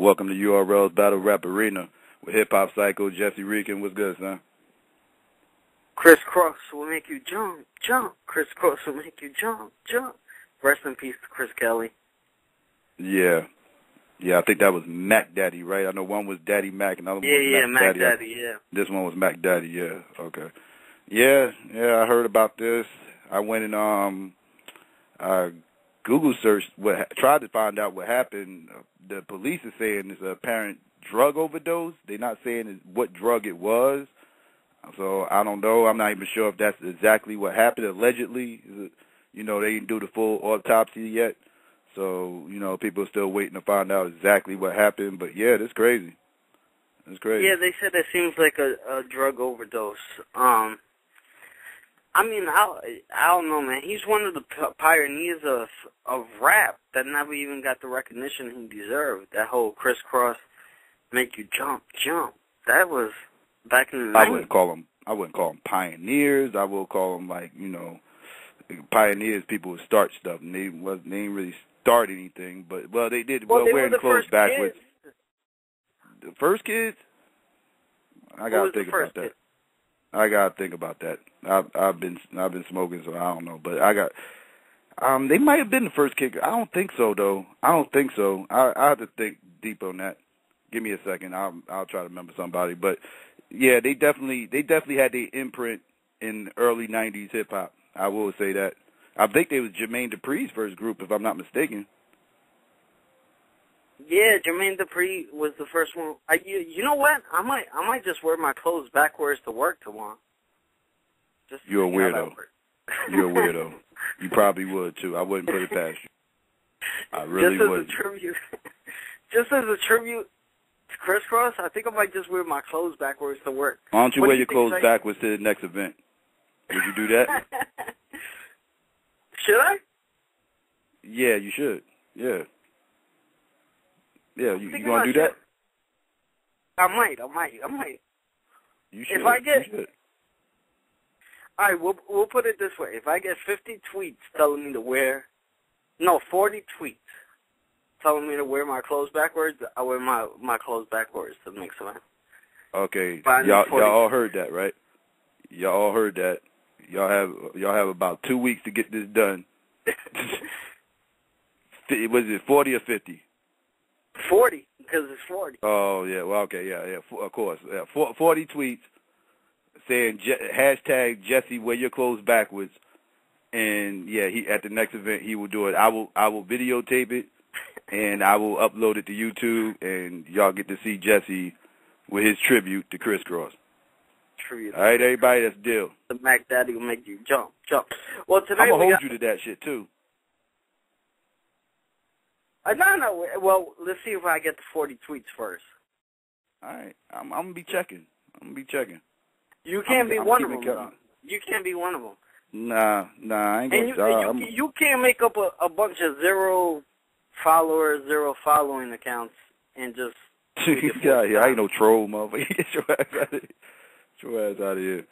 Welcome to URL's Battle Rap Arena with Hip Hop Psycho, Jesse Reekin. What's good, son? Kris Kross will make you jump, jump. Kris Kross will make you jump, jump. Rest in peace to Chris Kelly. Yeah, I think that was Mac Daddy, right? I know one was Daddy Mac, and the other one was Mac Daddy. Yeah. This one was Mac Daddy, yeah. Okay. Yeah, I heard about this. I went and Google searched, tried to find out what happened. The police is saying it's an apparent drug overdose. They're not saying what drug it was. So I don't know. I'm not even sure if that's exactly what happened. Allegedly, they didn't do the full autopsy yet. So, people are still waiting to find out exactly what happened. But, yeah, that's crazy. That's crazy. Yeah, they said it seems like a drug overdose. I don't know, man. He's one of the pioneers of rap that never even got the recognition he deserved. That whole Kris Kross make you jump, jump. That was back in the 90s. I wouldn't call them pioneers. I will call them pioneers. People would start stuff, and they didn't really start anything. But they did. Well, they wearing were the clothes first backwards. Kids. The first kids. I gotta think about that. I gotta think about that. I've been smoking, so I don't know. But they might have been the first kid. I don't think so, though. I don't think so. I have to think deep on that. Give me a second. I'll try to remember somebody. But yeah, they definitely had their imprint in early '90s hip hop. I will say that. I think they was Jermaine Dupri's first group, if I'm not mistaken. Yeah, Jermaine Dupri was the first one. You know what? I might just wear my clothes backwards to work tomorrow. You're a weirdo. You're a weirdo. You probably would too. I wouldn't put it past you. I really wouldn't. Just as a tribute to Kris Kross, I think I might just wear my clothes backwards to work. Why don't you wear your clothes backwards to the next event? Would you do that? Should I? Yeah, you should. Yeah. Yeah, you gonna do that? I might. You should. You should. All right, we'll put it this way. If I get 50 tweets telling me to 40 tweets telling me to wear my clothes backwards, I wear my clothes backwards to mix them. Okay, y'all all heard that, right? Y'all all heard that. Y'all have about 2 weeks to get this done. Was it 40 or 50? 40, because it's 40. Oh, yeah, well, okay, yeah, of course. Yeah, 40 tweets saying hashtag Jesse wear your clothes backwards, and yeah, at the next event he will do it. I will videotape it, and I will upload it to YouTube, and y'all get to see Jesse with his tribute to Kris Kross. Tribute. All right, everybody, that's the deal. The Mac Daddy will make you jump, jump. Well, today I'm gonna hold you to that shit too. No. Well, let's see if I get the 40 tweets first. All right, I'm gonna be checking. You can't be one of them. Though. You can't be one of them. Nah, I ain't gonna. You can't make up a bunch of 0 followers, 0 following accounts, and just. Yeah, I ain't no troll, motherfucker. Get your ass out of here.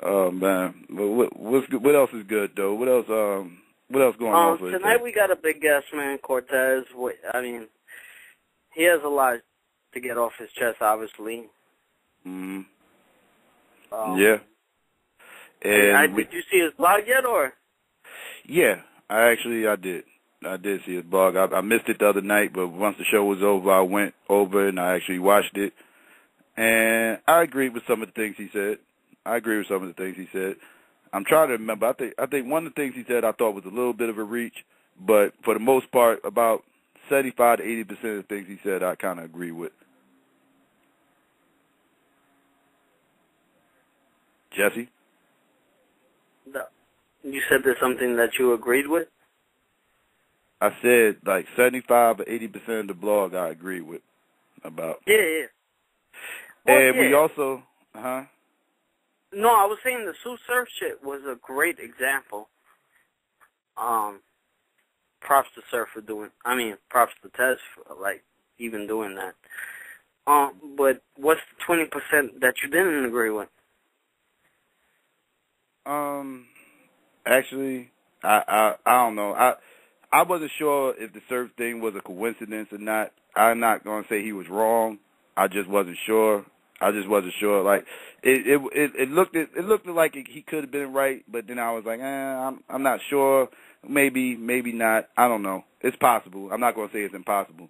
Oh man, what's good? What else is good though? What else going on for tonight? We got a big guest, man, Cortez. He has a lot to get off his chest, obviously. Mm-hmm. Yeah. And did you see his blog yet, or? Yeah, I did. I did see his blog. I missed it the other night, but once the show was over, I went over and I actually watched it. And I agreed with some of the things he said. I'm trying to remember. I think one of the things he said I thought was a little bit of a reach, but for the most part, about 75 to 80% of the things he said I kind of agree with. Jesse? No. You said there's something that you agreed with? I said like 75 or 80% of the blog I agree with about. Yeah. Well, and we also, No, I was saying the Tsu Surf shit was a great example. Props to Surf for props to Tez for, even doing that. But what's the 20% that you didn't agree with? Actually, I don't know. I wasn't sure if the Surf thing was a coincidence or not. I'm not gonna say he was wrong. I just wasn't sure. Like it looked like he could have been right, but then I was like, I'm not sure. Maybe not. I don't know. It's possible. I'm not gonna say it's impossible.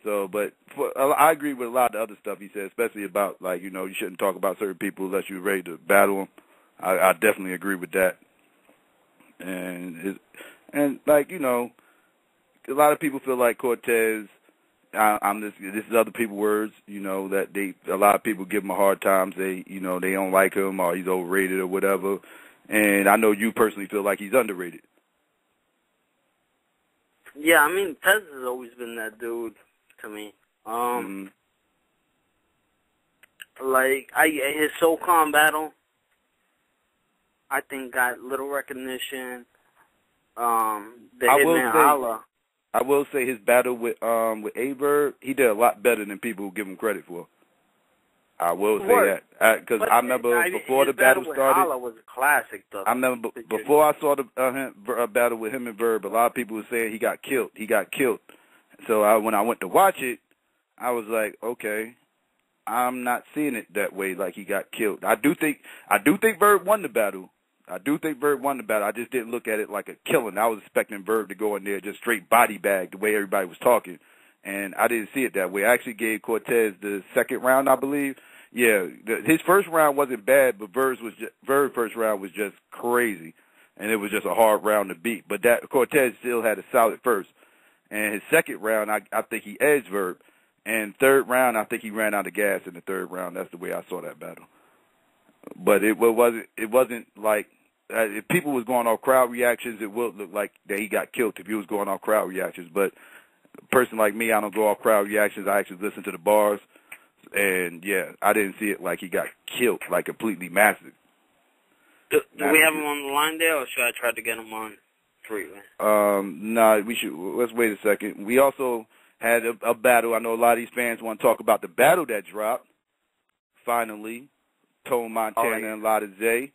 So, but I agree with a lot of the other stuff he said, especially about like you shouldn't talk about certain people unless you're ready to battle them. I definitely agree with that. And like a lot of people feel like Cortez. This is other people's words, that a lot of people give him a hard time. They don't like him or he's overrated or whatever. And I know you personally feel like he's underrated. Yeah, I mean, Tez has always been that dude to me. Like his SoCon battle, I think got little recognition. The Hitman Holla. I will say his battle with Verb, he did a lot better than people give him credit for. I will say that because I remember before the battle started. Holla was a classic, though. I remember before I saw the battle with him and Verb, a lot of people were saying he got killed. So when I went to watch it, I was like, okay, I'm not seeing it that way. Like he got killed. I do think Verb won the battle. I just didn't look at it like a killing. I was expecting Verb to go in there just straight body bag the way everybody was talking, and I didn't see it that way. I actually gave Cortez the second round, I believe. Yeah, his first round wasn't bad, but Verb's first round was just crazy, and it was just a hard round to beat. But that Cortez still had a solid first, and his second round, I think he edged Verb, and third round, I think he ran out of gas in the third round. That's the way I saw that battle. But it wasn't like. If people was going off crowd reactions, it would look like that he got killed if he was going off crowd reactions. But a person like me, I don't go off crowd reactions. I actually listen to the bars. And, yeah, I didn't see it like he got killed, like completely massive. Do we have him on the line there, or should I try to get him on freeway? No, we should. Let's wait a second. We also had a battle. I know a lot of these fans want to talk about the battle that dropped, finally. Tone Montana and Lotta Zay.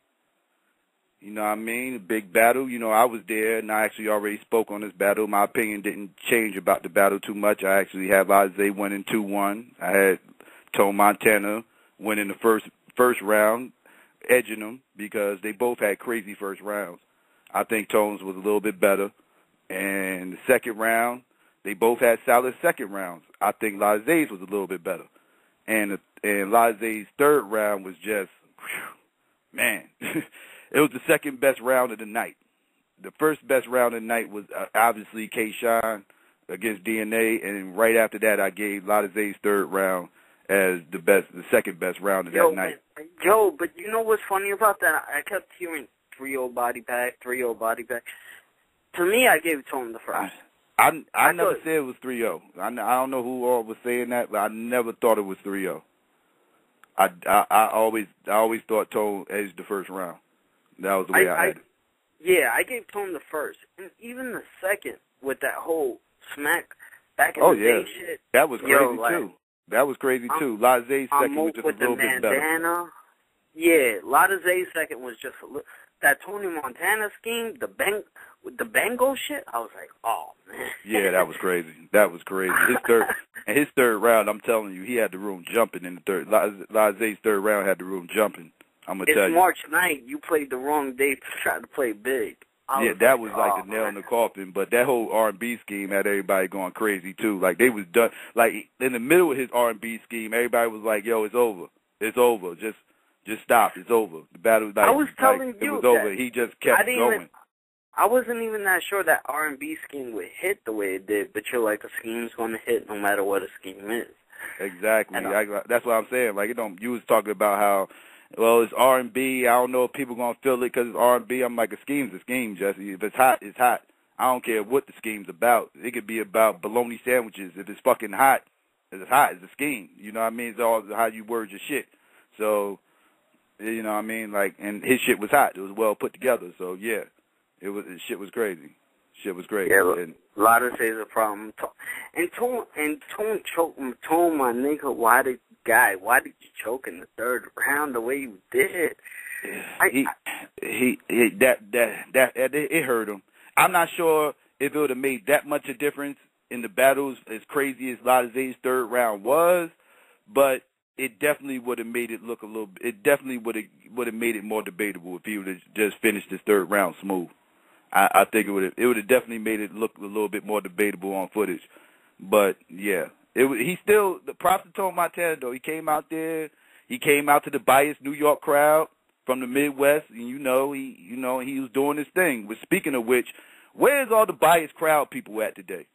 You know what I mean? A big battle. I was there, and I actually already spoke on this battle. My opinion didn't change about the battle too much. I actually had Lotta Zay winning 2-1. I had Tone Montana winning the first round, edging them because they both had crazy first rounds. I think Tone's was a little bit better. And the second round, they both had solid second rounds. I think Lotta Zay's was a little bit better. And Lotta Zay's third round was just, man. It was the second best round of the night. The first best round of the night was obviously K-Shine against DNA, and right after that, I gave Lotta Zay's third round as the second best round of that night. But you know what's funny about that? I kept hearing 3-0 body pack. To me, I gave Tone the first. I never said it was 3-0. I don't know who all was saying that, but I never thought it was 3-0. I always thought Tone edged the first round. That was the way I had it. Yeah, I gave Tone the first. And even the second with that whole smack back in the day shit. That was crazy, too. That was crazy, too. Lotta Zay's second was just a little bit better. Yeah, Lotta Zay's second was just a little... That Tony Montana scheme, with the Bango shit, I was like, oh, man. Yeah, that was crazy. His third round, I'm telling you, he had the room jumping in the third. Lotta Zay's third round had the room jumping. I'm going to tell you. It's March 9th. You played the wrong day to try to play big. That was like the nail in the coffin. But that whole R&B scheme had everybody going crazy, too. Like, they was done. Like, in the middle of his R&B scheme, everybody was like, yo, it's over. It's over. Just stop. It's over. The battle was like, I was telling you it was over. He just kept going. I wasn't even that sure that R&B scheme would hit the way it did, but you're like, a scheme's going to hit no matter what a scheme is. Exactly. That's what I'm saying. Like, you was talking about how, well, it's R&B. I don't know if people going to feel it because it's R&B. I'm like, a scheme's a scheme, Jesse. If it's hot, it's hot. I don't care what the scheme's about. It could be about bologna sandwiches. If it's fucking hot, it's hot. It's a scheme. You know what I mean? It's all how you word your shit. So, you know what I mean? Like, and his shit was hot. It was well put together. So, yeah, shit was crazy. Shit was great. Yeah, but a lot of say the problem. And Tone choked my nigga. Why did you choke in the third round the way you did? It hurt him. I'm not sure if it would have made that much a difference in the battles, as crazy as Ladaze's third round was, but it definitely would have made it look a little. It definitely would have made it more debatable if he would have just finished his third round smooth. I think it would have definitely made it look a little bit more debatable on footage. But yeah, he still, the props to Tone Montana though. He came out there. He came out to the biased New York crowd from the Midwest, and he was doing his thing. But speaking of which, where's all the biased crowd people at today?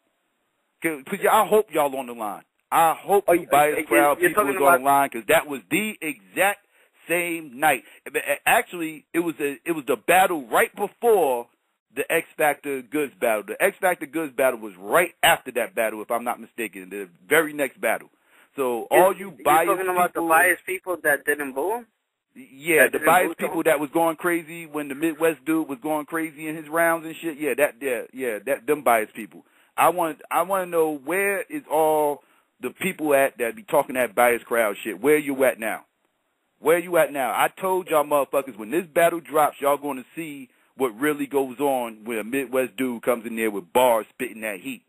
Cause I hope y'all on the line. I hope you biased crowd people was on the line, because that was the exact same night. Actually, it was the battle right before the X Factor Goodz battle. The X Factor Goodz battle was right after that battle, if I'm not mistaken, the very next battle. So all you biased people... You're talking about the biased people that didn't boo him? Yeah, the biased people that was going crazy when the Midwest dude was going crazy in his rounds and shit. Yeah, them biased people. I want to know, where is all the people at that be talking that biased crowd shit? Where you at now? Where you at now? I told y'all motherfuckers, when this battle drops, y'all going to see what really goes on when a Midwest dude comes in there with bars spitting that heat.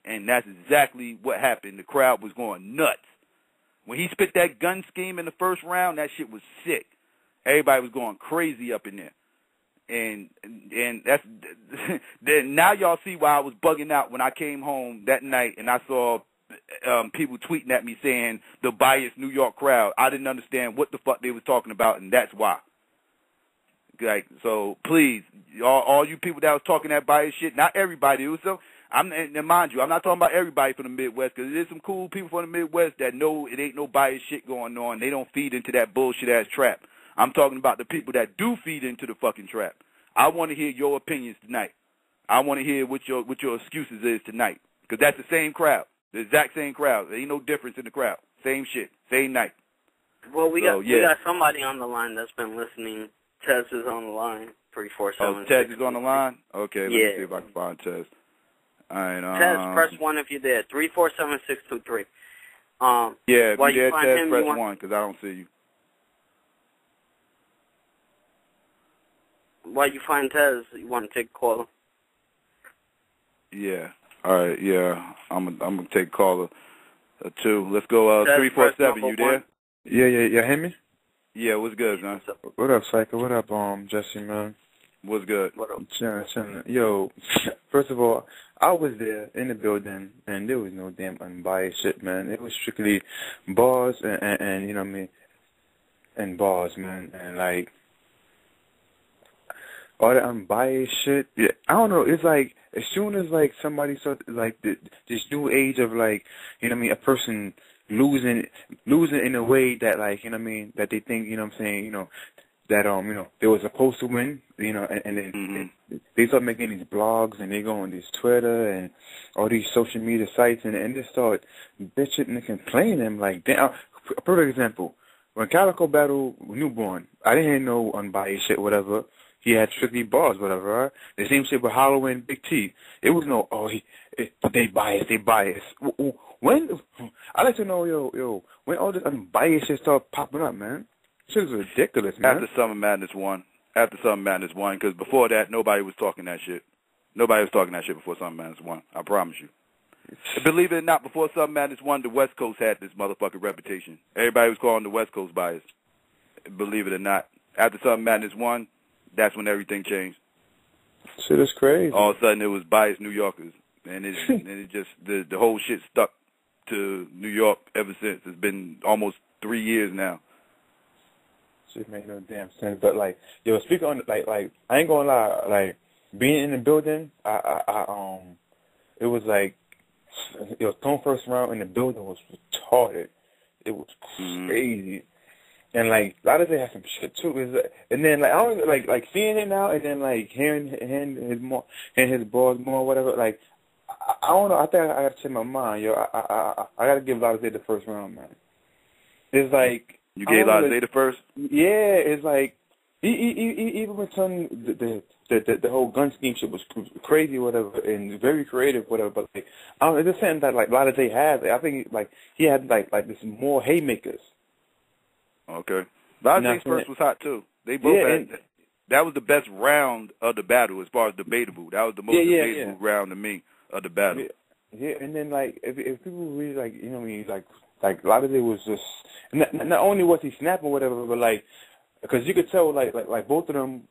And that's exactly what happened. The crowd was going nuts. When he spit that gun scheme in the first round, that shit was sick. Everybody was going crazy up in there. And that's then now y'all see why I was bugging out when I came home that night and I saw people tweeting at me saying the biased New York crowd. I didn't understand what the fuck they was talking about, and that's why. Like, so please, all you people that was talking that biased shit, not everybody. It was so. And mind you, I'm not talking about everybody from the Midwest, because there's some cool people from the Midwest that know it ain't no biased shit going on. They don't feed into that bullshit ass trap. I'm talking about the people that do feed into the fucking trap. I want to hear your opinions tonight. I want to hear what your excuses is tonight, because that's the same crowd, the exact same crowd. There ain't no difference in the crowd. Same shit, same night. Well, we got somebody on the line that's been listening. Tez is on the line. 347. Oh, Tez is on the line. Okay, let me see if I can find Tez. All right. Tez, press 1 if you're there. 347-623. Yeah, if you're there, Tez, press 1, because I don't see you. While you find Tez, you want to take a caller? Yeah. All right. Yeah, I'm gonna take caller 2. Let's go. 347. You there? Yeah. Hear me? Yeah. What's good, man? What up, Psycho? What up, Jesse, man? What's good? What up? Chillin'. Yo, first of all, I was there in the building, and there was no damn unbiased shit, man. It was strictly bars and you know what I mean, and bars, man, and like all that unbiased shit. Yeah, I don't know. It's like as soon as like somebody started like this new age of like, you know what I mean, a person losing in a way that like, you know what I mean, that they think, you know what I'm saying, you know, that you know, they were supposed to win, you know, and then they start making these blogs and they go on this Twitter and all these social media sites and they start bitching and complaining like, damn. A perfect example, when Calico battled Newborn, I didn't hear no unbiased shit, whatever. He had strictly bars, whatever, right? The same shit with Hollow and Big T. It was no, they biased. When, I'd like to know, yo, when all this unbiased shit started popping up, man. Shit is ridiculous, man. After Summer Madness 1. Because before that, nobody was talking that shit. Nobody was talking that shit before Summer Madness 1. I promise you. Believe it or not, before Summer Madness 1, the West Coast had this motherfucking reputation. Everybody was calling the West Coast biased. Believe it or not. After Summer Madness 1, that's when everything changed. Shit is crazy. All of a sudden, it was biased New Yorkers. And it just, the whole shit stuck to New York ever since. It's been almost 3 years now. Shit make no damn sense. But like, yo, speaking on like I ain't gonna lie, like being in the building, it was like, yo, Tone first round in the building was retarded. It was crazy. And like a lot of it had some shit too. And then like I don't like seeing it now, and then like hearing his balls more, whatever. Like I don't know. I think I gotta change my mind, yo. I gotta give Ladaze the first round, man. It's like you gave Ladaze the first. Yeah, it's like even when the whole gun scheme shit was crazy, whatever, and very creative, whatever. But like it's just something that like Ladaze has. Like, I think like he had like this more haymakers. Okay. Ladaze's first was hot too. They both had. that was the best round of the battle as far as debatable. That was the most debatable round to me of the battle. Yeah, and then like if people really like, you know what I mean, like a lot of it was just not only was he snapping or whatever, but like because you could tell like both of them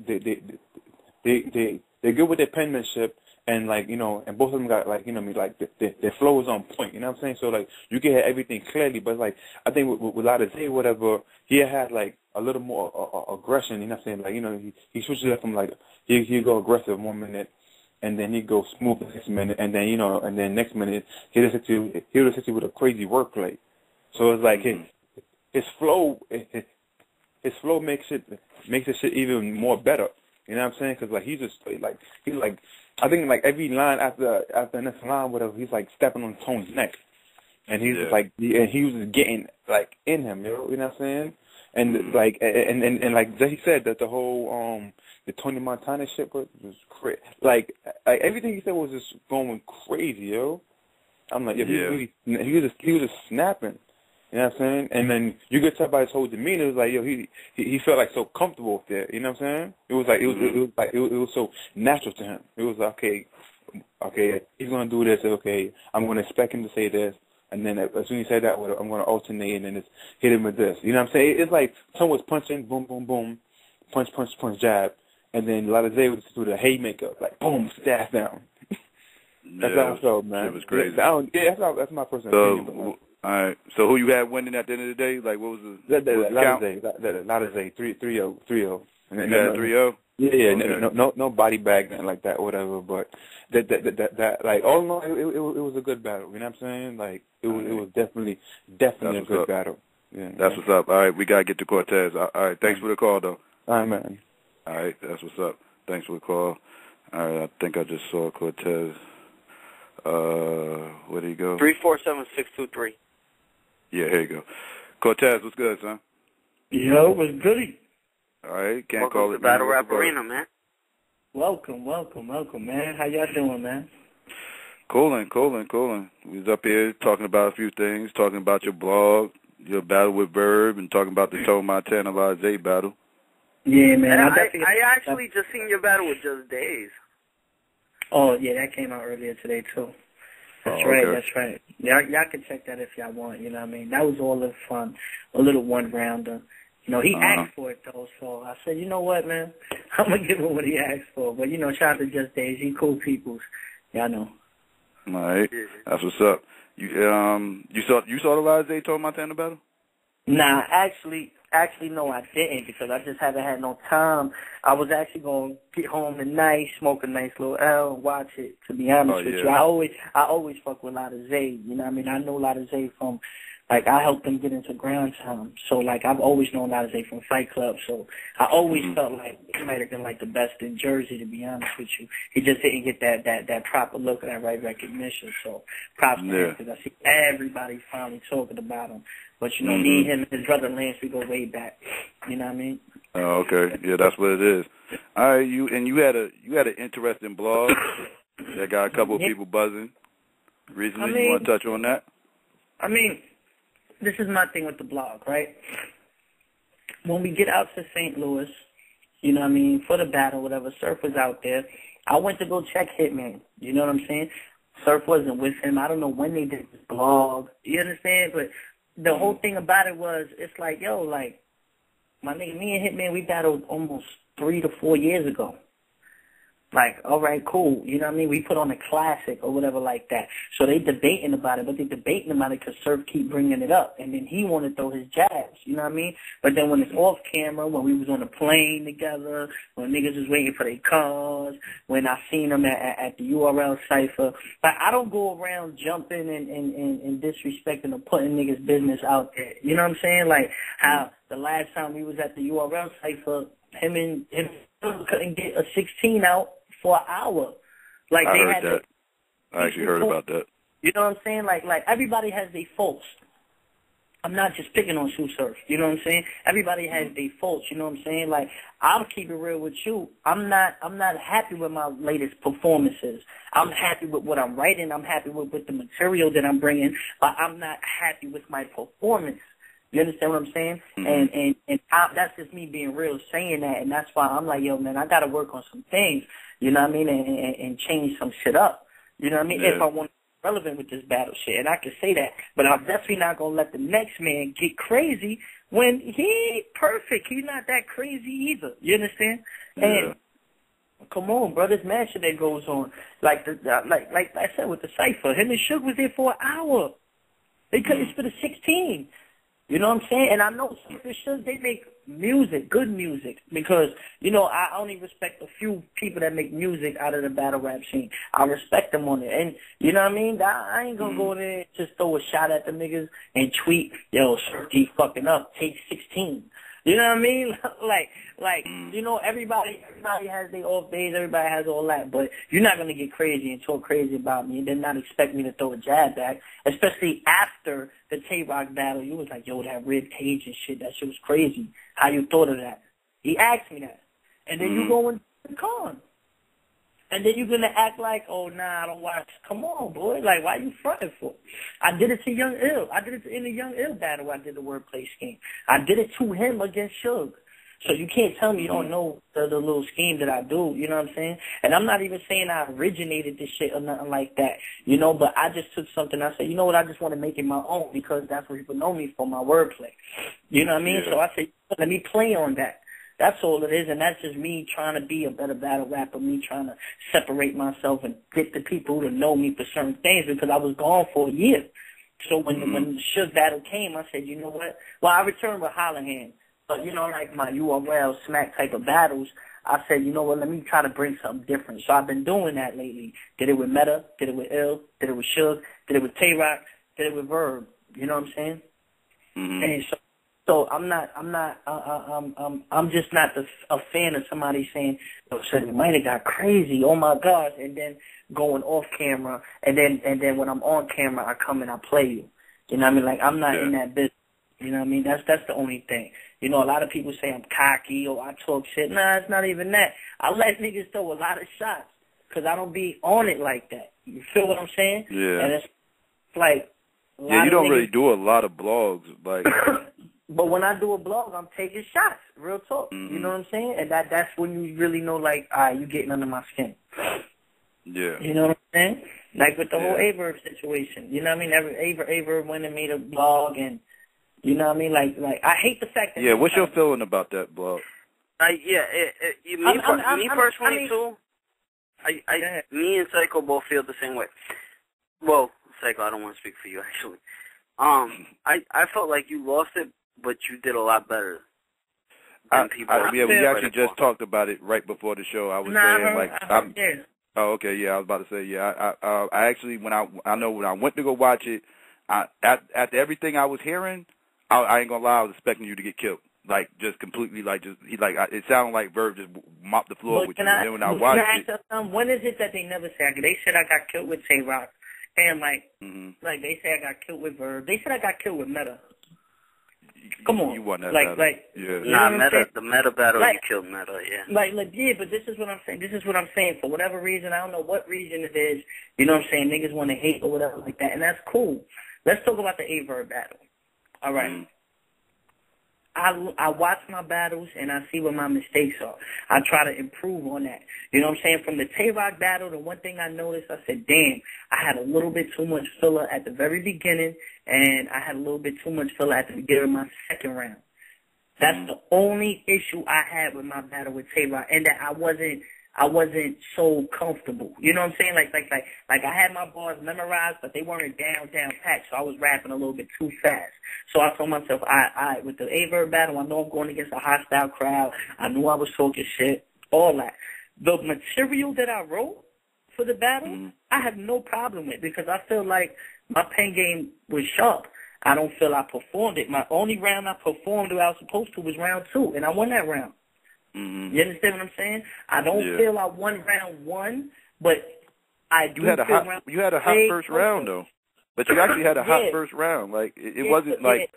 they're good with their penmanship. And, like, you know, and both of them got, like, you know what I mean, like, their flow is on point, you know what I'm saying? So, like, you can hear everything clearly, but, like, I think with Zay, whatever, he had, like, a little more aggression, you know what I'm saying? Like, you know, he switches up from, like, he'd go aggressive 1 minute, and then he'd go smooth the next minute, and then, you know, and then next minute, he'll hit you with a crazy wordplay. So it's like, his flow makes the shit even more better. You know what I'm saying? Because, like, he's like, I think, like, every line after the next line, whatever, he's, like, stepping on Tone's neck. And he's just, like, and he was just getting, like, in him, you know what I'm saying? And, like, and like he said, that the whole, the Tony Montana shit was crazy. Like, everything he said was just going crazy, yo. I'm like, he was just snapping. You know what I'm saying? And then you could tell by his whole demeanor, it was like, yo, he felt like so comfortable there. You know what I'm saying? It was like it was so natural to him. It was like, okay, he's gonna do this. Okay, I'm gonna expect him to say this, and then as soon as he said that, I'm gonna alternate and then just hit him with this. You know what I'm saying? It's like someone was punching, boom, boom, boom, punch, punch, punch, jab, and then Zay would just do the haymaker, like boom, staff down. That's how I felt, man. It was crazy. That's my personal opinion. All right. So who you had winning at the end of the day? Like, what was the count? Zay, 3-0. You had 3-0? Yeah. Okay. No body bag, nothing like that, or whatever. But that like all in all, it was a good battle. You know what I'm saying? Like it was definitely a good battle. Yeah. That's what's up. All right, we gotta get to Cortez. All right, thanks for the call, though. All right, man. All right, that's what's up. Thanks for the call. All right, I think I just saw Cortez. Where did he go? 347-623. Yeah, here you go. Cortez, what's good, son? Yo, what's goody? All right, can't Welcome call to it Battle Rap Arena, man. Welcome, man. How y'all doing, man? Coolin'. We was up here talking about a few things, talking about your blog, your battle with Verb, and talking about the Toe Montana Zay battle. Yeah, man. And I actually just seen your battle with Just Days. Oh, yeah, that came out earlier today, too. That's right. Y'all can check that if y'all want, you know what I mean? That was all in fun, a little one-rounder. You know, he asked for it, though, so I said, you know what, man? I'm going to give him what he asked for. But, you know, shout out to Just Days. He cool peoples. Y'all know. All right. That's what's up. You saw the Zay Toe Montana battle? Nah, actually, no, I didn't because I just haven't had no time. I was actually going to get home tonight, smoke a nice little L, and watch it, to be honest with you. I always fuck with Zay, you know what I mean? I know Zay from, like, I helped him get into ground time. So, like, I've always known Zay from Fight Club. So, I always felt like he might have been, like, the best in Jersey, to be honest with you. He just didn't get that proper look and that right recognition. So, props to him because I see everybody finally talking about him. But, you know, me, him, and his brother Lance, we go way back. You know what I mean? Oh, okay. Yeah, that's what it is. All right, you had an interesting blog that got a couple of people buzzing recently. You want to touch on that? I mean, this is my thing with the blog, right? When we get out to St. Louis, you know what I mean, for the battle, whatever, Surf was out there. I went to go check Hitman. You know what I'm saying? Surf wasn't with him. I don't know when they did this blog. You understand? But the whole thing about it was, it's like, yo, like, my nigga, me and Hitman, we battled almost 3 to 4 years ago. Like, all right, cool. You know what I mean? We put on a classic or whatever like that. So they debating about it, but they debating about it because Surf keep bringing it up. And then he want to throw his jabs, you know what I mean? But then when it's off camera, when we was on the plane together, when niggas was waiting for their cars, when I seen them at the URL cipher, like, I don't go around jumping and disrespecting or putting niggas' business out there. You know what I'm saying? Like how the last time we was at the URL cipher, him couldn't get a 16 out for an hour. Like I heard that. I actually heard about that. You know what I'm saying? Like everybody has their faults. I'm not just picking on Tsu Surf. You know what I'm saying? Everybody has their faults. You know what I'm saying? Like, I'll keep it real with you. I'm not happy with my latest performances. I'm happy with what I'm writing. I'm happy with the material that I'm bringing. But I'm not happy with my performance. You understand what I'm saying? Mm-hmm. And that's just me being real saying that, and that's why I'm like, yo, man, I got to work on some things, you know what I mean, and change some shit up. You know what I mean? Yeah. If I want to be relevant with this battle shit, and I can say that, but I'm definitely not going to let the next man get crazy when he ain't perfect. He's not that crazy either. You understand? Yeah. And come on, bro, there's mad shit that goes on. Like I said with the Cypher, him and Suge was there for an hour. They couldn't spit a 16. You know what I'm saying? And I know for sure they make music, good music, because, you know, I only respect a few people that make music out of the battle rap scene. I respect them on it. And, you know what I mean? I ain't going to go in there and just throw a shot at the niggas and tweet, yo, Surf G fucking up, take 16. You know what I mean? like, you know, everybody has their off days, everybody has all that, but you're not going to get crazy and talk crazy about me and then not expect me to throw a jab back, especially after the Tay-Rock battle. You was like, yo, that rib cage and shit, that shit was crazy. How you thought of that? He asked me that. And then you go and con. And then you're going to act like, oh, nah, I don't watch. Come on, boy. Like, why you fronting for? I did it to Young Ill. I did it in the Young Ill battle. I did the wordplay scheme. I did it to him against Suge. So you can't tell me you don't know the little scheme that I do. You know what I'm saying? And I'm not even saying I originated this shit or nothing like that. You know, but I just took something. I said, you know what? I just want to make it my own because that's what people know me for, my wordplay. You know what I mean? Yeah. So I said, let me play on that. That's all it is, and that's just me trying to be a better battle rapper, me trying to separate myself and get the people to know me for certain things because I was gone for a year. So when the Suge battle came, I said, you know what? Well, I returned with Hollihan, but, you know, like my URL smack type of battles, I said, you know what, let me try to bring something different. So I've been doing that lately. Did it with Murda, did it with Ill, did it with Suge, did it with Tay-Rock, did it with Verb. You know what I'm saying? And so I'm just not a fan of somebody saying, yo, so it might have got crazy, oh my gosh, and then going off camera, and then when I'm on camera, I come and I play you. You know what I mean? Like, I'm not in that business. You know what I mean? That's the only thing. You know, a lot of people say I'm cocky or I talk shit. Nah, it's not even that. I let niggas throw a lot of shots because I don't be on it like that. You feel what I'm saying? Yeah. And it's like, yeah, you don't really do a lot of blogs, like. But when I do a blog, I'm taking shots, real talk. You know what I'm saying? And that's when you really know, like, all right, you getting under my skin. Yeah. You know what I'm saying? Like with the whole Verb situation. You know what I mean? Verb went and made a blog, and you know what I mean? Like I hate the fact that. Yeah. What's your feeling about that blog? Me personally too. Me and Psycho both feel the same way. Well, Psycho, I don't want to speak for you actually. I felt like you lost it, but you did a lot better than people. We actually just talked about it right before the show. I was saying, oh, okay, yeah, I was about to say, yeah, I actually, when I went to go watch it, after everything I was hearing, I ain't gonna lie, I was expecting you to get killed. Like, just completely, it sounded like Verb just mopped the floor with you. And then when I watched it. When is it that they never say, they said I got killed with Tay-Rock, and like they say I got killed with Verb. They said I got killed with Murda. Come on. You won that battle. Yeah. Nah, the Murda battle, you killed Murda, yeah. Yeah, but this is what I'm saying. This is what I'm saying. For whatever reason, I don't know what reason it is, you know what I'm saying, niggas want to hate or whatever like that, and that's cool. Let's talk about the Verb battle. All right. I watch my battles and I see what my mistakes are. I try to improve on that. You know what I'm saying? From the Tay-Rock battle, the one thing I noticed, I said, damn, I had a little bit too much filler at the very beginning, and I had a little bit too much filler at the beginning of my second round. That's the only issue I had with my battle with Tay-Rock, and that I wasn't so comfortable. You know what I'm saying? Like I had my bars memorized, but they weren't down packed, so I was rapping a little bit too fast. So I told myself, I with the Verb battle, I know I'm going against a hostile crowd. I knew I was talking shit, all that. The material that I wrote for the battle, I have no problem with because I feel like my pen game was sharp. I don't feel I performed it. My only round I performed the way I was supposed to was round 2, and I won that round. You understand what I'm saying? I don't feel I won round 1, but I do you had a hot first round, though. But you actually had a hot first round. Like, it wasn't like,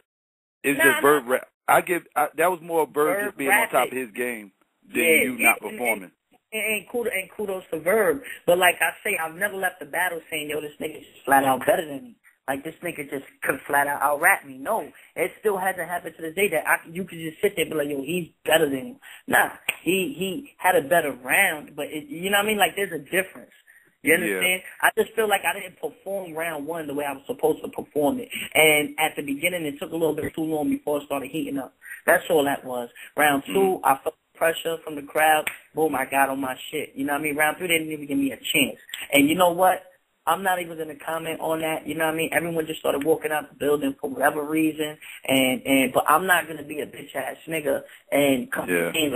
it's just Verb. That was more Verb just being on top of his game than you not performing. And kudos to Verb. But like I say, I've never left the battle saying, yo, this nigga is flat out better than me. like this nigga just could flat out out-rap me. No, it still hasn't happened to this day that you could just sit there and be like, yo, he's better than you. Nah, he had a better round, but you know what I mean? Like, there's a difference. You understand? Yeah. I just feel like I didn't perform round one the way I was supposed to perform it. And at the beginning, it took a little bit too long before it started heating up. That's all that was. Round two, I felt pressure from the crowd. Boom, I got on my shit. You know what I mean? Round three, they didn't even give me a chance. And you know what? I'm not even going to comment on that. You know what I mean? Everyone just started walking out the building for whatever reason. But I'm not going to be a bitch-ass nigga and complain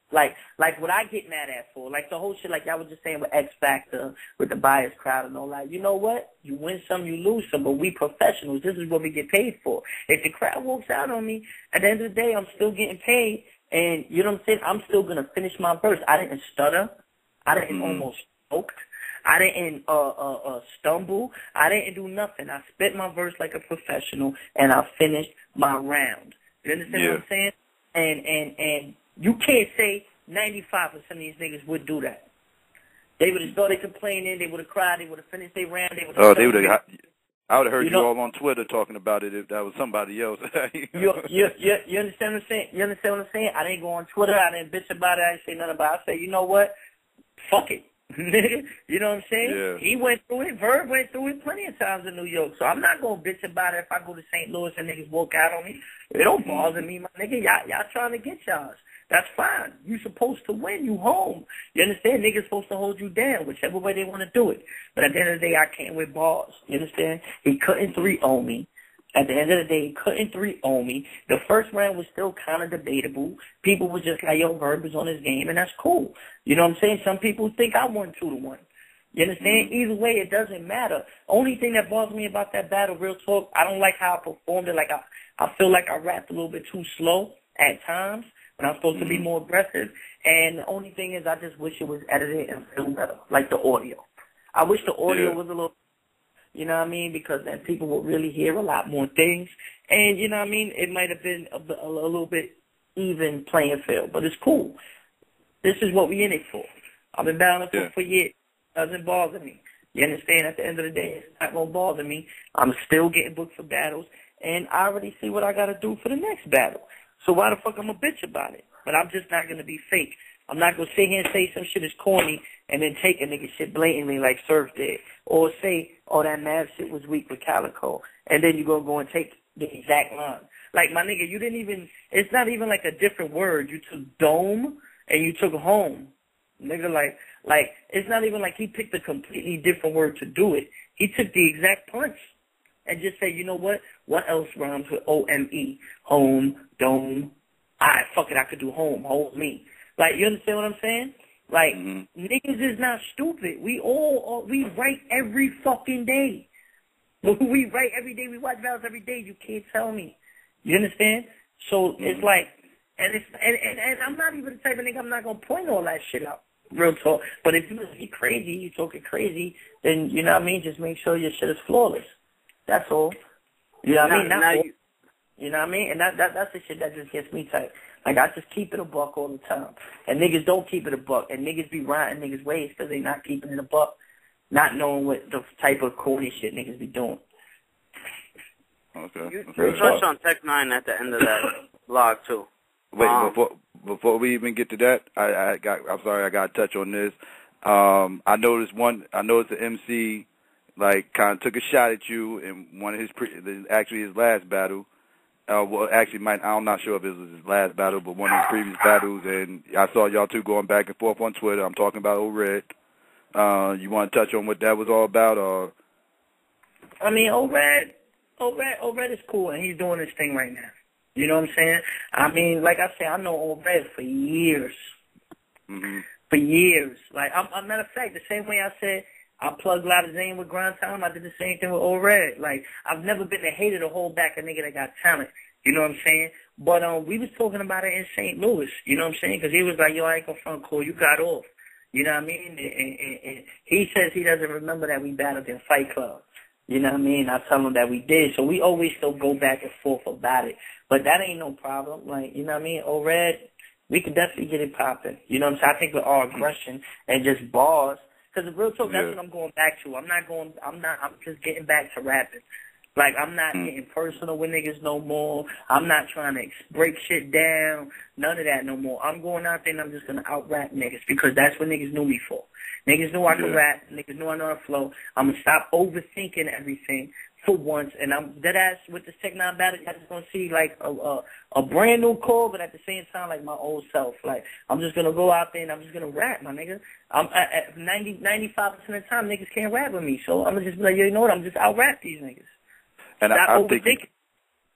like what I get mad at for. Like the whole shit like y'all was just saying with X Factor, with the bias crowd and all that. You know what? You win some, you lose some, but we professionals. This is what we get paid for. If the crowd walks out on me, at the end of the day, I'm still getting paid. And you know what I'm saying? I'm still going to finish my verse. I didn't stutter. I didn't almost choke. I didn't stumble. I didn't do nothing. I spit my verse like a professional, and I finished my round. You understand what I'm saying? And you can't say 95% of these niggas would do that. They would have started complaining. They would have cried. They would have finished their round. They would have. I would have heard you all on Twitter talking about it if that was somebody else. You understand what I'm saying? You understand what I'm saying? I didn't go on Twitter. I didn't bitch about it. I didn't say nothing about it. I said, you know what? Fuck it. You know what I'm saying? Yeah. He went through it. Verb went through it plenty of times in New York. So I'm not going to bitch about it if I go to St. Louis and niggas walk out on me. It don't bother me, my nigga. Y'all trying to get y'all. That's fine. You supposed to win. You home. You understand? Niggas supposed to hold you down, whichever way they want to do it. But at the end of the day, I came with bars. You understand? He couldn't 3-0 me. At the end of the day, he couldn't 3-0 me. The first round was still kind of debatable. People were just like, yo, Verb is on his game, and that's cool. You know what I'm saying? Some people think I won 2-1. You understand? Either way, it doesn't matter. Only thing that bothers me about that battle, real talk, I don't like how I performed it. Like, I feel like I rapped a little bit too slow at times. But I'm supposed to be more aggressive. And the only thing is I just wish it was edited and filmed better, like the audio. I wish the audio was a little, you know what I mean, because then people would really hear a lot more things. And, you know what I mean, it might have been a little bit even playing field. But it's cool. This is what we in it for. I've been battling for years. It doesn't bother me. You understand? At the end of the day, it's not going to bother me. I'm still getting booked for battles. And I already see what I got to do for the next battle. So why the fuck I'm a bitch about it? But I'm just not going to be fake. I'm not going to sit here and say some shit is corny and then take a nigga shit blatantly like Surf did. Or say, oh, that Mav shit was weak with Calico. And then you're going to go and take the exact line. Like, my nigga, you didn't even, it's not even like a different word. You took dome and you took home. Nigga, like, it's not even like he picked a completely different word to do it. He took the exact punch. And just say, you know what? What else rhymes with O-M-E? Home, dome. Fuck it, I could do home, hold me. Like, you understand what I'm saying? Like, niggas is not stupid. We write every fucking day. We write every day. We watch battles every day. You can't tell me. You understand? So it's like, and I'm not even the type of nigga I'm not going to point all that shit out. Real talk. But if you crazy, you talking crazy, then, you know what I mean? Just make sure your shit is flawless. That's all. You know what I mean? You know what I mean? And that's the shit that just gets me tight. Like, I just keep it a buck all the time. And niggas don't keep it a buck. And niggas be riding niggas' ways because they not keeping it a buck, not knowing what the type of corny shit niggas be doing. Okay. You touched on Tech 9 at the end of that blog, too. Wait, before we even get to that, I'm sorry, I got to touch on this. I noticed the MC, like, kind of took a shot at you in one of his his last battle. Well, actually, I'm not sure if it was his last battle, but one of his previous battles, and I saw y'all two going back and forth on Twitter. I'm talking about O-Red. You want to touch on what that was all about, or? I mean, O-Red is cool, and he's doing his thing right now. You know what I'm saying? I mean, like I said, I know O-Red for years. For years. Like, a matter of fact, the same way I said I plugged Latazane with Grind Time, I did the same thing with O-Red. Like, I've never been a hater to hold back a nigga that got talent. You know what I'm saying? But we was talking about it in St. Louis. You know what I'm saying? Because he was like, yo, I ain't gonna front cool. You got off. You know what I mean? And he says he doesn't remember that we battled in Fight Club. You know what I mean? I tell him that we did. So we always still go back and forth about it. But that ain't no problem. Like, you know what I mean? O-Red, we could definitely get it popping. You know what I'm saying? I think with our aggression and just bars. Because the real talk, that's what I'm going back to. I'm just getting back to rapping. Like, I'm not getting personal with niggas no more. I'm not trying to break shit down. None of that no more. I'm going out there and I'm just going to out-rap niggas because that's what niggas knew me for. Niggas knew I could rap. Niggas knew I know how to flow. I'm going to stop overthinking everything for once. And I'm dead-ass with this Tech 9 battle. I just going to see, like, a brand new call, but at the same time, like, my old self. Like, I'm just going to go out there and I'm just going to rap, my nigga. I'm at 95% of the time, niggas can't rap with me. So I'm going to just be like, yo, you know what? I'm just out-rap these niggas. And I think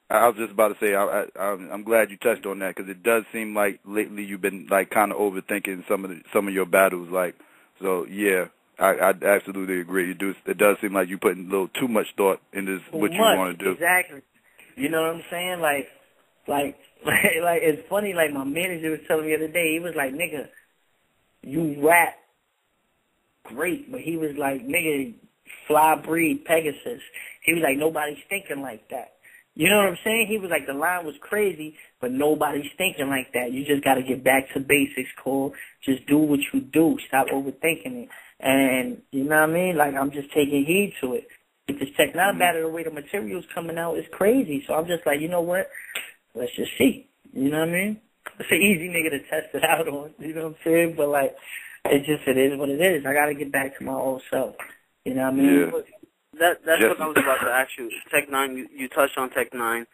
I was just about to say I'm glad you touched on that because it does seem like lately you've been like kind of overthinking some of your battles. Like, so yeah, I absolutely agree. You do. It does seem like you're putting a little too much thought into what you want to do. Exactly. You know what I'm saying? Like it's funny. Like my manager was telling me the other day, he was like, "Nigga, you rap great," but he was like, "Nigga, fly breed Pegasus." He was like, nobody's thinking like that. You know what I'm saying? He was like, the line was crazy, but nobody's thinking like that. You just got to get back to basics, Cole. Just do what you do. Stop overthinking it. And, you know what I mean? Like, I'm just taking heed to it. With this Tech 9 battle, the way the material's coming out is crazy. So I'm just like, you know what? Let's just see. You know what I mean? It's an easy nigga to test it out on. You know what I'm saying? But, like, it is what it is. I got to get back to my old self. You know what I mean? Yeah. That's what I was about to ask you. Tech 9, you touched on Tech 9.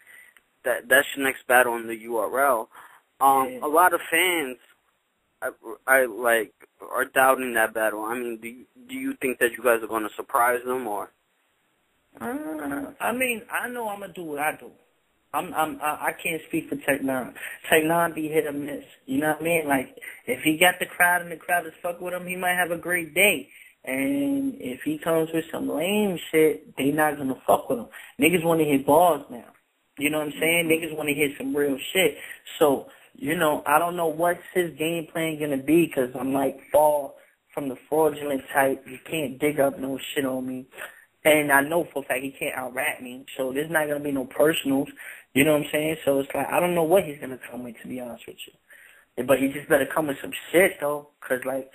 That's your next battle in the URL. A lot of fans, I like, are doubting that battle. I mean, do you think that you guys are going to surprise them or? I mean, I know I'm gonna do what I do. I can't speak for Tech 9. Tech 9 be hit or miss. You know what I mean? Like, if he got the crowd and the crowd is fuck with him, he might have a great day. And if he comes with some lame shit, they not going to fuck with him. Niggas want to hit balls now. You know what I'm saying? Niggas want to hit some real shit. So, you know, I don't know what's his game plan going to be because I'm like far from the fraudulent type. You can't dig up no shit on me. And I know for a fact he can't out-rap me. So there's not going to be no personals. You know what I'm saying? So it's like, I don't know what he's going to come with, to be honest with you. But he just better come with some shit, though, because, like,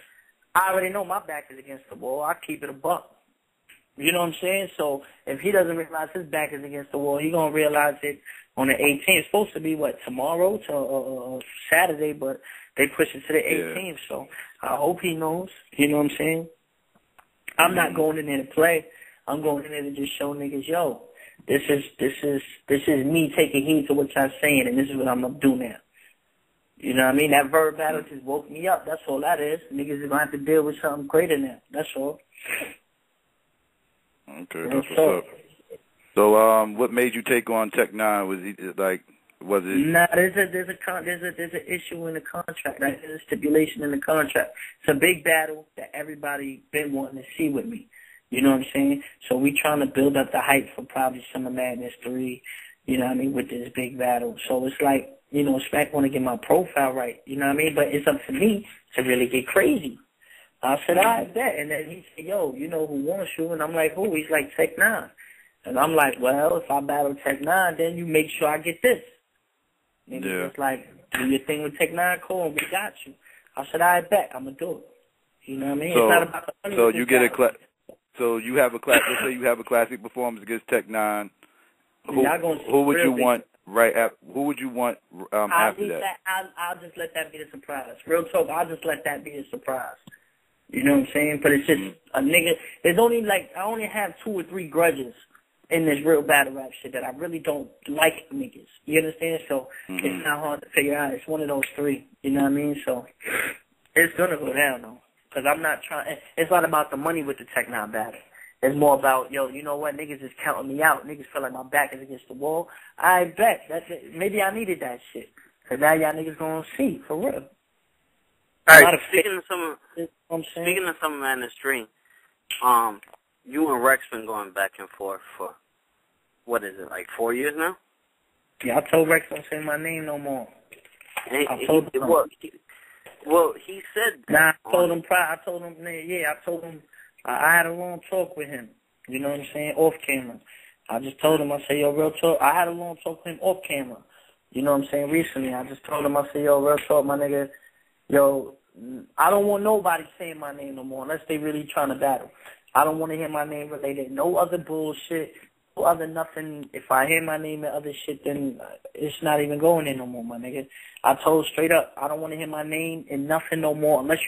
I already know my back is against the wall. I keep it a buck. You know what I'm saying? So if he doesn't realize his back is against the wall, he's going to realize it on the 18th. It's supposed to be, tomorrow to Saturday, but they push it to the 18th. Yeah. So I hope he knows. You know what I'm saying? I'm not going in there to play. I'm going in there to just show niggas, yo, this is me taking heed to what y'all saying, and this is what I'm going to do now. You know what I mean? That Verb battle just woke me up. That's all that is. Niggas are going to have to deal with something greater now. That's all. Okay, that's what's up. So, what made you take on Tech 9? Was it? Nah, there's an issue in the contract. Right? There's a stipulation in the contract. It's a big battle that everybody been wanting to see with me. You know what I'm saying? So we trying to build up the hype for probably Summer Madness 3. You know what I mean? With this big battle. So it's like, you know, Smack want to get my profile right, you know what I mean? But it's up to me to really get crazy. I said, I bet. And then he said, yo, you know who wants you? And I'm like, who? He's like, Tech 9. And I'm like, well, if I battle Tech 9, then you make sure I get this. And he's just like, do your thing with Tech 9, cool, and we got you. I said, I bet. I'm going to do it. You know what I mean? So, it's not about the money. So you get so you have a let's say you have a classic performance against Tech 9. Who would you want? Right after, who would you want after that? I'll just let that be a surprise. Real talk, I'll just let that be a surprise. You know what I'm saying? But it's just a nigga. There's only I only have 2 or 3 grudges in this real battle rap shit that I really don't like niggas. You understand? So it's not hard to figure out. It's one of those 3. You know what I mean? So it's gonna go down though, because I'm not trying. It's not about the money with the Tech 9 battle. It's more about, yo, you know what, niggas is counting me out. Niggas feel like my back is against the wall. I bet. That's it. Maybe I needed that shit. Because now y'all niggas going to see, for real. All right, speaking of Summer Madness 3, you and Rex been going back and forth for, what is it, like 4 years now? Yeah, I told Rex don't say my name no more. I told him. Well, he said that. Nah, I told him, I had a long talk with him, you know what I'm saying, off camera. I just told him, I said, yo, real talk. I had a long talk with him off camera, you know what I'm saying, recently. I just told him, I said, yo, real talk, my nigga, yo, I don't want nobody saying my name no more unless they really trying to battle. I don't want to hear my name related. No other bullshit. other nothing. If I hear my name and other shit, then it's not even going in no more, my nigga. I told straight up, I don't want to hear my name and nothing no more unless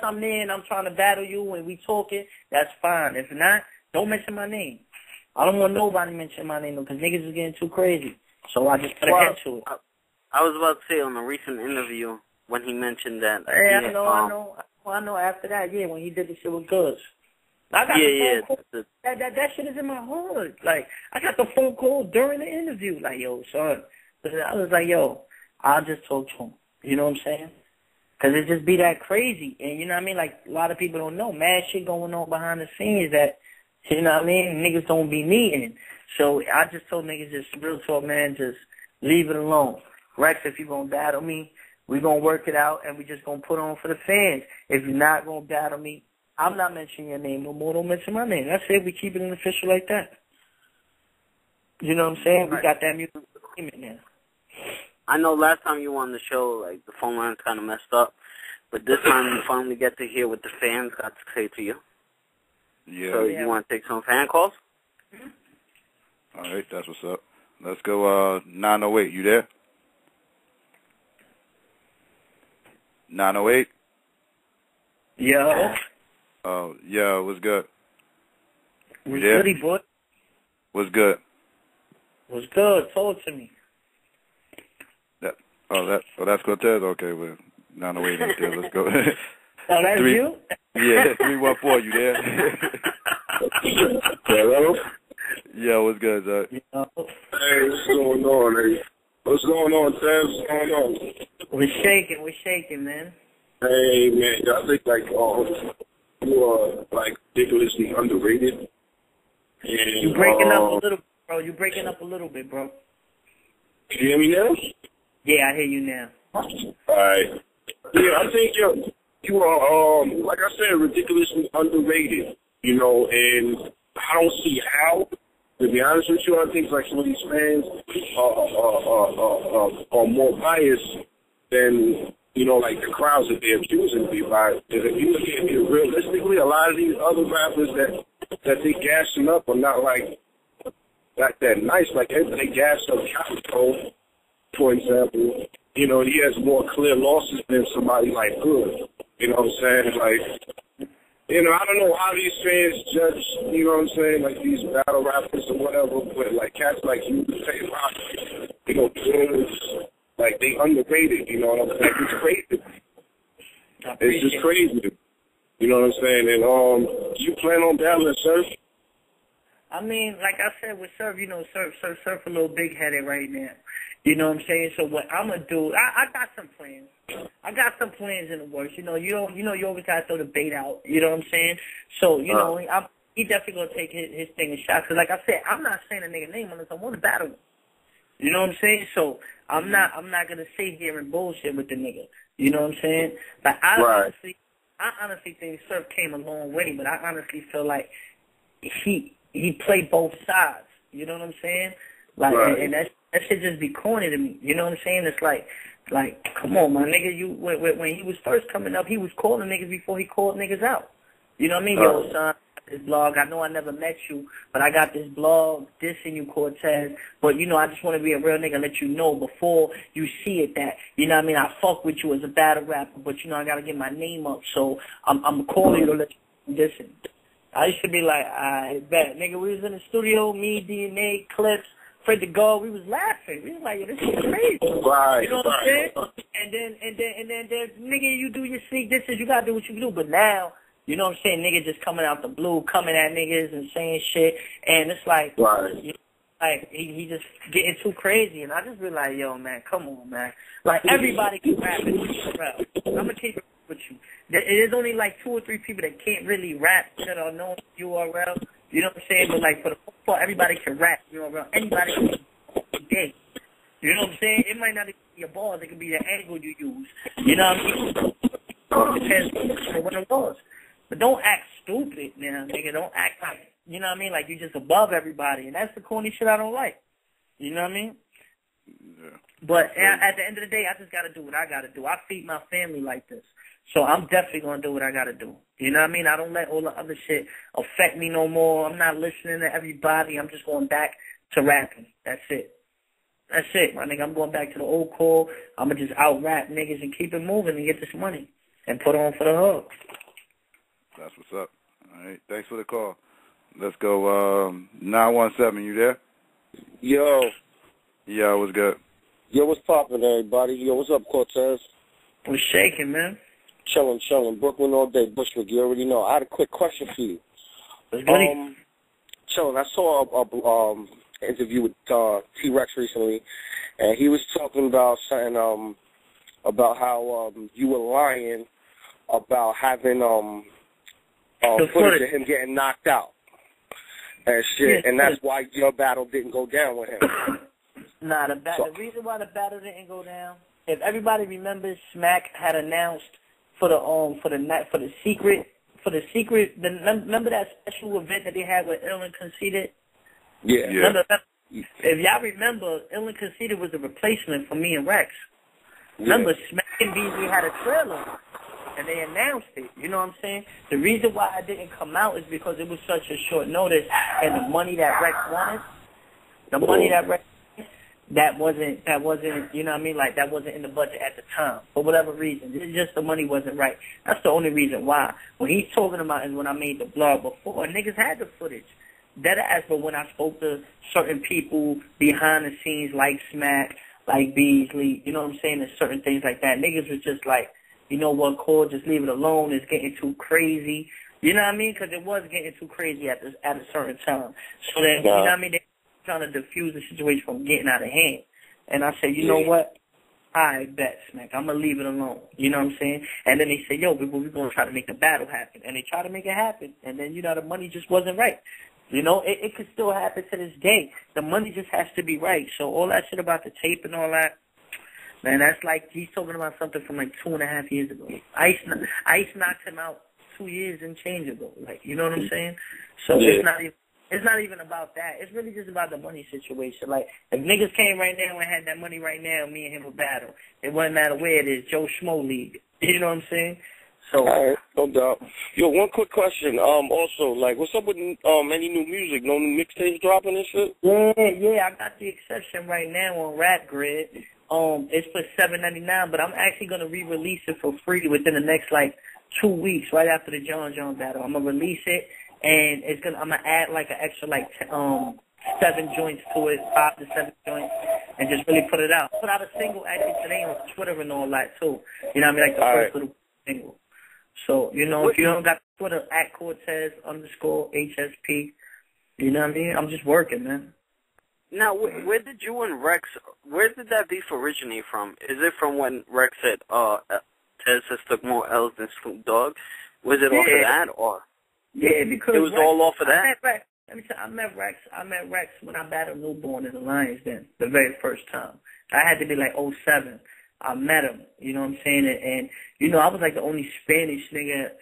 I'm there and I'm trying to battle you and we talking. That's fine. If not, don't mention my name. I don't want nobody mentioning my name because niggas is getting too crazy. So I just put a head to it. I was about to say on a recent interview when he mentioned that. Yeah, I know. After that, yeah, when he did the shit with Goodz. I got the phone call. That shit is in my heart. Like, I got the phone call during the interview. Like, yo, son. I was like, yo, I'll just talk to him. You know what I'm saying? Because it just be that crazy. And you know what I mean? Like, a lot of people don't know. Mad shit going on behind the scenes that, you know what I mean? Niggas don't be meeting. So I just told niggas, just real talk, man, just leave it alone. Rex, if you going to battle me, we going to work it out and we just going to put on for the fans. If you're not going to battle me, I'm not mentioning your name no more. Don't mention my name. That's it. We keep it an official like that. You know what I'm saying? We got that music agreement now. I know last time you were on the show, like, the phone line kind of messed up. But this time you finally get to hear what the fans got to say to you. Yeah. So you want to take some fan calls? All right, that's what's up. Let's go, 908. You there? 908? Yo. Oh, yeah, what's good? What's goody, boy? What's good? What's good? Talk to me. That's Cortez? Okay, well, 908 right there. Let's go. Oh, that's you? Yeah, 314, you there? Hello? Yeah, what's good, Zach? Hey, what's going on, nigga? What's going on, Taz? What's going on? We're shaking, man. Hey, man, I think, like, you are, like, ridiculously underrated. And, You breaking up a little, bro. You breaking up a little bit, bro. Can you hear me now? Yeah, I hear you now. Alright. Yeah, I think you are, like I said, ridiculously underrated, you know, and I don't see how, to be honest with you. I think, like, some of these fans are more biased than, you know, like the crowds that they're choosing to be biased. If you look at it realistically, a lot of these other rappers that they gassing up are not like that nice. Like, they gassed up Capital, for example. You know, he has more clear losses than somebody like Goodz. You know what I'm saying? Like, you know, I don't know how these fans judge, you know what I'm saying, like these battle rappers or whatever, but like cats like you, you know, Goodz, like they underrated, you know what I'm saying? It's crazy. It's just crazy. You know what I'm saying? And you plan on battling Surf? I mean, like I said with Surf, you know, Surf a little big-headed right now. You know what I'm saying? So what I'm gonna do, I got some plans. I got some plans in the works. You always gotta throw the bait out. You know what I'm saying? So you know, he definitely gonna take his thing and shot. Cause like I said, I'm not saying a nigga name unless I want to battle him. You know what I'm saying? So I'm not gonna sit here and bullshit with the nigga. You know what I'm saying? But I honestly think Surf came a long way. But I honestly feel like he played both sides. You know what I'm saying? Like, and that shit just be corny to me. You know what I'm saying? It's like, come on, my nigga. When he was first coming up, he was calling niggas before he called niggas out. You know what I mean? Yo, son, this blog. I know I never met you, but I got this blog dissing you, Cortez. But you know, I just want to be a real nigga, and let you know before you see it that you know what I mean. I fuck with you as a battle rapper, but you know I gotta get my name up, so I'm calling you to let you listen. I used to be like, I bet, nigga. We was in the studio, me, DNA, Clips. Fred the God, we was laughing. We was like, yo, this is crazy. Right. You know what I'm saying? And then, nigga, you do your sneak distance, you gotta do what you do. But now, you know what I'm saying? Nigga just coming out the blue, coming at niggas and saying shit, and it's like, you know, like he just getting too crazy, and I just be like, yo, man, come on, man. Like everybody can rap in URL. I'm gonna keep it with you. There's only like 2 or 3 people that can't really rap that are known URL. You know what I'm saying? But like for the most part, everybody can rap. You know, anybody can be gay. You know what I'm saying? It might not be your balls. It could be the angle you use. You know what I mean? It depends on what it was. But don't act stupid, man, nigga. Don't act like, you know what I mean? Like you just above everybody. And that's the corny shit I don't like. You know what I mean? Yeah. But at the end of the day, I just got to do what I got to do. I feed my family like this. So I'm definitely going to do what I got to do. You know what I mean? I don't let all the other shit affect me no more. I'm not listening to everybody. I'm just going back to rapping. That's it. That's it, my nigga. I'm going back to the old core. I'm going to just out-rap niggas and keep it moving and get this money and put on for the hook. That's what's up. All right. Thanks for the call. Let's go 917. You there? Yo. Yo, what's good? Yo, what's poppin', everybody? Yo, what's up, Cortez? What's shaking, man? Chillin'. Brooklyn all day. Bushwick, you already know. I had a quick question for you. Chillin'. I saw a interview with T-Rex recently, and he was talking about something about how you were lying about having footage of him getting knocked out and shit, and that's why your battle didn't go down with him. Nah, the reason why the battle didn't go down, if everybody remembers, Smack had announced remember that special event that they had with Ill and Conceited? Yeah. If y'all remember, Ill and Conceited was a replacement for me and Rex. Remember, Smack and Beasley had a trailer, and they announced it. You know what I'm saying? The reason why it didn't come out is because it was such a short notice, and the money that Rex wanted, that wasn't, you know what I mean? Like, that wasn't in the budget at the time, for whatever reason. It's just the money wasn't right. That's the only reason why. What he's talking about is when I made the blog before, niggas had the footage. That ass, but when I spoke to certain people behind the scenes, like Smack, like Beasley, you know what I'm saying, and certain things like that, niggas was just like, you know what, Cole, just leave it alone. It's getting too crazy. You know what I mean? Because it was getting too crazy at a certain time. So then, you know what I mean? They trying to diffuse the situation from getting out of hand. And I said, you know what? I bet, Smack. I'm going to leave it alone. You know what I'm saying? And then they said, yo, we're going to try to make the battle happen. And they tried to make it happen. And then, you know, the money just wasn't right. You know, it could still happen to this day. The money just has to be right. So all that shit about the tape and all that, man, that's like he's talking about something from like 2.5 years ago. Ice knocked him out 2 years and change ago. Like, you know what I'm saying? So it's not even about that. It's really just about the money situation. Like, if niggas came right now and had that money right now, me and him would battle. It wouldn't matter where it is, Joe Schmo League. You know what I'm saying? So, all right, no doubt. Yo, one quick question. Also, like, what's up with any new music? No new mixtapes dropping and shit? Yeah, I got the exception right now on Rap Grid. It's for $7.99, but I'm actually gonna re-release it for free within the next like 2 weeks, right after the John battle. I'm gonna release it, and I'm gonna add like an extra like 7 joints to it, 5 to 7 joints, and just really put it out. Put out a single actually today on Twitter and all that too. You know what I mean? Like the first little single. So, you know, if you don't got Twitter, @Cortez_HSP, you know what I mean? I'm just working, man. Now, where did you and Rex, where did that beef originate from? Is it from when Rex said, Tez has took more L's than Snoop Dogg? Was it off of that, or? Yeah, because it was all off of that? Let me tell you, I met Rex when I battled Newborn in the Lions Den, the very first time. I had to be like 07. I met him, you know what I'm saying? And you know, I was like the only Spanish nigga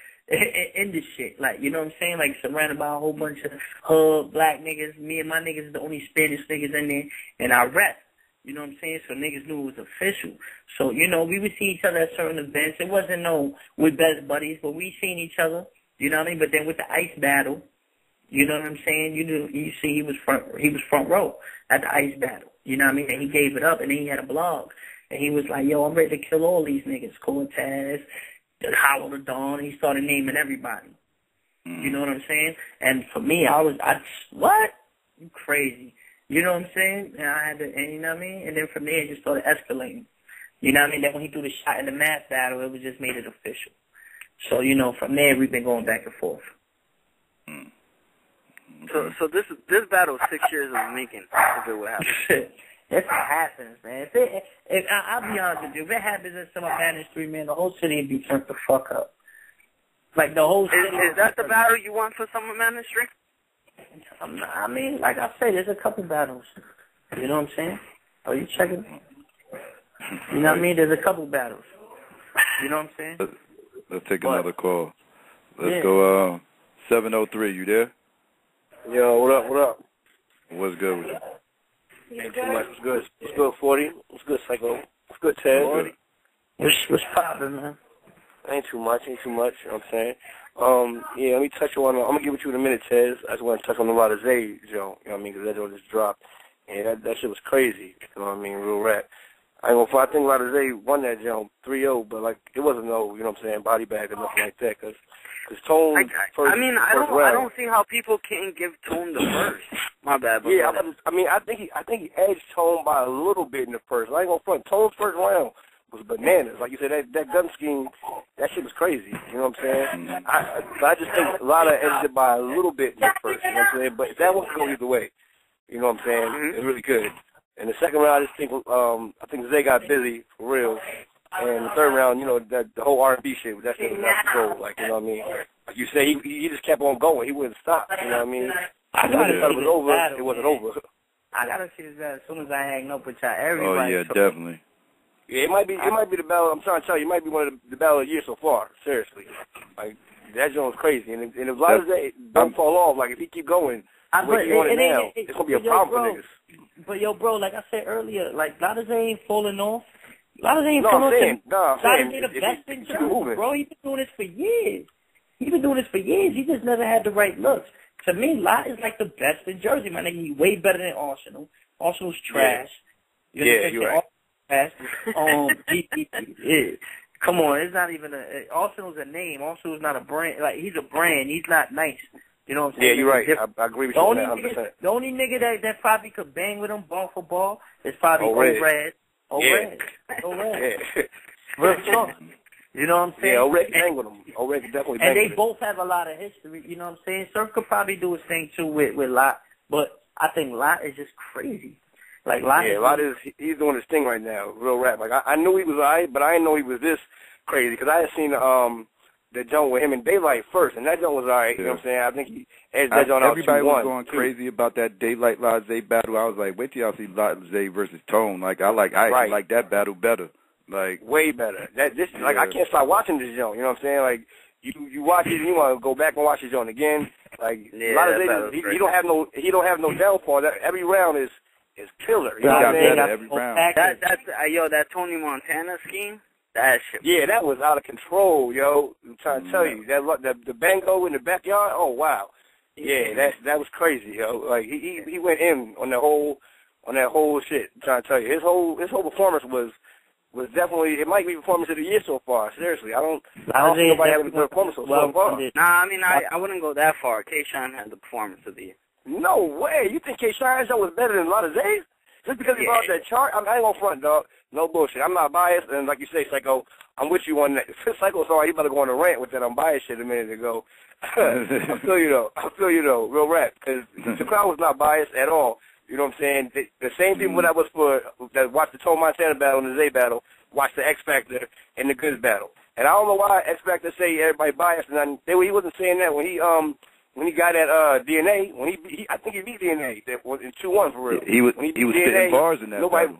in this shit. Like, you know what I'm saying? Like, surrounded by a whole bunch of hood black niggas. Me and my niggas are the only Spanish niggas in there. And I rap. You know what I'm saying? So niggas knew it was official. So, you know, we would see each other at certain events. It wasn't we're best buddies, but we seen each other. You know what I mean? But then with the Ice battle, you know what I'm saying? You see he was front row at the Ice battle. You know what I mean? And he gave it up, and then he had a blog. And he was like, yo, I'm ready to kill all these niggas. Cortez, Hollow the Dawn. He started naming everybody. You know what I'm saying? And for me, what? You crazy. You know what I'm saying? And I had to, and you know what I mean? And then from there, it just started escalating. You know what I mean? Then when he threw the shot in the math battle, it was just made it official. So, you know, from there, we've been going back and forth. So this battle is 6 years in the making, if it would happen. That's what happens, man. I'll be honest with you. If it happens in some Spanish 3, man, the whole city would be turned the fuck up. Like, the whole city. Is that the battle you want for Summer Madness 3? I mean, like I say, there's a couple battles. You know what I'm saying? Are you checking? You know what I mean? There's a couple battles. You know what I'm saying? Let's take another call. Let's go 703. You there? Yo, what up? What's good with you? Ain't too much. What's good, 40? What's good, Psycho? What's good, Ted? What's poppin', man? Ain't too much, you know what I'm saying? Yeah, let me touch on, I'm going to give it to you in a minute, Tez. I just want to touch on the Rada Zay joint, you know what I mean, because that joint just dropped. And that shit was crazy, you know what I mean, real rap. I think Rada Zay won that joint 3-0, but, like, it wasn't no, you know what I'm saying, body bag or nothing like that, because Tone first I don't see how people can't give Tone the first. My bad. Yeah, I think he edged Tone by a little bit in the first. I ain't gonna front. Tone's first round was bananas. Like you said, that gun scheme, that shit was crazy. You know what I'm saying? I just think a lot of edged it by a little bit in the first. You know what I'm saying? But that one could go either way. You know what I'm saying? It really could. In the second round, I think Zay got busy for real. And the third round, you know, the whole R&B shit, that shit was out of control. Like, you know what I mean? Like you say, he just kept on going. He wouldn't stop. You know what I mean? I thought it was over. It wasn't over. I gotta see this as soon as I hang up with y'all. Everybody. Oh yeah, definitely. Yeah, it might be the battle. I'm trying to tell you, it might be one of the battle of the year so far. Seriously, like that joint was crazy. And if Lada don't fall off, like if he keep going, the way he on it now, it's gonna be a problem for niggas. But yo, bro, like I said earlier, like Lada ain't falling off. Lada ain't falling off. Lada ain't the best in Jersey, bro. He's been doing this for years. He just never had the right looks. To me, Lot is like the best in Jersey, my nigga. He's way better than Arsenal. Arsenal's trash. Yeah, you're right. Trash. Come on, it's not even Arsenal's a name. Arsenal's not a brand. Like, he's a brand. He's not nice. You know what I'm saying? Yeah, you're right. I agree with you on that 100%. The only nigga that probably could bang with him ball for ball is probably O-Red. O-Red. Real talk. You know what I'm saying? Yeah, O-Red can bang with him. O-Red can definitely bang with him. And they both have a lot of history, you know what I'm saying? Surf could probably do his thing, too, with Lot, but I think Lot is just crazy. Like, Lot he's doing his thing right now, real rap. Like, I knew he was all right, but I didn't know he was this crazy, because I had seen the joint with him and Daylight first, and that joint was all right, you know what I'm saying? I think he edged that joint out 2-1. Everybody was going crazy about that Daylight Lada Zay battle. I was like, wait till y'all see Lada Zay versus Tone. Like, I actually like that battle better. Like, way better. Like, I can't stop watching this joint. You know what I'm saying? Like, you watch it and you want to go back and watch this joint again. Like, Lada Zay, he don't have no downfall. Every round is killer. You know what I'm saying? Every round. That Tony Montana scheme. That shit. Yeah, that was out of control, yo. I'm trying to tell you the bango in the backyard. Oh wow. Yeah, that was crazy, yo. Like he went in on that whole shit. I'm trying to tell you, his whole performance was definitely, it might be performance of the year so far. Seriously, I don't see nobody having a good performance so far. Nah, I mean I wouldn't go that far. K-Shine had the performance of the year. No way. You think K-Shine's show was better than Lada Zay's? Just because he brought that chart? I ain't gonna front, dog. No bullshit. I'm not biased, and like you say, Psycho, I'm with you on that. Psycho's sorry, he better go on a rant with that unbiased shit a minute ago. I feel you though, real rap, because the crowd was not biased at all. You know what I'm saying? The same people that watched the Tone Montana battle and the Zay battle watched the X Factor and the Goodz battle. And I don't know why X Factor say everybody biased, and he wasn't saying that when he got that DNA. I think he beat DNA in 2-1 for real. He was spitting bars in that battle.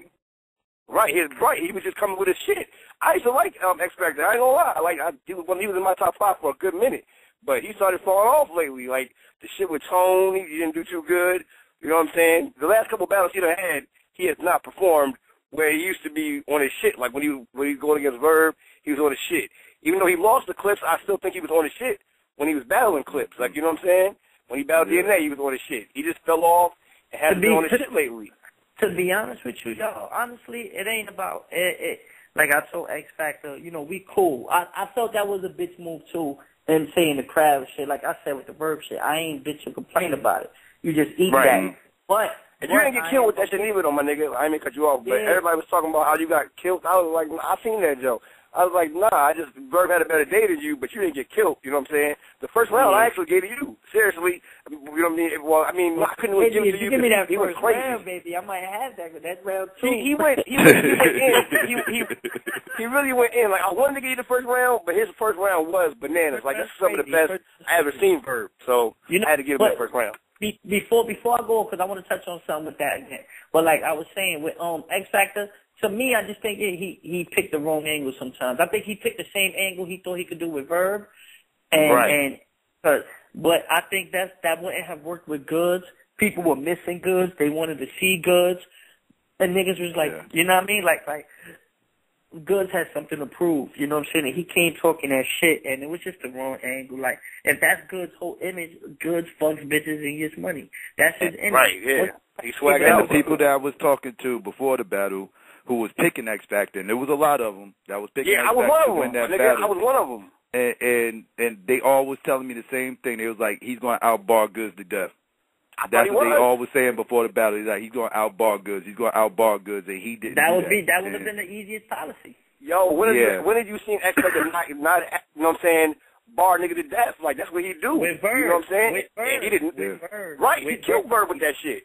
Right, he was just coming with his shit. I used to like X Factor. I ain't gonna lie. He was in my top 5 for a good minute, but he started falling off lately. Like the shit with Tone, he didn't do too good. You know what I'm saying? The last couple battles he had, he has not performed where he used to be on his shit. Like when he going against Verb, he was on his shit. Even though he lost the clips, I still think he was on his shit when he was battling clips. Like, you know what I'm saying? When he battled DNA, he was on his shit. He just fell off and hasn't been on his shit lately. To be honest with you, y'all, honestly, it ain't about it. Like I told X Factor, you know, we cool. I felt that was a bitch move too, and saying the crowd shit. Like I said with the Verb shit, I ain't bitch to complain about it. You just eat that. But if you didn't get killed with that shit either, though, my nigga, I ain't mean to cut you off, but everybody was talking about how you got killed. I was like, I seen that joke. I was like, nah, Verb had a better day than you, but you didn't get killed. You know what I'm saying? The first round I actually gave to you. Seriously. You know what I mean? Well, I mean, I couldn't really give it to you. Give me that he first was crazy. round, baby. I might have that round too. He went in. He really went in. Like, I wanted to give you the first round, but his first round was bananas. Like, that's some of the best I ever seen Verb. So I had to give him that first round. Before I go, because I want to touch on something with that again. But like I was saying with X Factor, to me, I just think he picked the wrong angle sometimes. I think he picked the same angle he thought he could do with Verb, but I think that wouldn't have worked with Goodz. People were missing Goodz. They wanted to see Goodz, and niggas was like, you know what I mean? Like Goodz had something to prove, you know what I'm saying? And he came talking that shit, and it was just the wrong angle. Like, if that's Goodz' whole image, Goodz fucks bitches and gets money. That's his image. Right, yeah. He swagged And out. the people that I was talking to before the battle who was picking X Factor, and there was a lot of them that was picking X Factor to win that battle. I was one of them. And they all was telling me the same thing. They was like, he's going to outbar Goodz to death. That's what they all was saying before the battle. He's like, he's going to outbar Goodz. He's going to outbar Goodz, and he didn't. That would have been the easiest policy. Yo, when did you see X Factor not, you know what I'm saying, bar nigga to death? Like, that's what he do. With Verb. You know what I'm saying? With Verb. He didn't. With Verb. Right, he killed Verb with that shit.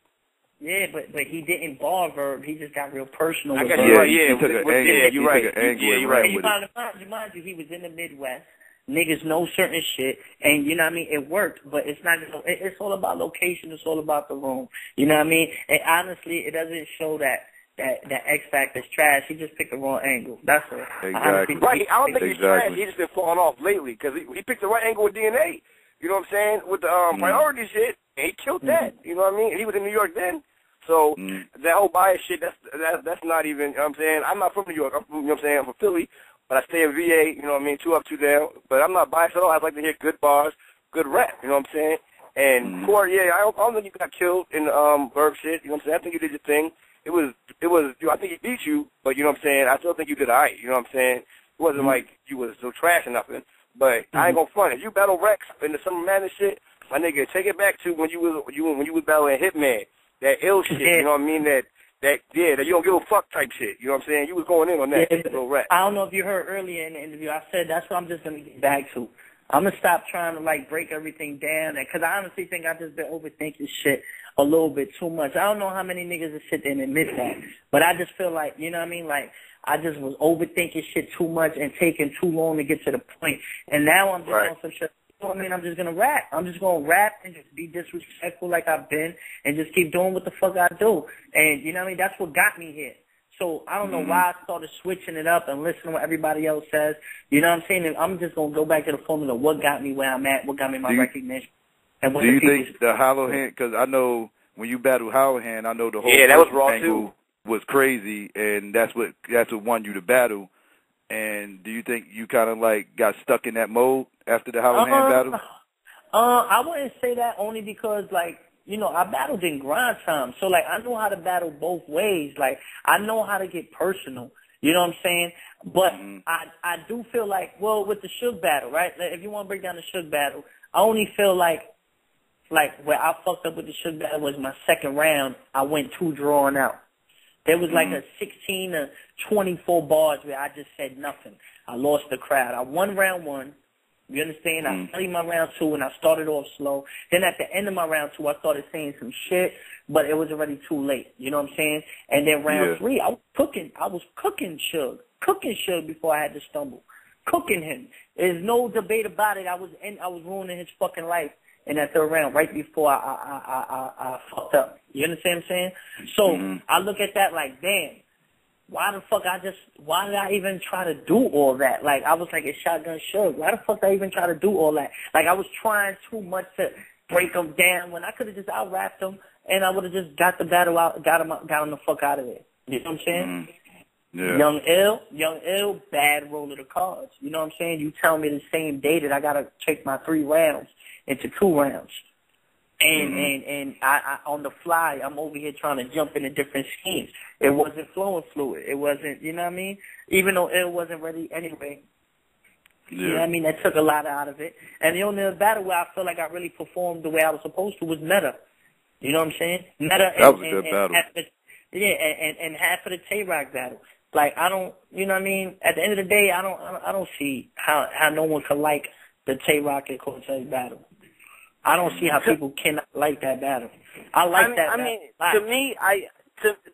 Yeah, but he didn't bar Verb. He just got real personal with Verb. He took an angle. You're right. Mind you, he was in the Midwest. Niggas know certain shit, and you know what I mean? It worked, but it's not. It's all about location. It's all about the room. You know what I mean? And honestly, it doesn't show that X Factor's trash. He just picked the wrong angle. That's all. Exactly. Right. I don't think he's trash. He's just been falling off lately because he picked the right angle with DNA. You know what I'm saying? With the priority shit, and he killed that. You know what I mean? And he was in New York then. So that whole bias shit, that's not even. You know what I'm saying? I'm not from New York. I'm from, you know what I'm saying? I'm from Philly. But I stay in VA, you know what I mean, 2 up, 2 down. But I'm not biased at all. I like to hear good bars, good rap, you know what I'm saying? And Corey, I don't think you got killed in the Verb shit, you know what I'm saying? I think you did your thing. It was I think he beat you, but you know what I'm saying? I still think you did all right, you know what I'm saying? It wasn't like you was so trash or nothing. But I ain't gonna front. If you battle Rex in the Summer Madness shit, my nigga, take it back to when you was battling Hitman, that ill shit, you know what I mean? That you don't give a fuck type shit. You know what I'm saying? You was going in on that little rap. I don't know if you heard earlier in the interview, I said that's what I'm just going to get back to. I'm going to stop trying to, like, break everything down. Because I honestly think I've just been overthinking shit a little bit too much. I don't know how many niggas that sit there and admit that. But I just feel like, you know what I mean? Like, I just was overthinking shit too much and taking too long to get to the point. And now I'm just on some shit. You know what I mean? I'm just going to rap. I'm just going to rap and just be disrespectful like I've been and just keep doing what the fuck I do. And, you know what I mean? That's what got me here. So I don't know why I started switching it up and listening to what everybody else says. You know what I'm saying? And I'm just going to go back to the formula. What got me where I'm at? What got me my recognition? And what do you think the hollow hand, because I know when you battle hollow hand, I know the whole that was raw angle too. Was crazy, and that's what won you the battle. And do you think you kind of like got stuck in that mode after the hollow hand battle? I wouldn't say that only because, like, you know, I battled in grind time. So, like, I know how to battle both ways. Like, I know how to get personal. You know what I'm saying? But I do feel like, well, with the Suge battle, right? Like, if you want to break down the Suge battle, I only feel like where I fucked up with the Suge battle was my second round. I went 2 drawn out. There was like a 16 to 24 bars where I just said nothing. I lost the crowd. I won round 1. You understand? I studied my round 2 and I started off slow. Then at the end of my round 2, I started saying some shit, but it was already too late. You know what I'm saying? And then round 3, I was cooking Suge before I had to stumble. Cooking him. There's no debate about it. I was ruining his fucking life in that 3rd round right before I fucked up. You understand what I'm saying? So I look at that like, damn. Why did I even try to do all that? Like, I was like a shotgun Suge. Why the fuck did I even try to do all that? Like, I was trying too much to break him down when I could have just out-rapped him and I would have just got the battle out, got him the fuck out of there. You know what I'm saying? Yeah. Young Ill, bad roll of the cards. You know what I'm saying? You tell me the same day that I got to take my 3 rounds into 2 rounds. And I on the fly, I'm over here trying to jump into different schemes. It wasn't flowing fluid. It wasn't, you know what I mean? Even though it wasn't ready anyway. Yeah. You know what I mean? That took a lot out of it. And the only battle where I feel like I really performed the way I was supposed to was Murda. You know what I'm saying? Murda that was a good battle. And half of the Tay-Rock battle. Like, I don't, you know what I mean? At the end of the day, I don't see how no one could like the Tay-Rock and Cortez battle. I don't see how people cannot like that battle. I like that. I mean,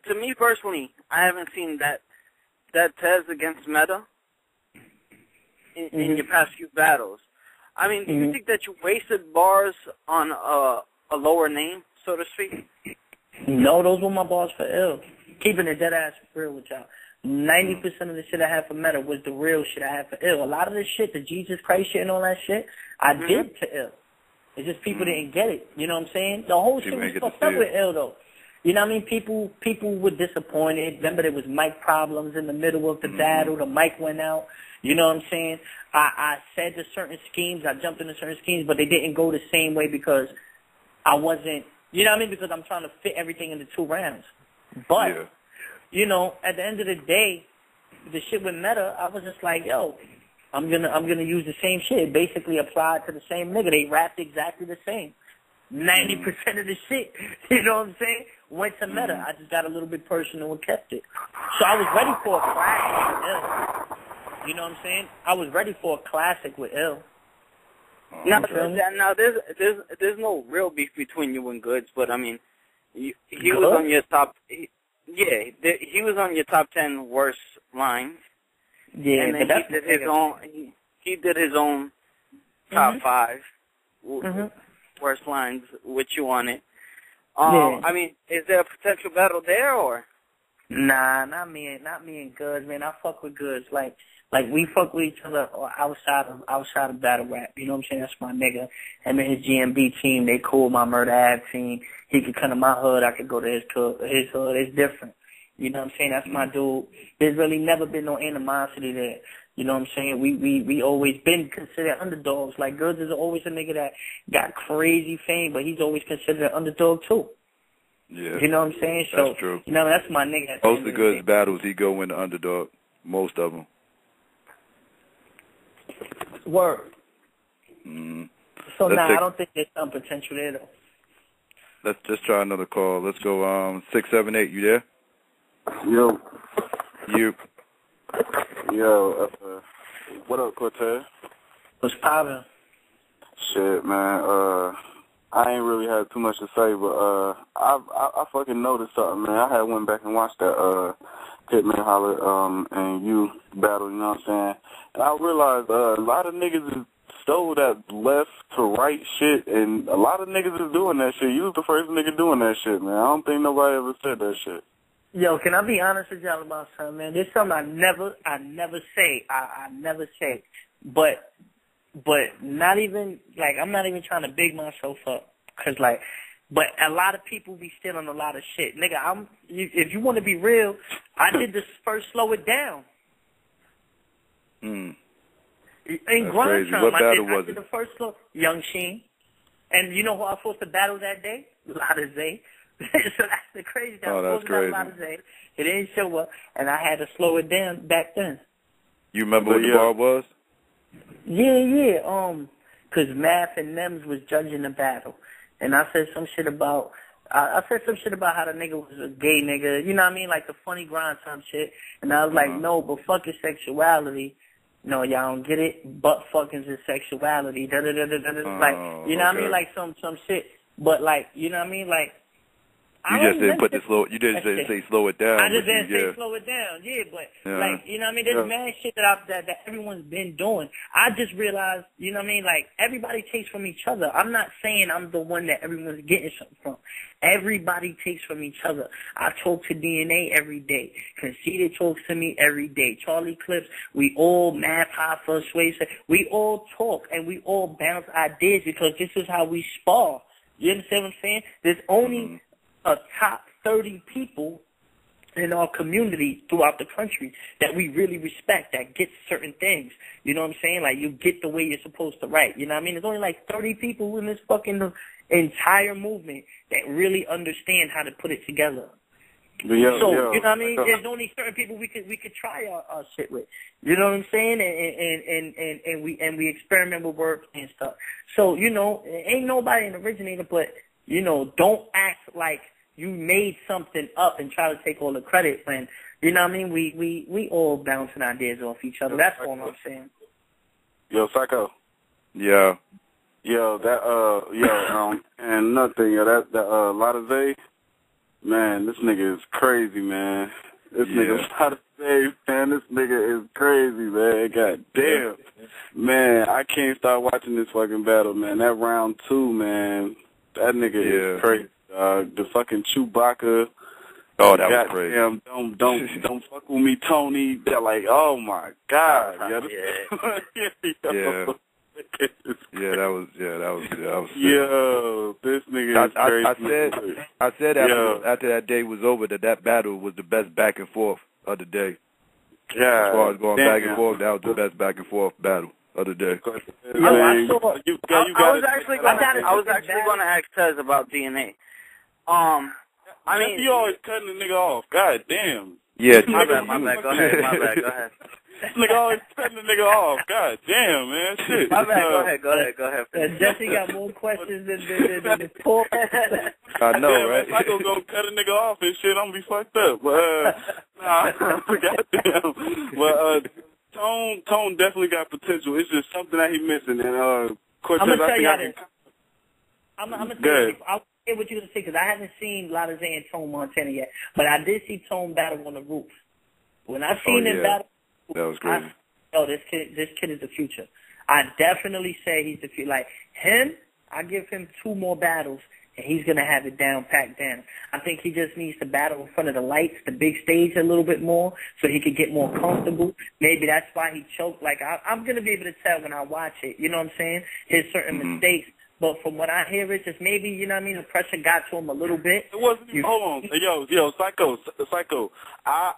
to me personally, I haven't seen that Tez against Murda in your past few battles. I mean, do you think that you wasted bars on a lower name, so to speak? No, those were my bars for ill. Keeping it dead ass real with y'all. 90% of the shit I had for Murda was the real shit I had for ill. A lot of this shit, the Jesus Christ shit and all that shit, I did to ill. It's just people didn't get it. You know what I'm saying? The whole shit was fucked up with ill, though. you know what I mean? People were disappointed. Remember, there was mic problems in the middle of the battle. The mic went out. You know what I'm saying? I said to certain schemes, I jumped into certain schemes, but they didn't go the same way because I wasn't, you know what I mean? Because I'm trying to fit everything into 2 rounds. But, you know, at the end of the day, the shit with Murda, I was just like, yo, I'm gonna use the same shit. Basically applied to the same nigga. They rapped exactly the same. 90% of the shit, you know what I'm saying, went to Murda. I just got a little bit personal and kept it. So I was ready for a classic with Ill. You know what I'm saying? I was ready for a classic with Ill. Now there's no real beef between you and Goodz, but I mean, he was on your top. He was on your top 10 worst lines. Yeah, and then he did his own. He did his own top 5 worst lines with you on it. I mean, is there a potential battle there or? Nah, not me and Goodz, man. I fuck with Goodz. Like we fuck with each other outside of battle rap. You know what I'm saying? That's my nigga. Him and his GMB team, they cool. My Murda Ave team. He could come to my hood. I could go to his hood. It's different. You know what I'm saying? That's my dude. There's really never been no animosity there. You know what I'm saying? We always been considered underdogs. Like Goodz is always a nigga that got crazy fame, but he's always considered an underdog too. Yeah. You know what I'm saying? So, that's true. You know, that's my nigga. Most of Goodz battles, he go in the underdog. Most of them. Word. Mm. So I don't think there's some potential there though. Let's just try another call. Let's go 678. You there? Yo. You. Yo. What up, Cortez? What's poppin'? Shit, man. I ain't really had too much to say, but I fucking noticed something, man. I had went back and watched that Hitman Holler and you battle, you know what I'm saying? And I realized a lot of niggas is stole that left to right shit, and a lot of niggas is doing that shit. You was the first nigga doing that shit, man. I don't think nobody ever said that shit. Yo, can I be honest with y'all about something, man? There's something I never say. I never say. But not even, like, I'm not even trying to big myself up. Cause, like, but a lot of people be stealing a lot of shit. Nigga, if you want to be real, I did this first Slow It Down. Mm. In Grind Time, What battle was I did the first Slow, Young Sheen. And you know who I was supposed to battle that day? Lotta Zay. So that's the crazy thing. I was supposed to battle Lotta Zay. It didn't show up, and I had to slow it down back then. You remember what the bar was? Yeah. Cause Math and Nems was judging the battle. And I said some shit about how the nigga was a gay nigga, you know what I mean, like the funny Grind Time shit. And I was like, no, but fuck your sexuality. No, y'all don't get it. Butt fucking's is sexuality. Like, you know what I mean, like some shit. But like, you know what I mean, like. You just didn't put the slow. You didn't say slow it down. I just didn't say slow it down. Yeah, but like, you know what I mean. There's mad shit that everyone's been doing. I just realized, you know what I mean. Like everybody takes from each other. I'm not saying I'm the one that everyone's getting something from. Everybody takes from each other. I talk to DNA every day. Conceited talks to me every day. Charlie Clips. We all Math Hoffa, Sway. We all talk and we all bounce ideas because this is how we spar. You understand what I'm saying? There's only a top 30 people in our community throughout the country that we really respect, that get certain things. You know what I'm saying? Like, you get the way you're supposed to write. You know what I mean? There's only like 30 people in this fucking entire movement that really understand how to put it together. You know what I mean? There's only certain people we could try our shit with. You know what I'm saying? And we experiment with work and stuff. So, you know, ain't nobody an originator, but, you know, don't act like you made something up and try to take all the credit when, you know what I mean, we all bouncing ideas off each other. That's all I'm saying. Yo, Psycho. Yeah. Yo, and another thing, that Lotta Zay, man, this nigga is crazy, man. This nigga Lotta Zay, man, this nigga is crazy, man. God damn. Man, I can't stop watching this fucking battle, man. That round 2, man, that nigga is crazy. The fucking Chewbacca. Oh, that was crazy. Don't fuck with me, Tony. They're like, oh my God. Yeah, that was. Yo, this nigga is crazy. I said after that day was over that battle was the best back and forth of the day. Yeah. As far as going back and forth, that was the best back and forth battle of the day. I was actually going to ask Tez about DNA. I mean, you always cutting the nigga off. God damn. Yeah. My bad. Go ahead. This nigga always cutting the nigga off. God damn, man. Shit. My bad. Go ahead. Jesse got more questions than Paul. I know, damn, right? Psycho gonna cut a nigga off and shit. I'm gonna be fucked up. But goddamn. But Tone definitely got potential. It's just something that he missing. And Cortez, I'm gonna tell you I think this. I'm gonna tell you. I'll get what you're gonna say because I haven't seen Lotta Zay and Tone Montana yet, but I did see Tone battle on the roof. When I seen him battle, that was crazy. This kid is the future. I definitely say he's the future. Like him, I give him 2 more battles, and he's gonna have it packed down. I think he just needs to battle in front of the lights, the big stage, a little bit more, so he could get more comfortable. Maybe that's why he choked. Like I'm gonna be able to tell when I watch it. You know what I'm saying? His certain mistakes. But from what I hear, it's just maybe, you know what I mean, the pressure got to him a little bit. It wasn't even, hold on. Yo, Psycho. I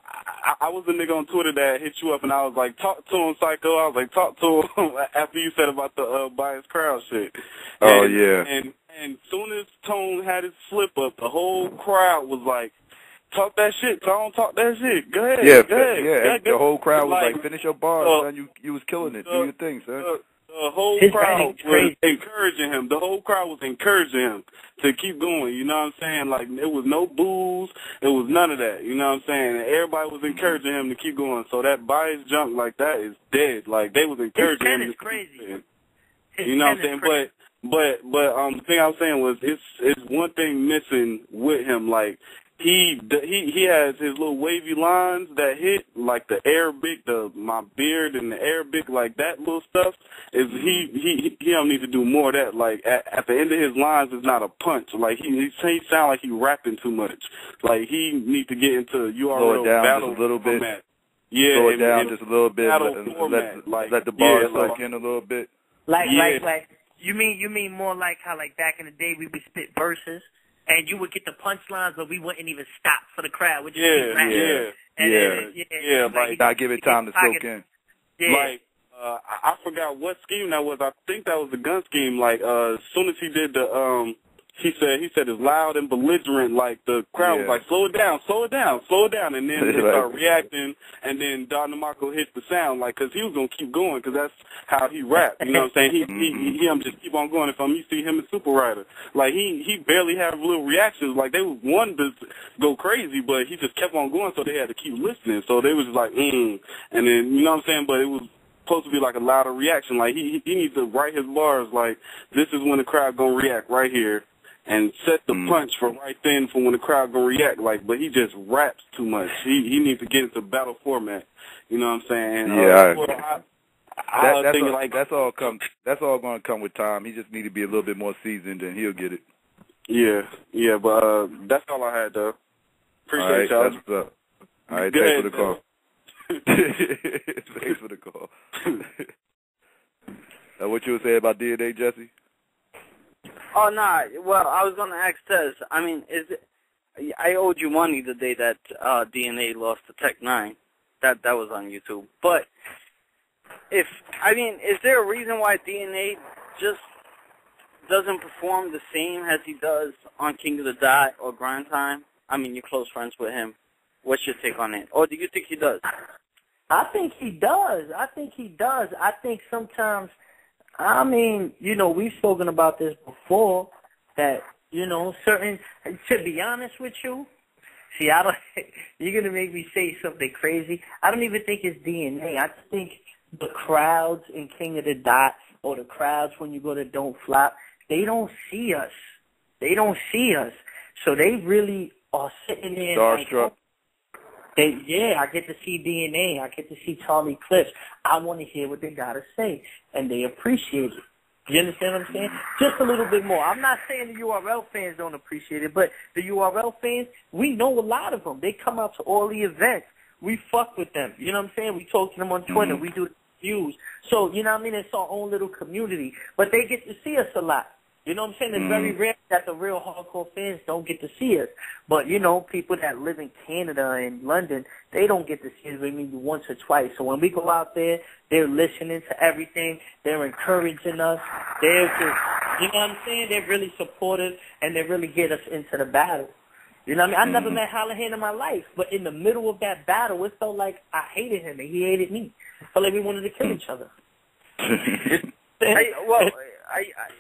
was a nigga on Twitter that hit you up, and I was like, talk to him, Psycho. I was like, talk to him after you said about the biased crowd shit. And soon as Tone had his slip up, the whole crowd was like, talk that shit, Tone, talk that shit. Go ahead. Yeah. The whole crowd was like, finish your bars, son. You was killing it. Do your thing, son. The whole crowd was encouraging him. The whole crowd was encouraging him to keep going. You know what I'm saying? Like, it was no boos. It was none of that. You know what I'm saying? And everybody was encouraging him to keep going. So that biased junk like that is dead. Like, they was encouraging him to keep going. You know what I'm saying? But the thing I was saying was it's one thing missing with him. Like, he has his little wavy lines that hit, like the Arabic, my beard and the Arabic, like that little stuff. Is he don't need to do more of that. Like at the end of his lines is not a punch. Like he sound like he rapping too much. Like he need to get into URL battle just a little format. Bit. Yeah, slow it down just a little bit. Let the bars soak in a little bit. Like you mean more like how like back in the day we would spit verses. And you would get the punchlines, but we wouldn't even stop for the crowd. We'd just keep rapping. Like not give it time to soak in. Yeah. Like, I forgot what scheme that was. I think that was the gun scheme. Like, as soon as he did the, he said it's loud and belligerent. Like, the crowd was like, slow it down. And then they start reacting, and then Don DeMarco hit the sound, like, because he was going to keep going, because that's how he rapped. You know what I'm saying? He just keep on going. If you see him in Super Rider, like, he barely had little reactions. Like, they wanted to go crazy, but he just kept on going, so they had to keep listening. So they was just like, and then, you know what I'm saying? But it was supposed to be like a louder reaction. Like, he needs to write his bars, like, this is when the crowd going to react right here. And set the punch for right then for when the crowd gonna react. Like, but he just raps too much. He needs to get into battle format. You know what I'm saying? That's all gonna come with time. He just need to be a little bit more seasoned, and he'll get it. Yeah. But that's all I had, though. Appreciate y'all. That's what's up. All right, thanks for the call. Thanks for the call. What you would say about DNA, Jesse? Oh, nah. Well, I was going to ask Tez. I mean, I owed you money the day that DNA lost to Tech 9. That was on YouTube. But is there a reason why DNA just doesn't perform the same as he does on King of the Dot or Grind Time? I mean, you're close friends with him. What's your take on it? Or do you think he does? I think he does. I think sometimes... I mean, we've spoken about this before, that, to be honest with you, see, you're going to make me say something crazy. I don't even think it's DNA. I think the crowds in King of the Dot or the crowds when you go to Don't Flop, they don't see us. So they really are sitting there starstruck. I get to see DNA. I get to see Charlie Clips. I want to hear what they got to say, and they appreciate it. You understand what I'm saying? Just a little bit more. I'm not saying the URL fans don't appreciate it, but the URL fans, we know a lot of them. They come out to all the events. We fuck with them. You know what I'm saying? We talk to them on Twitter. We do views. So, you know what I mean? It's our own little community. But they get to see us a lot. You know what I'm saying? It's very rare that the real hardcore fans don't get to see us. But, you know, people that live in Canada and London, they don't get to see us maybe once or twice. So when we go out there, they're listening to everything. They're encouraging us. They're just, you know what I'm saying? They're really supportive, and they really get us into the battle. You know what I mean? I never met Hallahan in my life, but in the middle of that battle, it felt like I hated him and he hated me. It felt like we wanted to kill each other.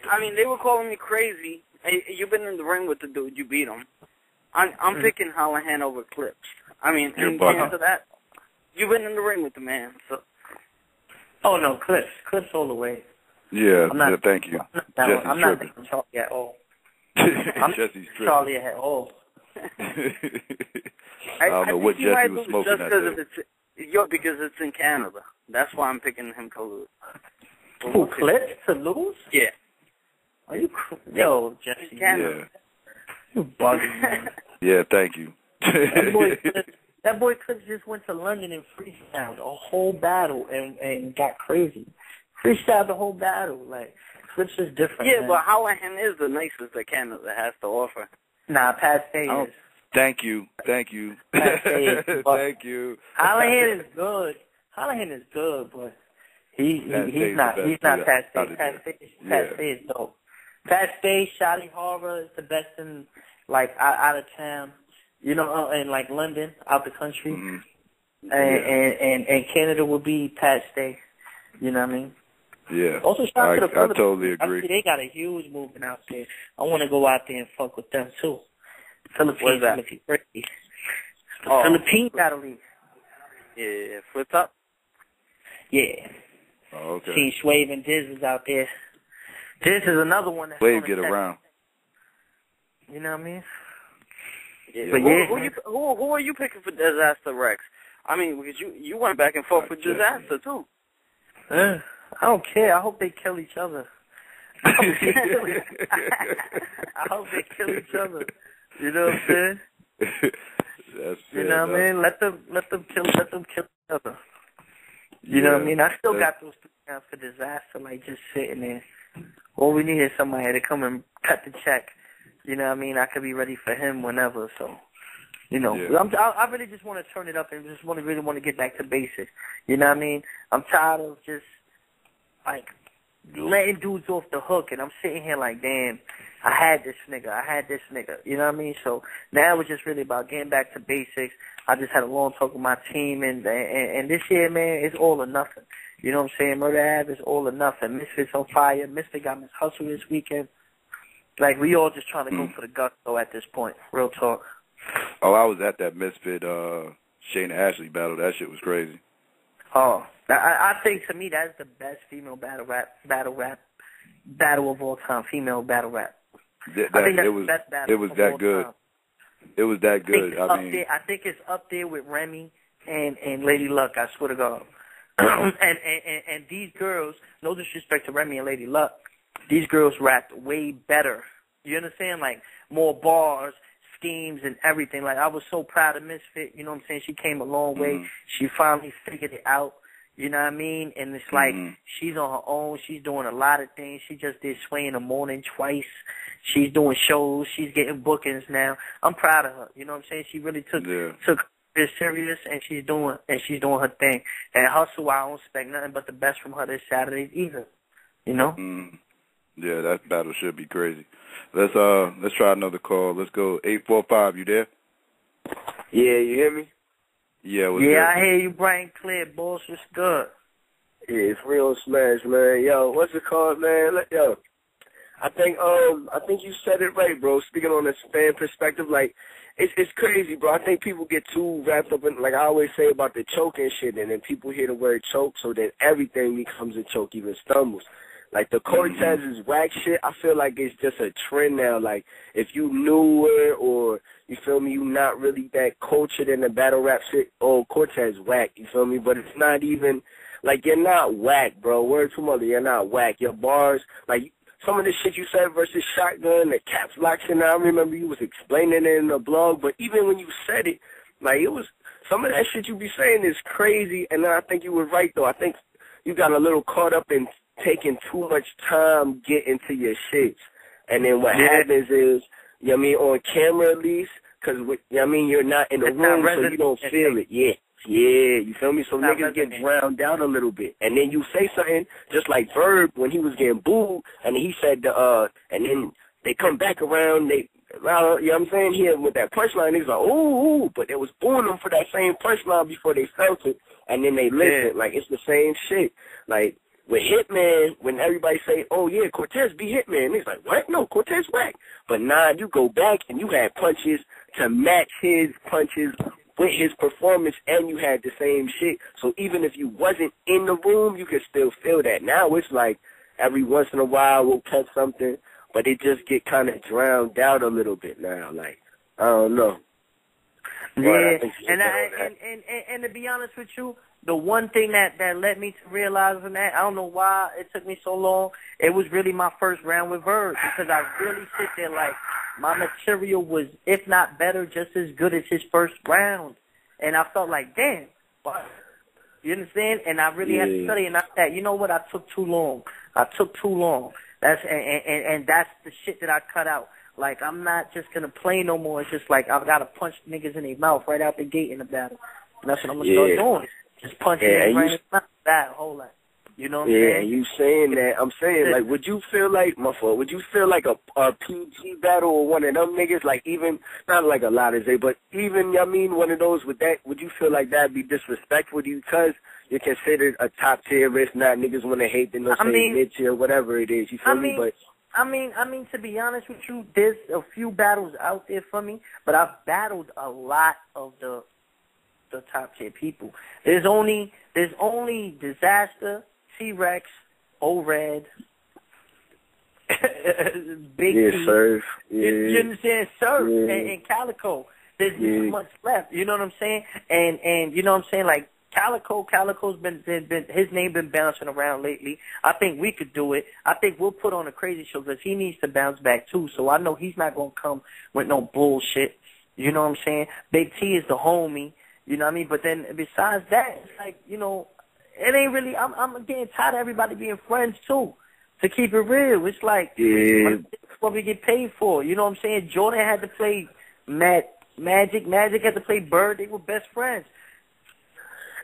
I mean, they were calling me crazy. Hey, you've been in the ring with the dude. You beat him. I'm picking Hallahan over Clips. I mean, in terms of that, you've been in the ring with the man. So. Oh, no, Clips all the way. Yeah, thank you. I'm not thinking Charlie at all. I'm Jesse's Charlie at all. I don't know what Jesse was smoking that day. Because it's in Canada. That's why I'm picking him to lose. Who, Clips to lose? Yeah. Are you yo, Jesse? Yeah. You bugging, man. Yeah, thank you. That boy Clips just went to London and freestyled a whole battle and got crazy. Freestyled the whole battle. Like, Clips is different. Yeah, man. but Hallahan is the nicest that Canada has to offer. Nah, Pat Stay is. Thank you. Pat Stay is. Thank you. Hallahan is good. Hallahan is good, but he's not Pat Stay. Pat Stay is dope. Pat Stay, Shotty Harbor is the best in, like, out of town, you know, in, like, London, out the country. Mm-hmm. And Canada would be Pat Stay, you know what I mean? Yeah. Also, shout out to the Philippines. I totally agree. They got a huge movement out there. I want to go out there and fuck with them, too. Philippines, the Philippine Battle League. Yeah, Flip Top? Yeah. Oh, okay. See, Swave and Diz is out there. Diz is another one that's Swave get around. You know what I mean? Yeah. But who are you picking for Disaster Rex? I mean, because you went back and forth with Disaster, too. I don't care. I hope they kill each other. I hope they kill each other. You know what I'm saying? You know what I mean? Let them kill each other. You know what I mean? I still got those 3 rounds for Disaster, like, just sitting there. All we need is somebody to come and cut the check. You know what I mean? I could be ready for him whenever, so, you know. Yeah. I really just want to turn it up and just really want to get back to basics. You know what I mean? I'm tired of just, like, letting dudes off the hook, and I'm sitting here like, damn, I had this nigga. You know what I mean? So now it's just really about getting back to basics. I just had a long talk with my team, and this year, man, it's all or nothing. You know what I'm saying? Murda Ave is all or nothing. Misfit's on fire. Misfit got Miss Hustle this weekend. Like, we all just trying to go for the gusto at this point. Real talk. Oh, I was at that Misfit Shane Ashley battle. That shit was crazy. Oh, I think to me that's the best female battle of all time. Female battle rap. I think that's the best battle. It was that good. Time. It was that good. I think it's up there with Remy and Lady Luck. I swear to God. and these girls, no disrespect to Remy and Lady Luck, these girls rapped way better. You understand? Like, more bars, schemes, and everything. Like, I was so proud of Misfit. You know what I'm saying? She came a long way. She finally figured it out. You know what I mean? And it's like, she's on her own. She's doing a lot of things. She just did Sway in the Morning twice. She's doing shows. She's getting bookings now. I'm proud of her. You know what I'm saying? She really took it serious, and she's doing her thing. And Hustle, I don't expect nothing but the best from her this Saturday either. You know? Yeah, that battle should be crazy. Let's try another call. Let's go 845. You there? Yeah, you hear me? Yeah, I hear you, Brian Clear, boss. What's good? Yeah, it's real smash, man. Yo, what's it called, man? Yo, I think you said it right, bro. Speaking on this fan perspective, like, it's crazy, bro. I think people get too wrapped up in, like I always say about the choke and shit, and then people hear the word choke, so then everything becomes a choke, even stumbles. Like, the Cortez's whack shit, I feel like it's just a trend now. Like, if you knew it or, you feel me, you not really that cultured in the battle rap shit, oh, Cortez whack, you feel me? But it's not even, like, you're not whack, bro. Word to mother, you're not whack. Your bars, like, some of the shit you said versus Shotgun, the caps lock shit, now I remember you was explaining it in the blog, but even when you said it, like, it was, some of that shit you be saying is crazy, and then I think you were right, though. I think you got a little caught up in taking too much time getting to your shit. And then what happens is, you know what I mean, on camera at least, because, you know what I mean, you're not in the room, so you don't feel it. Yeah, you feel me? So niggas get drowned out a little bit. And then you say something, just like Verb, when he was getting booed, and he said, and then they come back around, you know what I'm saying, here with that punchline, he's like, ooh, but they was booing them for that same punchline before they felt it, and then they listened. Like, it's the same shit. Like, with Hitman, when everybody say, oh, yeah, Cortez be Hitman, he's like, what? No, Cortez whack. But nah, you go back and you had punches to match his punches with his performance, and you had the same shit. So even if you wasn't in the room, you could still feel that. Now it's like every once in a while we'll catch something, but it just get kind of drowned out a little bit now. Like, I don't know. Yeah, and to be honest with you, the one thing that led me to realizing that, I don't know why it took me so long, it was really my first round with Verb, because I really sit there like my material was, if not better, just as good as his first round. And I felt like, damn, what? You understand? And I really had to study, and I said, you know what, I took too long. That's and that's the shit that I cut out. Like, I'm not just going to play no more. It's just like I've got to punch niggas in their mouth right out the gate in the battle. And that's what I'm going to start doing. Just punching niggas right in the mouth. That whole lot. You know what I'm saying? Yeah, you saying that. I'm saying, like, would you feel like, would you feel like a PG battle or one of them niggas, like even, not like a lot of say, but even, I mean, one of those, would you feel like that'd be disrespectful to you because you're considered a top tier risk, not niggas want to hate, then they'll say mid-tier, whatever it is, you feel me? But I mean, to be honest with you, there's a few battles out there for me, but I've battled a lot of the top tier people. There's only Disaster, T-Rex, O-Red, Big T. Surf. You understand? Surf and Calico. There's not much left. You know what I'm saying? And you know what I'm saying? Like, Calico's been his name been bouncing around lately. I think we could do it. I think we'll put on a crazy show because he needs to bounce back too. So I know he's not gonna come with no bullshit. You know what I'm saying? Big T is the homie. You know what I mean? But then besides that, it's like, you know, it ain't really. I'm getting tired of everybody being friends too. To keep it real, it's like what we get paid for. You know what I'm saying? Jordan had to play Magic. Magic had to play Bird. They were best friends.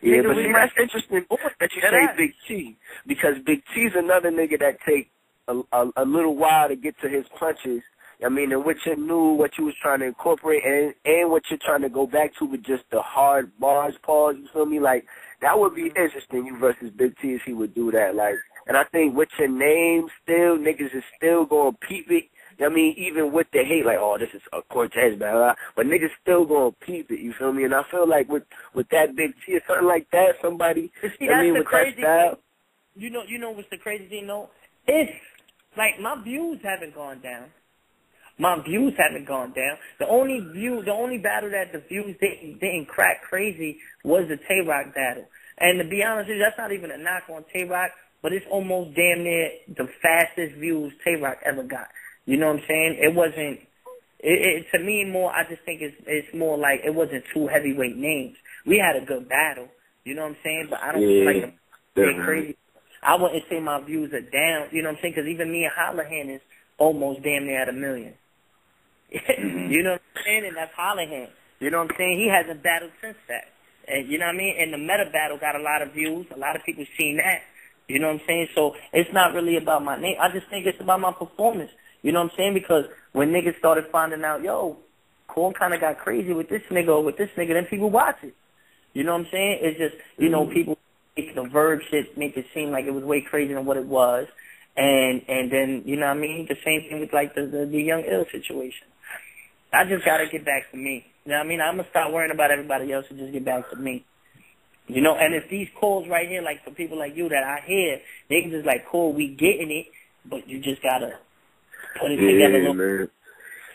Yeah, but see, that's interesting that you say Big T, because Big T's another nigga that take a little while to get to his punches. I mean, and what you knew, what you was trying to incorporate, and what you're trying to go back to with just the hard bars, pause, you feel me? Like, that would be interesting, you versus Big T, if he would do that. Like, and I think with your name still, niggas is still going to peep it. I mean, even with the hate, like, oh, this is a Cortez, blah, blah, but niggas still gonna peep it, you feel me? And I feel like with that Big T or something like that, somebody, see, I mean, with that style. You know what's the crazy thing, though? It's, like, my views haven't gone down. The only battle that the views didn't crack crazy was the Tay-Rock battle. And to be honest with you, that's not even a knock on Tay-Rock, but it's almost damn near the fastest views Tay-Rock ever got. You know what I'm saying? It wasn't, to me more, I just think it's more like it wasn't two heavyweight names. We had a good battle. You know what I'm saying? But I don't feel like it's crazy. I wouldn't say my views are down. You know what I'm saying? Because even me and Hollahan is almost damn near at 1 million. You know what I'm saying? And that's Hollahan. You know what I'm saying? He hasn't battled since that. And you know what I mean? And the meta battle got a lot of views. A lot of people seen that. You know what I'm saying? So it's not really about my name. I just think it's about my performance. You know what I'm saying? Because when niggas started finding out, yo, Cole kind of got crazy with this nigga or with this nigga, then people watch it. You know what I'm saying? It's just, you know, people make the Verb shit make it seem like it was way crazier than what it was. And then, you know what I mean? The same thing with, like, the Young Ill situation. I just got to get back to me. You know what I mean? I'm going to stop worrying about everybody else and just get back to me. You know, and if these calls right here, like for people like you that I hear, they can just like, cool, we getting it, but you just got to put it together a little. Man.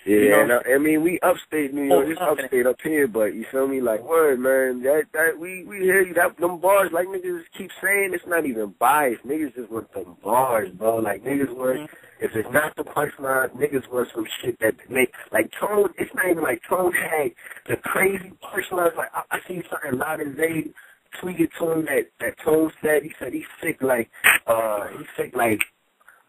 Yeah, you know? I mean, we upstate New York, it's upstate up here, but you feel me? Like, word, man, that we hear you, them bars, like niggas keep saying, it's not even biased. Niggas just want them bars, bro. Like, niggas want, if it's not the punchline, niggas want some shit that make, like, Tone, it's not even like Tone had the crazy punchlines. Like, I see something loud as they tweeted to him that Tone said. He said he's sick like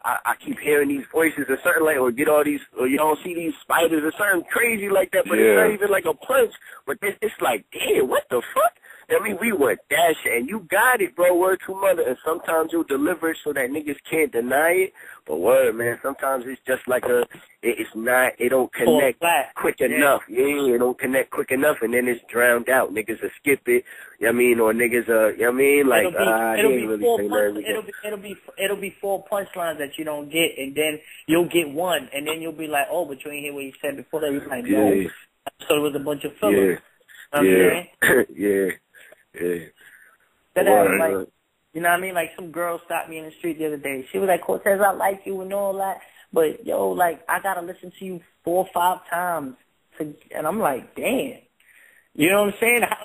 I keep hearing these voices or something like, or get all these, or you don't see these spiders or something crazy like that, but it's not even like a punch. But it's like, damn, what the fuck? I mean, we were dashing, and you got it, bro. Word to mother. And sometimes you'll deliver it so that niggas can't deny it. But word, man, sometimes it's just like it don't connect quick enough. Yeah, it don't connect quick enough, and then it's drowned out. Niggas will skip it. You know what I mean? Or niggas, you know what I mean? Like, it'll be 4 punchlines that you don't get, and then you'll get one, and then you'll be like, oh, but you ain't hear what he said before that. You're like, no. So it was a bunch of fillers. Yeah. Like, you know what I mean? Like, some girl stopped me in the street the other day. She was like, Cortez, I like you and all that, but, yo, like, I got to listen to you 4 or 5 times. And I'm like, damn. You know what I'm saying? I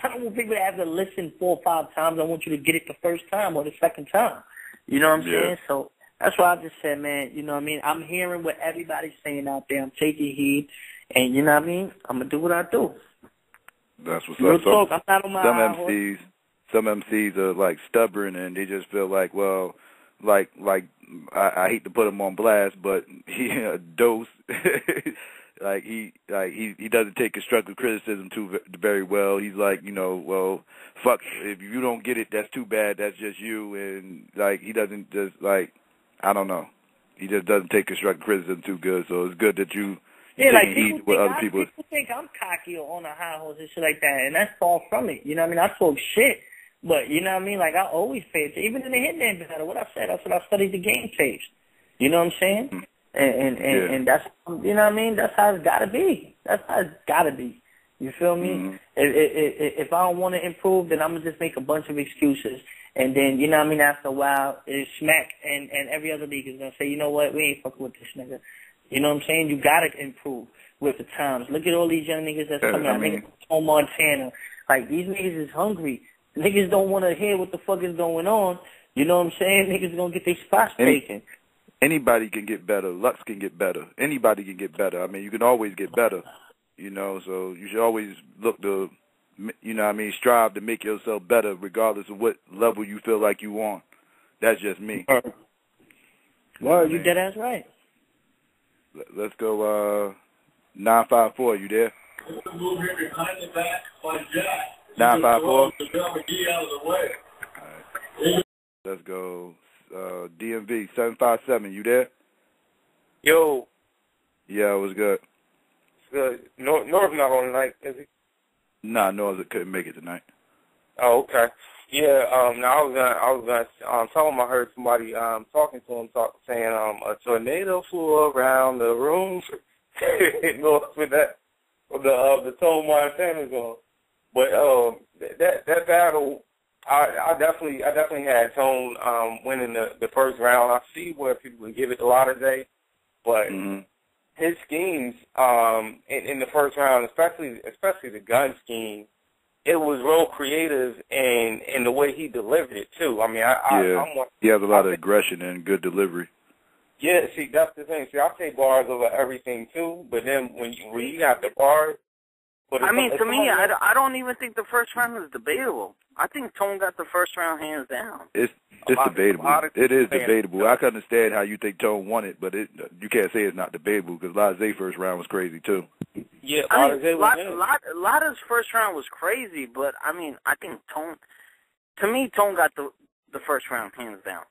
don't want people to have to listen 4 or 5 times. I want you to get it the first time or the second time. You know what I'm saying? So that's why I just said, man, you know what I mean? I'm hearing what everybody's saying out there. I'm taking heed. And you know what I mean? I'm going to do what I do. That's what's Real up. talk, I'm not on my some MCs are like stubborn, and they just feel like, well, like I hate to put him on blast, but he a dose. like he doesn't take constructive criticism too very well. He's like, you know, well, fuck, if you don't get it, that's too bad. That's just you. And like he doesn't just like, I don't know. He just doesn't take constructive criticism too good. So it's good that you. Yeah, like people think I'm cocky or on a high horse and shit like that, and that's far from it. You know what I mean? I talk shit, but you know what I mean? Like, I always pay attention. Even in the Hitman battle, what I said, I said I studied the game tapes. You know what I'm saying? And that's, you know what I mean? That's how it's got to be. That's how it's got to be. You feel me? Mm-hmm. If I don't want to improve, then I'm going to just make a bunch of excuses. And then, you know what I mean, after a while, it's smack, and every other league is going to say, you know what, we ain't fucking with this nigga. You know what I'm saying? You got to improve with the times. Look at all these young niggas that's coming out. Niggas from Montana. Like, these niggas is hungry. Niggas don't want to hear what the fuck is going on. You know what I'm saying? Niggas going to get their spots taken. Anybody can get better. Lux can get better. Anybody can get better. I mean, you can always get better, you know, so you should always look to, you know what I mean, strive to make yourself better regardless of what level you feel like you on. That's just me. Word, you dead ass right. Let's go, 954, you there? 954? Right. Let's go, DMV, 757, you there? Yo. Yeah, it was good. It's good. North not on tonight, is he? Nah, North couldn't make it tonight. Oh, okay. Yeah, now I was gonna tell him I heard somebody talking to him saying a tornado flew around the room. North with that with the Tone Montana on. But that battle, I definitely had Tone winning the first round. I see where people would give it to Lauderdale, but his schemes in the first round, especially the gun scheme, it was real creative in the way he delivered it too. I mean, he has a lot of aggression and good delivery. Yeah, see, that's the thing. See, I take bars over everything too, but then when you got the bars. I mean, to me, I don't even think the first round is debatable. I think Tone got the first round hands down. It's debatable. It is debatable. I can understand how you think Tone won it, but you can't say it's not debatable because Laze's first round was crazy too. Yeah, Lada's first round was crazy, but I mean, I think Tone got the first round hands down.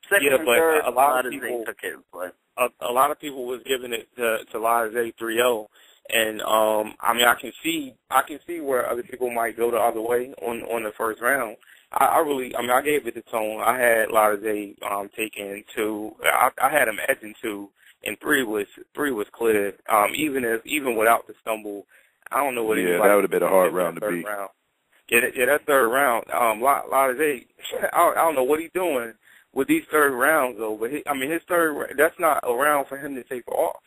Second and third, a lot of people took it, but a lot of people was giving it to Laze 3-0. And I mean, I can see where other people might go the other way on the first round. I gave it to Tone. I had Lauderdale taking 2. I had him edging 2, and 3 was clear. Even without the stumble, I don't know what. Yeah, that would have been a hard round to beat. Yeah, that third round. Lauderdale, I don't know what he's doing with these third rounds though. But his third, that's not a round for him to take off.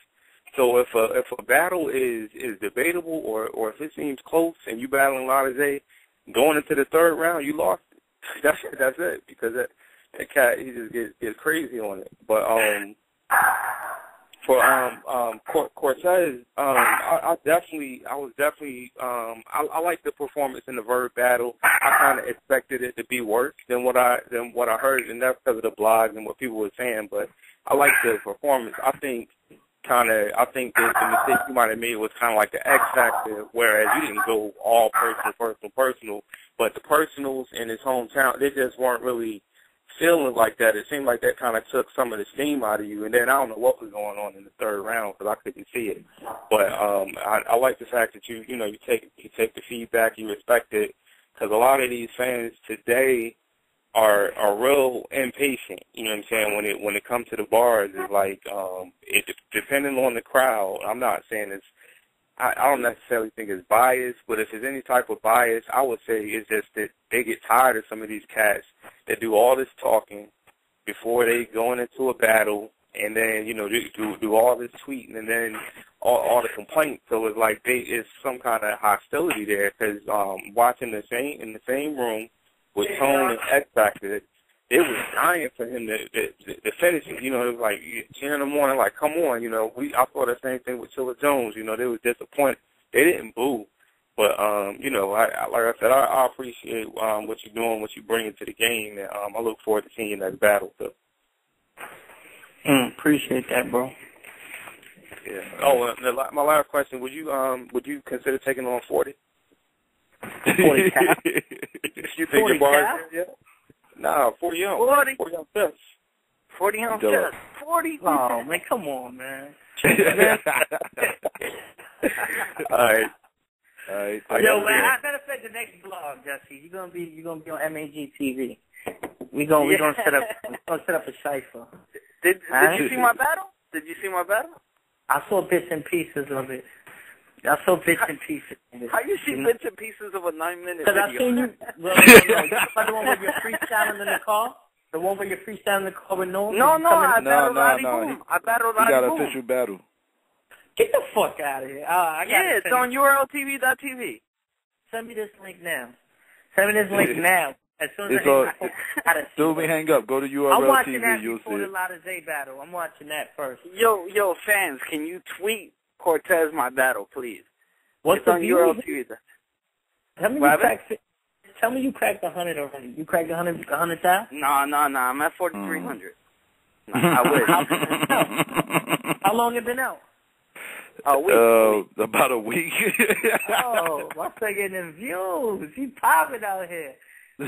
So if a battle is debatable or if it seems close and you battling Lauderdale, going into the third round, you lost it. That's it, because that cat, he just gets crazy on it. But For Cortez, I like the performance in the Verb battle. I kind of expected it to be worse than what I heard, and that's because of the blogs and what people were saying. But I like the performance. I think that the mistake you might have made was kind of like the X factor, whereas you didn't go all personal. But the personals in his hometown, they just weren't really feeling like that. It seemed like that kind of took some of the steam out of you. And then I don't know what was going on in the third round because I couldn't see it. But I like the fact that you take the feedback, you respect it, because a lot of these fans today are real impatient. You know what I'm saying? When it comes to the bars, it's like depending on the crowd. I'm not saying it's. I don't necessarily think it's biased, but if there's any type of bias, I would say it's just that they get tired of some of these cats that do all this talking before they going into a battle, and then do all this tweeting, and then all the complaints. So it's like it's some kind of hostility there because watching in the same room with Tone and X Factor, it was dying for him to finish it. It was like 10 in the morning, like, come on, I saw the same thing with Chilla Jones. They was disappointed. They didn't boo. But, like I said, I appreciate what you're doing, what you're bringing to the game, and I look forward to seeing you in that battle, too. Appreciate that, bro. Yeah. Oh, my last question, would you consider taking on 40? 40 cap? You think your bars? Yeah. Nah, 40 on. 40 on chest. 40 on chest. 40? Oh, man, come on, man. All right. Yo, man, I better set the next blog, Jesse. You're gonna be on MAG TV. We're gonna set up a cipher. Did you see my battle? I saw bits and pieces of it. How you see bits and pieces of a 9-minute video? Because I seen you. Well, no, the one where you're freestyling in the car. The one where you're freestyling in the car with no one. No, I battled Roddy Boom. I battled Roddy Boom. He got an official battle. Get the fuck out of here. It's on urltv.tv. Send me this link now. As soon as soon we hang up, go to URL TV, you'll see it. The Lotta Zay battle. I'm watching that first. Yo, fans, can you tweet Cortez my battle, please? What's on URL TV? Tell me you cracked 100 already. You cracked 100,000? No, I'm at 4,300. I wish. How long it been out? A week. About a week. Oh, what's that getting them views? He popping out here. I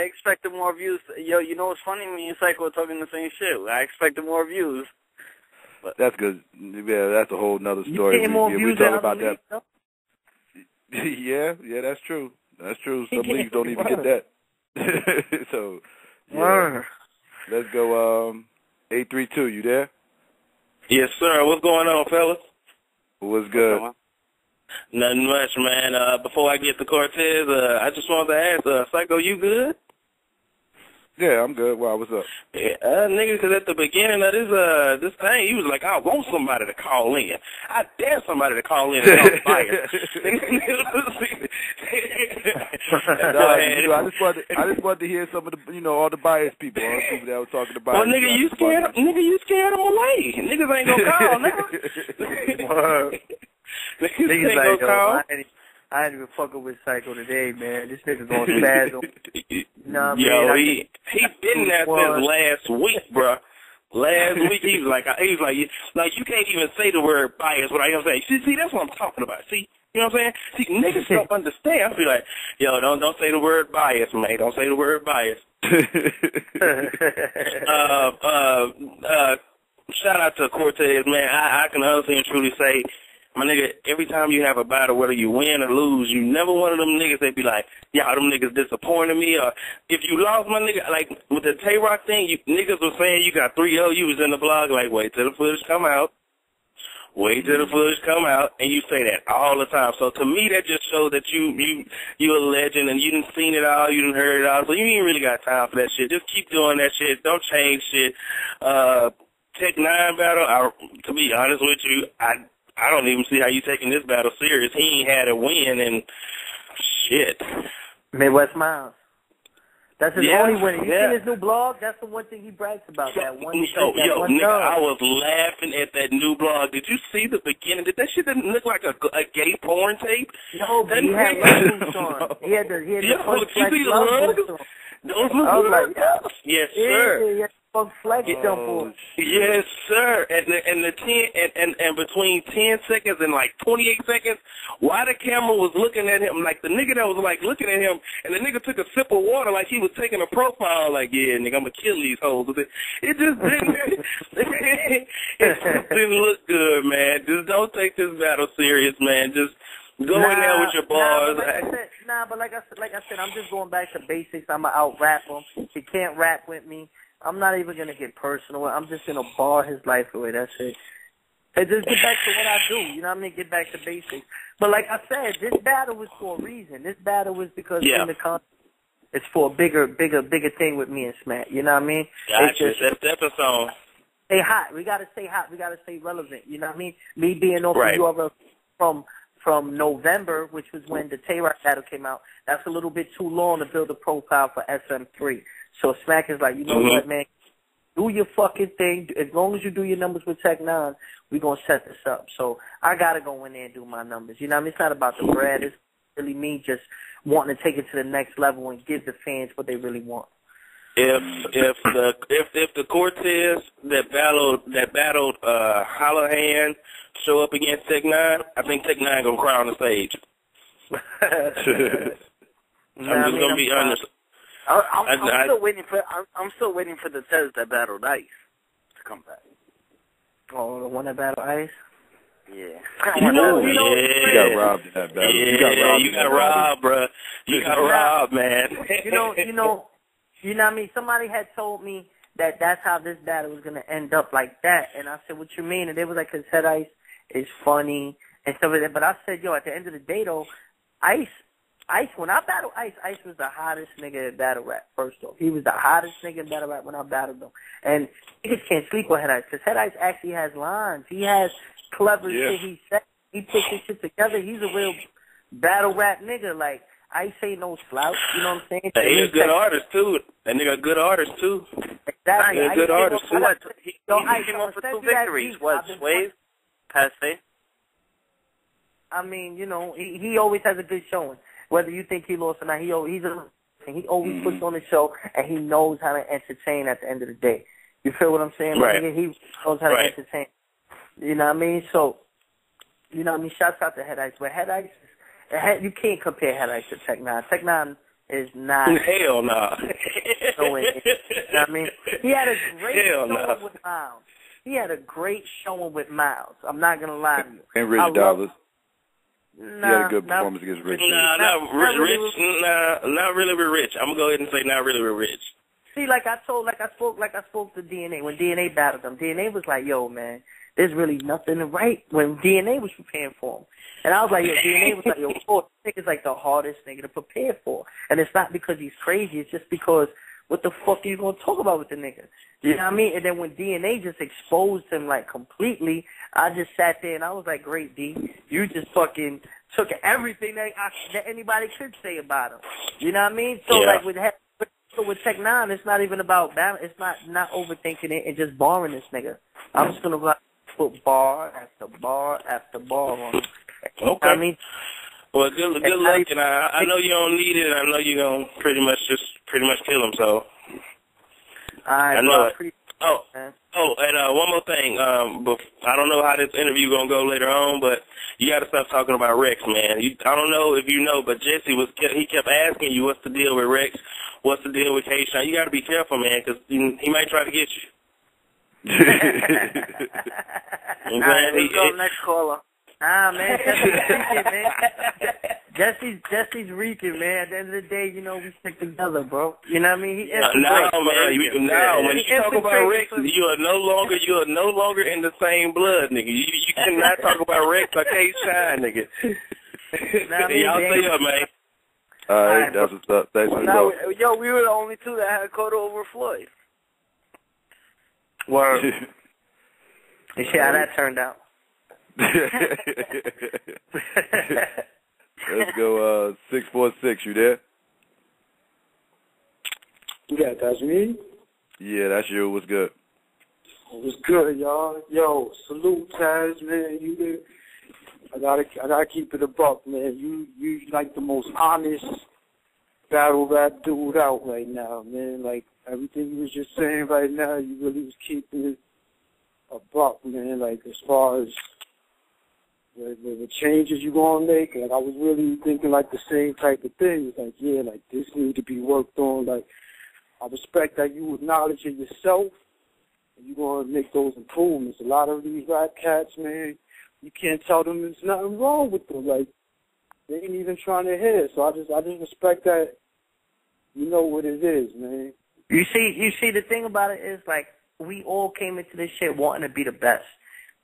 expected more views. Yo, you know what's funny? Me and Psycho are talking the same shit. I expected more views. But that's good. Yeah, that's a whole nother story. We talk about that. Yeah, that's true. Some leagues don't even get that. So, yeah. Let's go. 832, you there? Yes, sir. What's going on, fellas? What's good? Nothing much, man. Before I get to Cortez, I just wanted to ask, Psycho, you good? Yeah, I'm good. Wow, what's up? Yeah, nigga, because at the beginning of this thing, he was like, I want somebody to call in. I dare somebody to call in and I'm fired. I just wanted to hear some of the, all the biased people, people that were talking about. Well, nigga, you scared them away. Niggas ain't gonna call, nigga. Niggas ain't gonna call. I ain't even fucking with Psycho today, man. This nigga gonna spaz on. Yo, he been there since last week, bro. Last week he was like, you can't even say the word bias without him saying, see, that's what I'm talking about. See, you know what I'm saying? See, niggas don't understand. I be like, yo, don't say the word bias, mate. Don't say the word bias. Shout out to Cortez, man. I can honestly and truly say, my nigga, every time you have a battle, whether you win or lose, you never one of them niggas that be like, y'all, them niggas disappointed me. Or if you lost, my nigga, like with the Tay-Rock thing, niggas were saying you got 3 OUs in the blog, like, wait till the footage come out. And you say that all the time. So to me, that just shows that you're a legend and you done seen it all, you done heard it all. So you ain't really got time for that shit. Just keep doing that shit. Don't change shit. Tech 9 battle, to be honest with you, I don't even see how you taking this battle serious. He ain't had a win and shit. Midwest Miles. That's his only winning. You see his new blog? That's the one thing he brags about. That one. Nigga, I was laughing at that new blog. Did you see the beginning? Did that shit didn't look like a gay porn tape? No, but he had love boots on. He had the Funk Flex love boots on. I was like, yes, sir. Yeah, Funk Flex jump on. Yes, sir. And between 10 seconds and like 28 seconds, while the camera was looking at him, like the nigga that was like looking at him, and the nigga took a sip of water like he was taking a profile, like, yeah, nigga, I'm gonna kill these hoes. It just didn't, it just didn't look good, man. Just don't take this battle serious, man. Just go in there with your bars. But like I said, I'm just going back to basics. I'm gonna out rap him. He can't rap with me. I'm not even gonna get personal. I'm just gonna bar his life away. That's it. And just get back to what I do. You know what I mean? Get back to basics. But like I said, this battle was for a reason. This battle was because in the context, it's for a bigger thing with me and Smack. You know what I mean? Gotcha. That's the episode. Stay hot. We gotta stay hot. We gotta stay relevant. You know what I mean? Me being off of URL from November, which was when the Tay-Rock battle came out, that's a little bit too long to build a profile for SM3. So Smack is like, you know what, man? Do your fucking thing. As long as you do your numbers with Tech 9, we're going to set this up. So I got to go in there and do my numbers. You know what I mean? It's not about the bread. It's really me just wanting to take it to the next level and give the fans what they really want. If the Cortez that battled Hollahan show up against Tech 9, I think Tech 9 gonna cry on the stage. I'm just gonna be honest. I'm still waiting for the Tez that battled Ice to come back. Oh, the one that battled Ice? Yeah. You got robbed in that battle. Yeah, you got robbed, bro. You got robbed, man. You know what I mean? Somebody had told me that that's how this battle was going to end up like that. And I said, what you mean? And they was like, because Head Ice is funny and stuff like that. But I said, yo, at the end of the day, though, Ice, when I battled Ice was the hottest nigga in battle rap, first off. He was the hottest nigga in battle rap when I battled him. And niggas can't sleep on Head Ice, because Head Ice actually has lines. He has clever shit he said. He puts his shit together. He's a real battle rap nigga. Like, Ice ain't no slouch, you know what I'm saying? He's a good artist, too. That nigga a good artist, too. Exactly. He's a good artist, too. He came off for 2 victories. What, Swave? Passe? I mean, you know, he always has a good showing. Whether you think he lost or not, he always puts on the show, and he knows how to entertain at the end of the day. You feel what I'm saying? Right. He knows how to entertain. You know what I mean? So, you know what I mean? Shouts out to Head Ice. But Head Ice, you can't compare Head Ice to Tech 9. Tech 9 is not. Hell no. Nah. You know what I mean? He had a great showing with Miles. He had a great showing with Miles. I'm not going to lie to you. And Rich Dollars. He had a good performance against Rich. Not really with Rich. I'm gonna go ahead and say not really with Rich. See, like I spoke to DNA when DNA battled him. DNA was like, "Yo, man, there's really nothing to write." When DNA was preparing for him, and I was like, "Yo," DNA was like, "Yo, this nigga's like the hardest nigga to prepare for," and it's not because he's crazy. It's just because what the fuck are you gonna talk about with the nigga? You know what I mean? And then when DNA just exposed him like completely, I just sat there and I was like, "Great, D, you just fucking took everything that anybody could say about him." You know what I mean? So like with Tech 9, it's not even about battle. It's not overthinking it and just barring this nigga. I'm just gonna put bar after bar after bar on him. Okay. I mean, well, good luck, and I know you don't need it. And I know you're gonna pretty much kill him. So I know it. And one more thing. I don't know how this interview gonna go later on, but you gotta stop talking about Rex, man. I don't know if you know, but Jesse he kept asking you what's the deal with Rex, what's the deal with K-Shine. You gotta be careful, man, because he might try to get you. Let's go next caller. Man, Jesse's reeking, man. At the end of the day, you know, we stick together, bro. You know what I mean? When you talk about Rex, you are no longer in the same blood, nigga. You cannot talk about Rex or K-Shine, nigga. Y'all stay up, man. All right, that's what's up. Thanks for the call. Yo, we were the only two that had Cotto over Floyd. Word. You see how that turned out? Let's go, 646, you there? That's me? Yeah, that's you. What's good? What's good, y'all? Yo, salute, Taz, man. You I gotta keep it a buck, man. You like the most honest battle rap dude out right now, man. Like everything you was just saying right now, you really was keeping it a buck, man. Like as far as the changes you gonna make, like I was really thinking like the same type of thing. It's like, yeah, like this need to be worked on. Like I respect that you acknowledge it yourself and you're gonna make those improvements. A lot of these rap cats, man, you can't tell them there's nothing wrong with them. Like they ain't even trying to hear. So I just respect that you know what it is, man. You see the thing about it is like we all came into this shit wanting to be the best.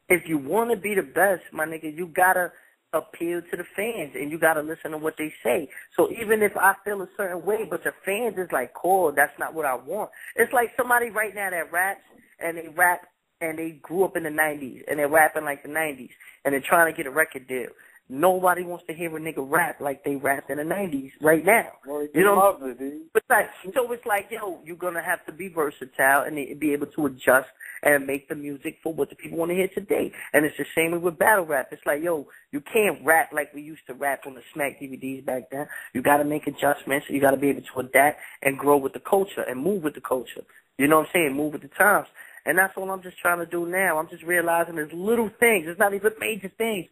If you want to be the best, my nigga, you gotta appeal to the fans and you gotta listen to what they say. So even if I feel a certain way, but the fans is like, cool, that's not what I want. It's like somebody right now that raps and they grew up in the 90s and they're rapping like the 90s and they're trying to get a record deal. Nobody wants to hear a nigga rap like they rapped in the 90s right now. Well, you know, but it's like, yo, you're gonna have to be versatile and be able to adjust and make the music for what the people want to hear today. And it's the same with battle rap. It's like, yo, you can't rap like we used to rap on the Smack DVDs back then. You got to make adjustments. You got to be able to adapt and grow with the culture and move with the culture. You know what I'm saying? Move with the times. And that's what I'm just trying to do now. I'm just realizing there's little things. It's not even major things.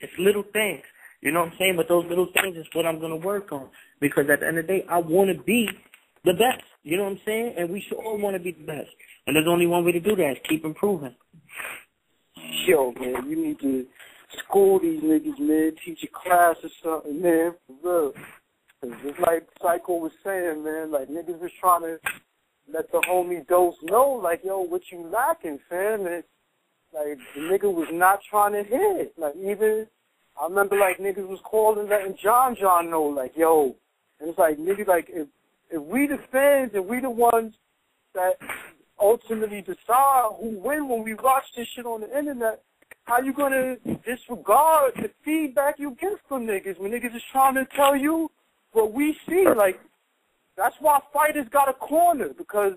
It's little things. You know what I'm saying? But those little things is what I'm going to work on. Because at the end of the day, I want to be the best. You know what I'm saying? And we should all want to be the best. And there's only one way to do that is keep improving. Yo, man, you need to school these niggas, man. Teach a class or something, man, for real. Cause just like Psycho was saying, man, like niggas was trying to let the homie Dose know, like, yo, what you lacking, fam? And like the nigga was not trying to hit. Like even I remember like niggas was calling letting John know, like, yo, and it's like niggas like if we the fans and we the ones that ultimately decide who win when we watch this shit on the internet, how you gonna disregard the feedback you get from niggas when niggas is trying to tell you what we see? Like that's why fighters got a corner, because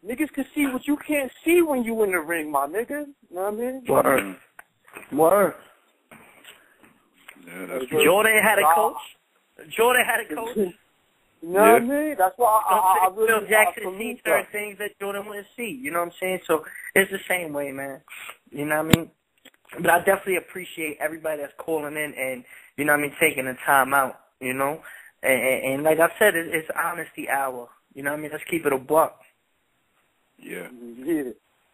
niggas can see what you can't see when you in the ring, my nigga. You know what I mean? Word. Yeah, that's Jordan had a coach. You know what I mean? That's why I really Phil Jackson sees certain things that Jordan wouldn't see. You know what I'm saying? So it's the same way, man. You know what I mean? But I definitely appreciate everybody that's calling in and, you know what I mean, taking the time out, you know? And like I said, it's honesty hour. You know what I mean? Let's keep it a buck. Yeah.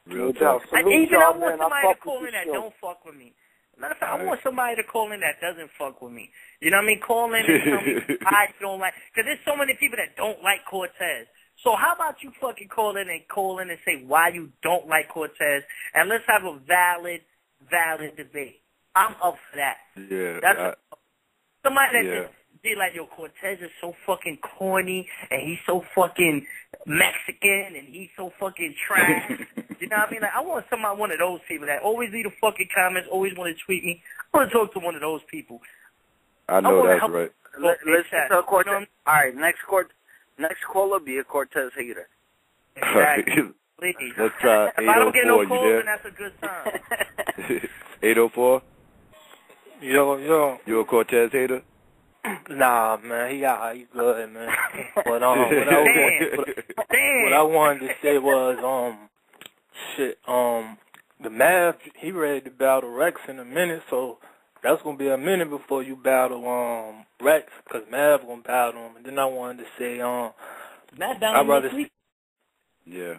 Real talk. I want somebody to call in that don't fuck with me. Matter of fact, I want somebody to call in that doesn't fuck with me. You know what I mean? Call in and tell me I don't like. Because there's so many people that don't like Cortez. So how about you fucking call in and say why you don't like Cortez, and let's have a valid debate. I'm up for that. Yeah. That's somebody that just be like, yo, Cortez is so fucking corny, and he's so fucking Mexican, and he's so fucking trash. You know what I mean? Like, I want one of those people that always leave the fucking comments, always want to tweet me. I want to talk to one of those people. I know that's right. Listen to Cortez. You know, all right, next caller be a Cortez hater. Exactly. Let's try 804. If I don't get no calls, then that's a good sign. 804? Yo. You a Cortez hater? Nah, man, he's good, man. But what I wanted to say was, the Mav, he ready to battle Rex in a minute, so that's gonna be a minute before you battle Rex, cause Mav gonna battle him. And then I wanted to say, Matt down next week. Yeah.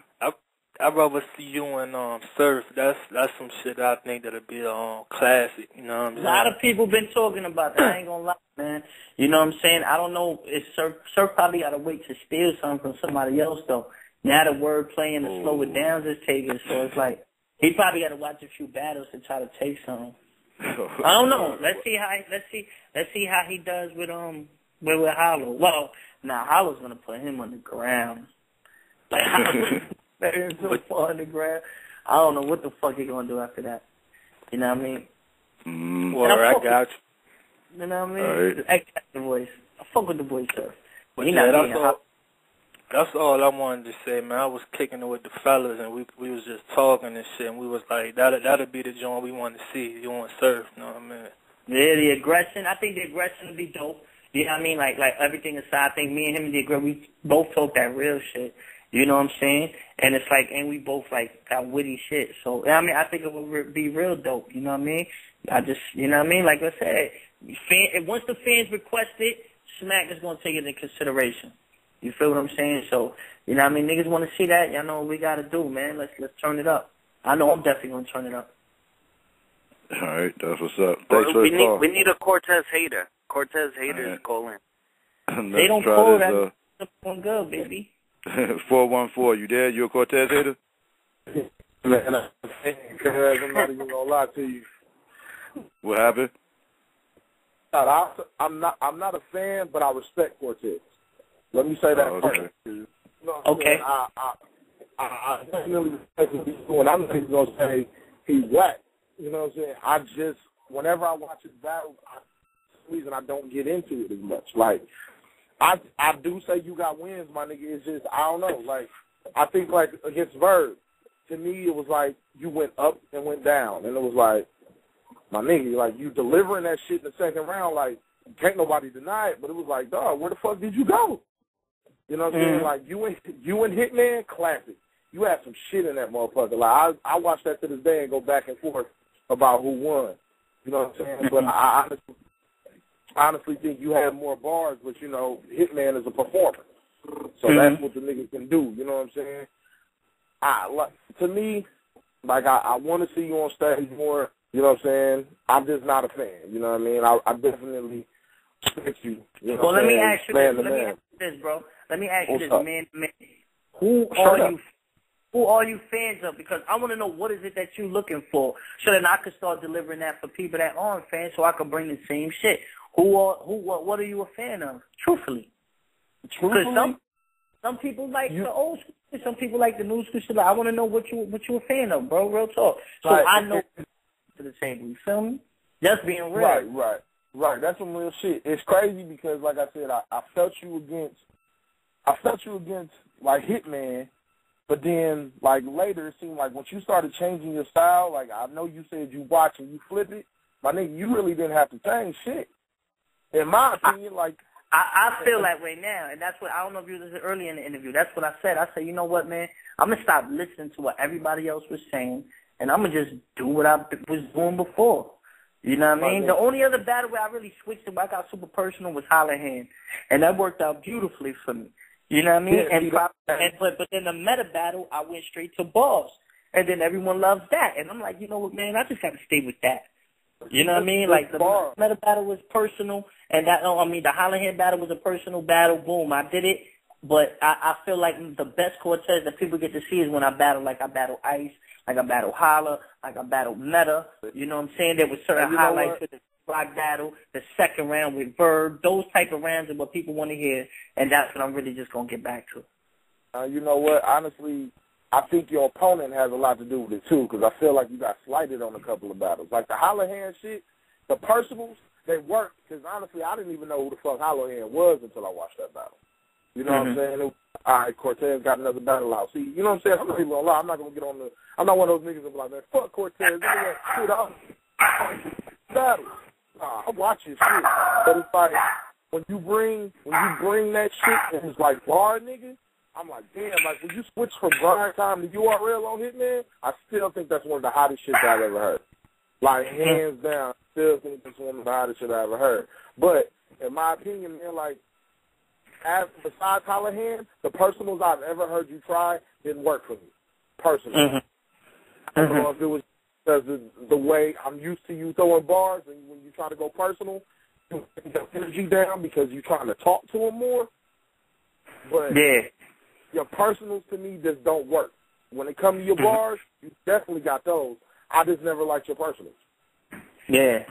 I'd rather see you and Surf. That's some shit I think that'll be a classic. You know what I'm saying? A lot of people been talking about that. I ain't gonna lie, man. You know what I'm saying? I don't know if Surf probably gotta wait to steal something from somebody else though. Now the word playing to slow it down is taken, so it's like he probably gotta watch a few battles to try to take something. I don't know. Let's see how he does with Hollow. Well, now Hollow's gonna put him on the ground. Like Hollow so far on the ground. I don't know what the fuck he gonna do after that. You know what I mean? Well, I got you. You know what I mean? Right. I got the voice. I fuck with the voice, sir. But yeah, That's all I wanted to say, man. I was kicking it with the fellas, and we was just talking and shit, and we was like, that'll be the joint we want to see. You want Surf, you know what I mean? Yeah, the aggression. I think the aggression would be dope. You know what I mean? Like everything aside, I think me and him, we both talk that real shit. You know what I'm saying? And it's like, and we both like got witty shit. So, I mean, I think it would be real dope. You know what I mean? You know what I mean? Like I said, once the fans request it, Smack is going to take it into consideration. You feel what I'm saying? So, you know what I mean? Niggas want to see that. Y'all know what we got to do, man. Let's turn it up. I know I'm definitely going to turn it up. All right, that's what's up. Thanks for the call. We need a Cortez hater. Cortez haters call in. They don't call that. That's good, baby. 414, you there? You a Cortez hater? Man, I'm not even gonna lie to you. What happened? I'm not a fan, but I respect Cortez. Let me say that first. You know what I'm saying? I definitely respect what he's doing. I'm not even gonna say he's whack. You know what I'm saying? Whenever I watch his battle, for some reason I don't get into it as much. Like, I do say you got wins, my nigga. It's just, I don't know. Like, I think, like, against Verb, to me, it was like you went up and went down. And it was like, my nigga, like, you delivering that shit in the second round, like, can't nobody deny it. But it was like, dog, where the fuck did you go? You know what I'm saying? Like, you and Hitman, classic. You had some shit in that motherfucker. Like, I watch that to this day and go back and forth about who won. You know what I'm saying? But I honestly think you had more bars, but, you know, Hitman is a performer. So that's what the nigga can do. You know what I'm saying? To me, like, I want to see you on stage more. You know what I'm saying? I'm just not a fan. You know what I mean? I definitely respect you. You know well, let me saying? ask you this. Let me ask you this, bro. Let me ask you this, man. Who are you fans of? Because I want to know what is it that you're looking for, so that I can start delivering that for people that aren't fans, so I can bring the same shit. What are you a fan of? Truthfully. Because some people like the old school, some people like the new school shit. Like, I want to know what you a fan of, bro. Real talk. So I know to the table. You feel me? Just being real. Right. That's some real shit. It's crazy because, like I said, I felt you against like Hitman. But then, like, later, it seemed like once you started changing your style, like, I know you said you watch and you flip it, my nigga, you really didn't have to change shit. In my opinion, like... I feel that way now, and that's what, I don't know if you listened earlier in the interview, that's what I said. I said, you know what, man, I'm going to stop listening to what everybody else was saying, and I'm going to just do what I was doing before. You know what I mean? The only other battle where I really switched it, where I got super personal, was Hollahan, and that worked out beautifully for me. You know what I mean? But then the meta battle, I went straight to bars. And then everyone loves that. And I'm like, you know what, man, I just got to stay with that. You know what I mean? Like, the meta battle was personal. And the Hollahan battle was a personal battle. Boom, I did it. But I feel like the best Cortez that people get to see is when I battle, like I battle Ice, like I battle Holla, like I battle Meta. You know what I'm saying? There was certain highlights with the block battle, the second round with Verb. Those type of rounds are what people want to hear, and that's what I'm really just going to get back to. You know what? Honestly, I think your opponent has a lot to do with it, too, because I feel like you got slighted on a couple of battles. Like the Hollahan shit, the personals, they worked, because honestly, I didn't even know who the fuck Hollahan was until I watched that battle. You know what I'm saying? All right, Cortez got another battle out. See, you know what I'm saying? I'm not even going to lie. I'm not going to get on I'm not one of those niggas that be like, man, fuck Cortez. Look at that shit out. Battle. I watch his shit, but it's like when you bring that shit and it's like bar nigga, I'm like, damn, like when you switch from grind time to URL on Hitman, I still think that's one of the hottest shit I've ever heard. Like, hands down, I still think that's one of the hottest shit I ever heard. But in my opinion, man, like, besides Hollahan, the personals I've ever heard you try didn't work for me, personally. I don't know if it was because the way I'm used to you throwing bars, and when you try to go personal, you get your energy down because you're trying to talk to them more. But your personals, to me, just don't work. When it comes to your bars, you definitely got those. I just never liked your personals. Yeah.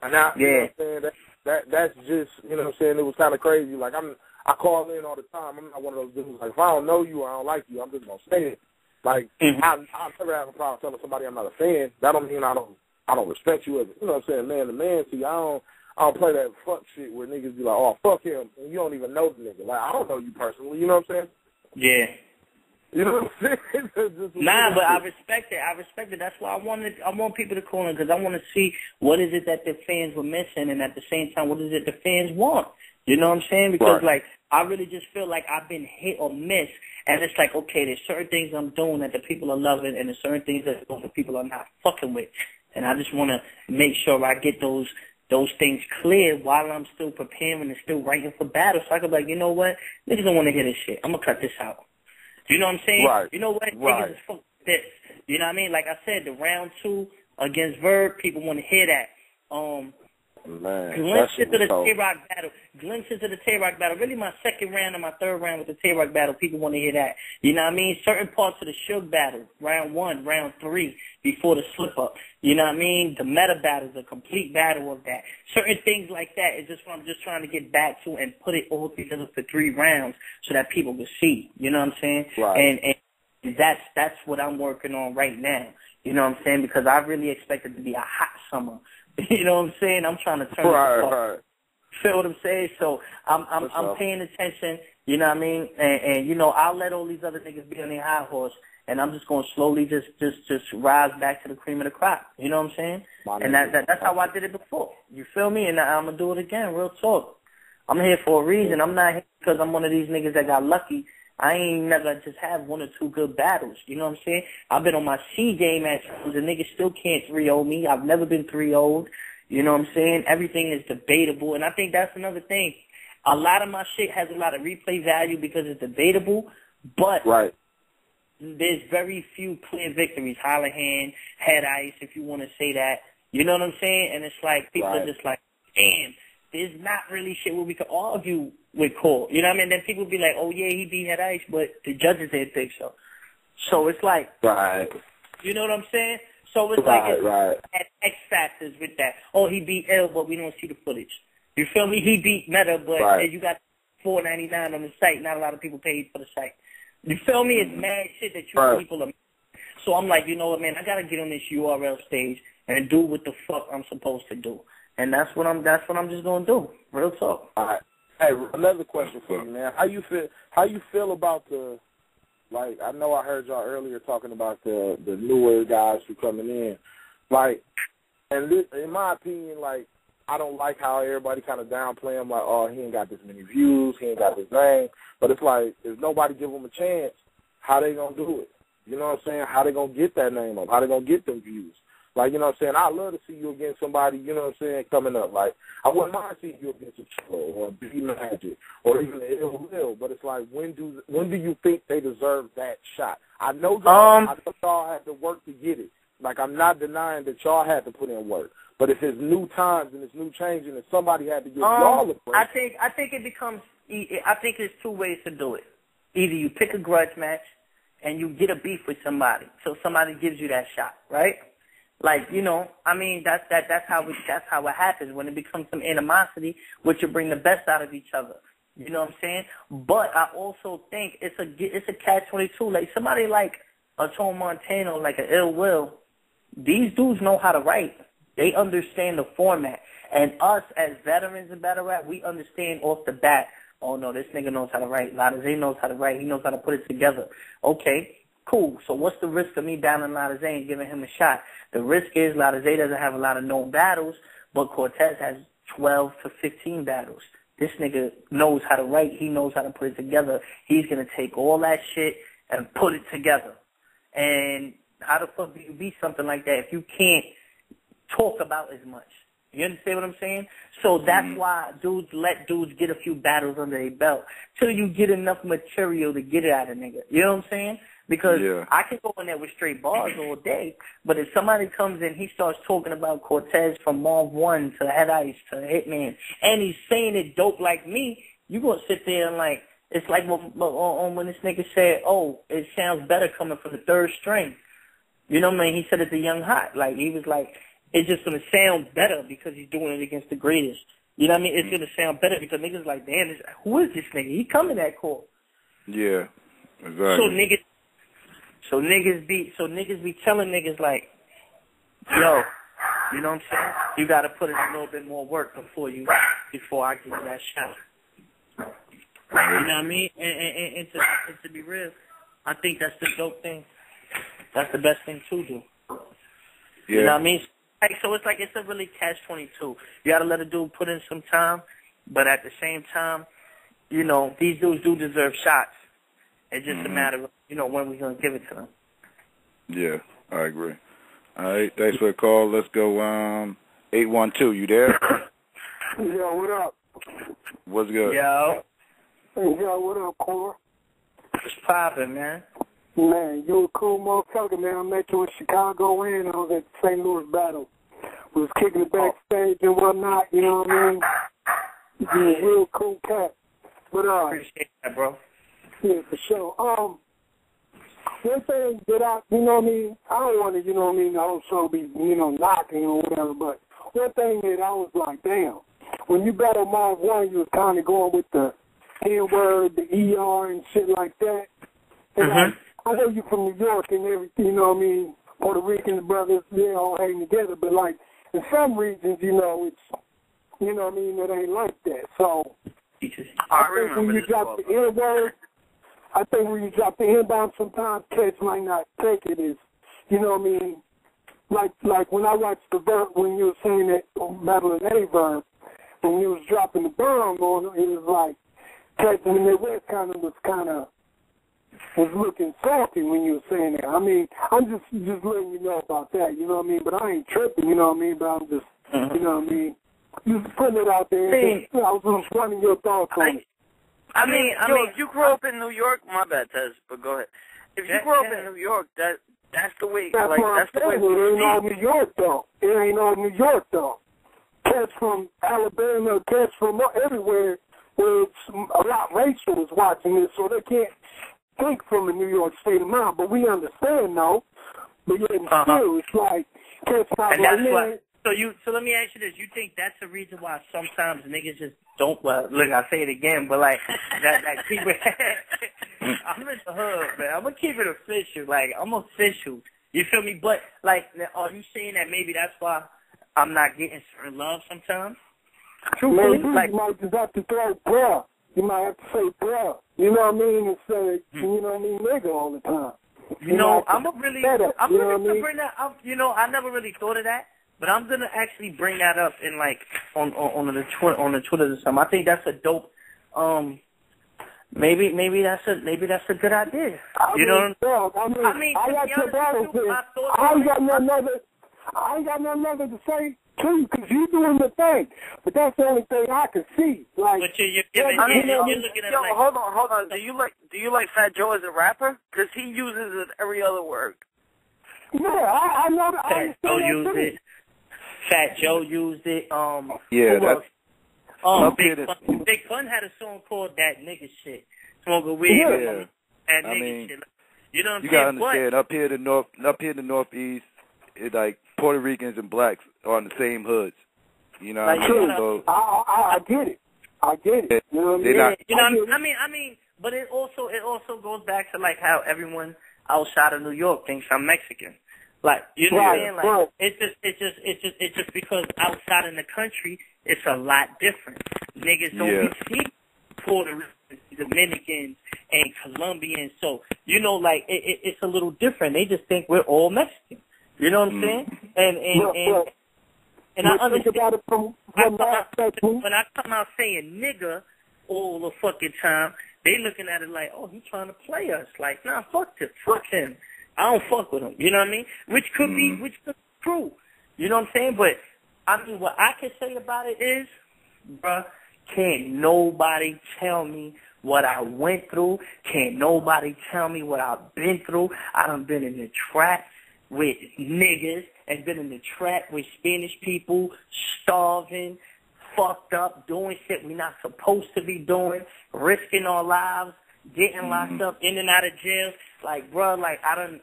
And now, you know what I'm saying? That's just, you know what I'm saying, it was kind of crazy. Like, I call in all the time. I'm not one of those dudes, like, if I don't know you or I don't like you, I'm just going to say it. Like, I'll never have a problem telling somebody I'm not a fan. That don't mean I don't respect you as, you know what I'm saying, man to man. See, I I don't play that fuck shit where niggas be like, oh, fuck him, and you don't even know the nigga. Like, I don't know you personally, you know what I'm saying? Yeah. You know what I'm saying? Nah, but I respect it. That's why I want people to call in, because I want to see what is it that the fans were missing, and at the same time, what is it the fans want? You know what I'm saying? Because, like, I really just feel like I've been hit or miss, and it's like, okay, there's certain things I'm doing that the people are loving, and there's certain things that the people are not fucking with. And I just want to make sure I get those things clear while I'm still preparing and still writing for battle. So I can be like, you know what? Niggas don't want to hear this shit. I'm going to cut this out. You know what I'm saying? Right. You know what? Niggas is fuck this. You know what I mean? Like I said, the round 2 against Verb, people want to hear that. Glimpses of the Tay-Rock battle. Glimpses of the Tay-Rock battle. Really my second round and my third round with the Tay-Rock battle, people want to hear that. You know what I mean? Certain parts of the Suge battle, round 1, round 3, before the slip-up. You know what I mean? The meta battle is a complete battle of that. Certain things like that is just what I'm just trying to get back to and put it all together for 3 rounds so that people will see. You know what I'm saying? Right. And that's what I'm working on right now. You know what I'm saying? Because I really expect it to be a hot summer. You know what I'm saying? I'm trying to turn it off. Right. Feel what I'm saying? So I'm paying attention, you know what I mean? And you know, I'll let all these other niggas be on their high horse, and I'm just going to slowly just rise back to the cream of the crop. You know what I'm saying? And that's how I did it before. You feel me? And I'm going to do it again, real talk. I'm here for a reason. I'm not here because I'm one of these niggas that got lucky. I ain't never just had 1 or 2 good battles. You know what I'm saying? I've been on my C game at times, and niggas still can't 3-0 me. I've never been 3-0'd. You know what I'm saying? Everything is debatable, and I think that's another thing. A lot of my shit has a lot of replay value because it's debatable, but there's very few clear victories. Hollerhand, Head Ice, if you want to say that. You know what I'm saying? And it's like, people are just like, damn, there's not really shit where we could argue with Cole. You know what I mean? Then people be like, oh, yeah, he beat Head Ice, but the judges didn't think so. So it's like, you know what I'm saying? So it's like it's X factors with that. Oh, he beat L, but we don't see the footage. You feel me? He beat Meta, but you got $4.99 on the site. Not a lot of people paid for the site. You feel me? It's mad shit that you people are. So I'm like, you know what, man? I gotta get on this URL stage and do what the fuck I'm supposed to do. And that's what I'm just gonna do. Real talk. All right. Hey, another question for you, man. How you feel about the, like, I know I heard y'all earlier talking about the newer guys who coming in. Like, and this, in my opinion, like, I don't like how everybody kind of downplay him, like, oh, he ain't got this many views, he ain't got this name. But it's like, if nobody give him a chance, how they gonna do it? You know what I'm saying? How they gonna get that name up? How they gonna get them views? Like, you know what I'm saying? I'd love to see you against somebody, you know what I'm saying, coming up. Like, I wouldn't mind seeing you against a Cholo or a B Magic or even an Ill Will, but it's like, when do you think they deserve that shot? I know y'all had to work to get it. Like, I'm not denying that y'all had to put in work. But if it's new times and it's new changing and somebody had to give y'all a break. I think it becomes, I think there's 2 ways to do it. Either you pick a grudge match and you get a beef with somebody, so somebody gives you that shot, right? Like, you know, I mean, that's how it happens when it becomes some animosity, which will bring the best out of each other. You know what I'm saying? But I also think it's a catch-22. Like somebody like a Tone Montana, like an Ill Will, these dudes know how to write. They understand the format. And us as veterans in battle rap, we understand off the bat, oh no, this nigga knows how to write. Ladazé knows how to write. He knows how to put it together. Okay. Cool. So what's the risk of me battling Ladazé and giving him a shot? The risk is Ladazé doesn't have a lot of known battles, but Cortez has 12 to 15 battles. This nigga knows how to write. He knows how to put it together. He's going to take all that shit and put it together. And how the fuck do you beat something like that if you can't talk about as much? You understand what I'm saying? So that's why let dudes get a few battles under their belt till you get enough material to get it out of nigga. You know what I'm saying? Because I can go in there with straight bars all day, but if somebody comes in, he starts talking about Cortez from Marv 1 to Head Ice to Hitman, and he's saying it dope like me, you going to sit there and like, it's like when this nigga said, oh, it sounds better coming from the third string. You know what I mean? He said it to Young Hot. Like, he was like, it's just going to sound better because he's doing it against the greatest. You know what I mean? It's going to sound better because niggas like, damn, who is this nigga? He coming that court. Yeah, exactly. So niggas be telling niggas like, yo, You know what I'm saying? You got to put in a little bit more work before I give you that shot. You know what I mean? And to be real, I think that's the dope thing. That's the best thing to do. Yeah. You know what I mean? Like, so it's a really catch-22. You got to let a dude put in some time, but at the same time, you know, these dudes do deserve shots. It's just a matter of, you know, when we're going to give it to them. Yeah, I agree. All right, thanks for the call. Let's go 812. You there? Yo, what up? What's good? Yo. Yo, what up, Cor? What's poppin', man? Man, you a cool motherfucker, man. I met you in Chicago and I was at the St. Louis battle. We was kicking it backstage and whatnot, you know what I mean? You're a real cool cat. But, appreciate that, bro. Yeah, for sure. One thing that you know what I mean, I don't want to, you know what I mean, also be, you know, knocking or whatever, but one thing that I was like, damn, when you battle Marv 1, you was kind of going with the N-word, the ER and shit like that. And I know you from New York and everything, you know what I mean, Puerto Rican brothers, they all hang together, but like, in some regions, you know, it's, you know what I mean, it ain't like that. So, I think when you drop the N-word, I think when you drop the N-bomb, sometimes cats might not take it as, you know what I mean, like when I watched the Verb, when you were saying that battling a Verb, when you was dropping the bomb on it, it was like, cats in the Midwest was looking salty when you were saying that. I mean, I'm just letting you know about that, you know what I mean, but I ain't tripping, you know what I mean, but I'm just, you know what I mean, just putting it out there. I was just running your thoughts on it. I mean, if you grew up in New York, my bad, Tez, but go ahead. If you grew up in New York, that's the way. That's the way. It ain't all New York though. It ain't all New York though. Cats from Alabama, cats from everywhere, where it's a lot racial is watching this, so they can't think from a New York state of mind. But we understand though. But yet still, it's like cats not like So let me ask you this. You think that's the reason why sometimes niggas just don't, look, I say it again, but like, that keep it, I'm in the hood, man. I'm going to keep it official. Like, I'm official. You feel me? But, like, are you saying that maybe that's why I'm not getting certain love sometimes? Maybe you might just have to throw bruh. You might have to say bruh. You know what I mean? Instead of, you know what I mean, nigga all the time. You know, I'm really gonna bring that up. You know, I never really thought of that. But I'm gonna actually bring that up in like on the Twitter or something. I think that's a dope. Maybe that's a good idea. You know what I mean? I got your battles here. I ain't got nothing other to say to you because you doing the thing. But that's the only thing I can see. Like, but you're looking at like, hold on. Do you like Fat Joe as a rapper? Because he uses every other word. Yeah, I know that. Fat Joe used it. Fat Joe used it. Yeah, that's Big Pun had a song called That Nigga Shit. Smoking weed. Yeah. That nigga shit. You know what I'm saying? You gotta understand, up here in the Northeast, it's like Puerto Ricans and blacks are in the same hoods. You know what I mean? So I get it. I get it. You know what I mean? You know what I mean, but it also goes back to like how everyone outside of New York thinks I'm Mexican. Like, you know what I'm saying? Like, it's just because outside in the country, it's a lot different. Niggas don't see Puerto Ricans, Dominicans, and Colombians. So, you know, like, it's a little different. They just think we're all Mexican. You know what I'm saying? And I understand. About it when I come out saying nigga all the fucking time, they looking at it like, oh, he's trying to play us. Like, nah, fuck him. I don't fuck with him. You know what I mean? Which could be true. You know what I'm saying? But, I mean, what I can say about it is, bruh, can't nobody tell me what I went through. Can't nobody tell me what I've been through. I done been in the trap with niggas and been in the trap with Spanish people, starving, fucked up, doing shit we not supposed to be doing, risking our lives, getting locked up, in and out of jail. Like, bro, like, I done,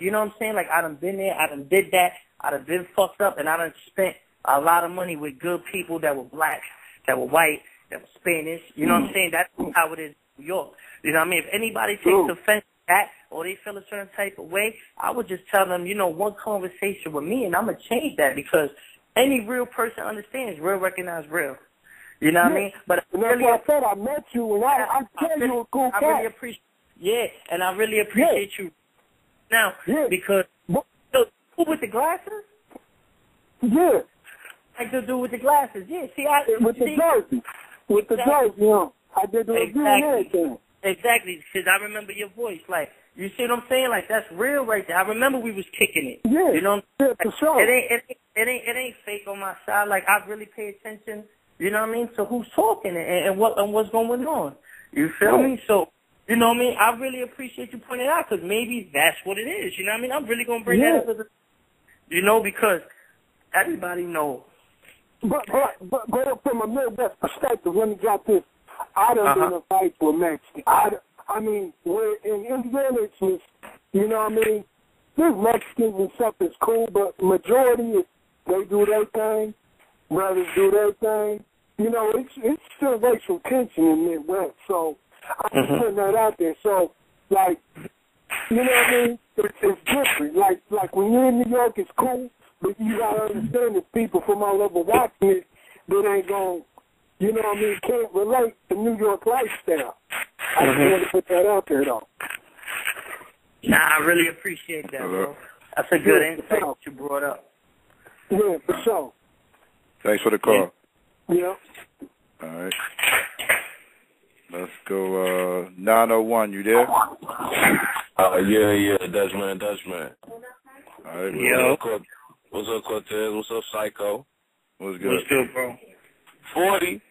you know what I'm saying? Like, I done been there, I done did that, I done been fucked up, and I done spent a lot of money with good people that were black, that were white, that were Spanish. You know what I'm saying? That's how it is in New York. You know what I mean? If anybody takes offense to that or they feel a certain type of way, I would just tell them, you know, one conversation with me, and I'm going to change that because any real person understands real recognize real. You know what I mean? But and that's why I said I met you, and I tell you a cool cat. I really appreciate. Yeah, and I really appreciate you. Now, because the dude with the glasses. Yeah. Like the dude with the glasses. Yeah. See, with the jersey. With the jersey, you know. I did the review and everything. Exactly, because I remember your voice. Like, you see what I'm saying? Like, that's real right there. I remember we was kicking it. Yeah. You know what I'm saying? Yeah, for sure. It ain't fake on my side. Like, I really pay attention. You know what I mean? So who's talking and what's going on? You feel me? So, you know what I mean? I really appreciate you pointing it out because maybe that's what it is. You know what I mean? I'm really gonna bring that up, you know, because everybody knows. But from a Midwest perspective, let me drop this. I done been in a fight for Mexican. I mean, where in Indiana it's just, you know what I mean? There's Mexicans and stuff that's cool, but majority is they do their thing, brothers do their thing. You know, it's still racial tension in the Midwest, so I'm just putting that out there. So, like, you know what I mean? It's different. Like when you're in New York, it's cool, but you gotta understand that people from all over watching it, they ain't gonna, you know what I mean, can't relate to New York lifestyle. I just want to put that out there, though. Nah, I really appreciate that, bro. That's a good insight that you brought up. Yeah, for sure. Thanks for the call. Yeah. All right. Let's go, 901, you there? Yeah, Dutchman. All right. Yo. What's up, Cortez? What's up, Psycho? What's good? What's good, bro? 40.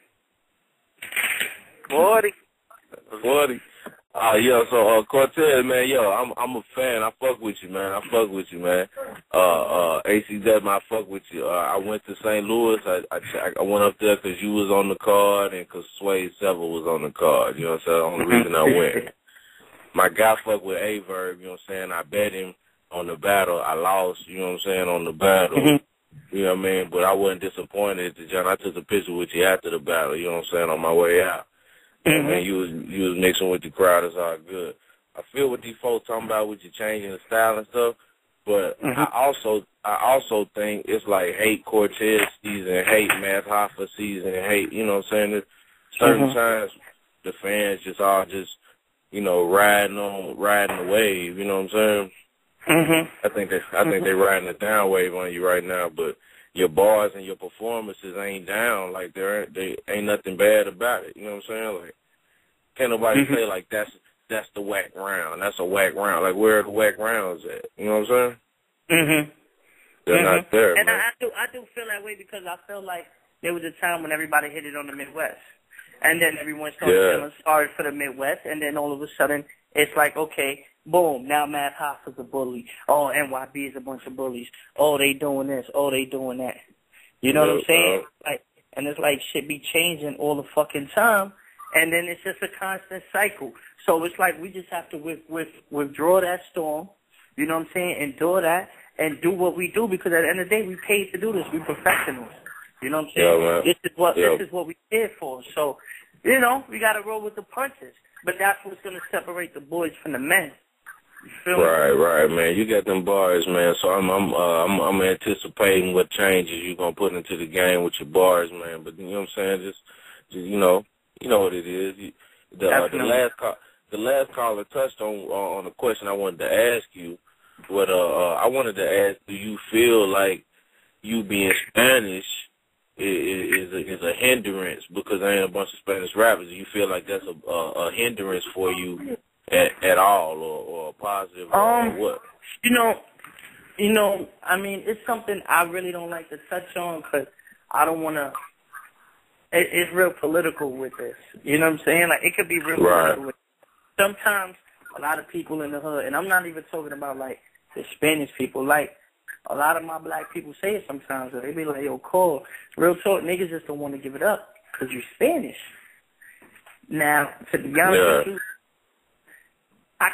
Yeah, so Cortez, man, yo, I'm a fan. I fuck with you, man. ACW, I fuck with you. I went to St. Louis. I went up there because you was on the card and because Sway Seville was on the card. You know what I'm saying? The only reason I went. My guy fucked with Verb. You know what I'm saying? I bet him on the battle. I lost. You know what I'm saying? On the battle. You know what I mean? But I wasn't disappointed at the John. I took a picture with you after the battle. You know what I'm saying? On my way out. Man, you was mixing with the crowd. It's all good. I feel what these folks talking about with you changing the style and stuff, but I also think it's like hate Cortez season, hate Matt Hoffa season, hate, you know what I'm saying? There's certain times the fans just, you know, riding the wave, you know what I'm saying? I think they're riding the down wave on you right now, but your bars and your performances ain't down. Like they ain't nothing bad about it. You know what I'm saying? Like can't nobody say like that's the whack round. That's a whack round. Like where are the whack rounds at? You know what I'm saying? They're not there. And man. I do feel that way because I feel like there was a time when everybody hit it on the Midwest, and then everyone started feeling sorry for the Midwest, and then all of a sudden it's like, okay, boom, now Matt Hoffa's a bully. Oh, NYB is a bunch of bullies. Oh, they doing this. Oh, they doing that. You know what I'm saying? Like, and it's like shit be changing all the fucking time, and then it's just a constant cycle. So it's like we just have to withdraw that storm, you know what I'm saying, endure that, and do what we do because at the end of the day, we paid to do this. We professionals. You know what I'm saying? Yeah, this is what we here for. So, you know, we got to roll with the punches. But that's what's going to separate the boys from the men. You feel me? Right, man. You got them bars, man. So I'm anticipating what changes you're gonna put into the game with your bars, man. But you know what I'm saying? Just you know what it is. The last caller touched on a question I wanted to ask you. But I wanted to ask, do you feel like you being Spanish is a hindrance because there ain't a bunch of Spanish rappers? Do you feel like that's a hindrance for you at all, or a positive, or what? You know, I mean, it's something I really don't like to touch on because I don't want to. It's real political with this. You know what I'm saying? Like it could be real political. With sometimes a lot of people in the hood, and I'm not even talking about like the Spanish people, like. A lot of my black people say it sometimes. They be like, yo, Cole, real talk, niggas just don't want to give it up because you're Spanish. Now, to be honest with you, I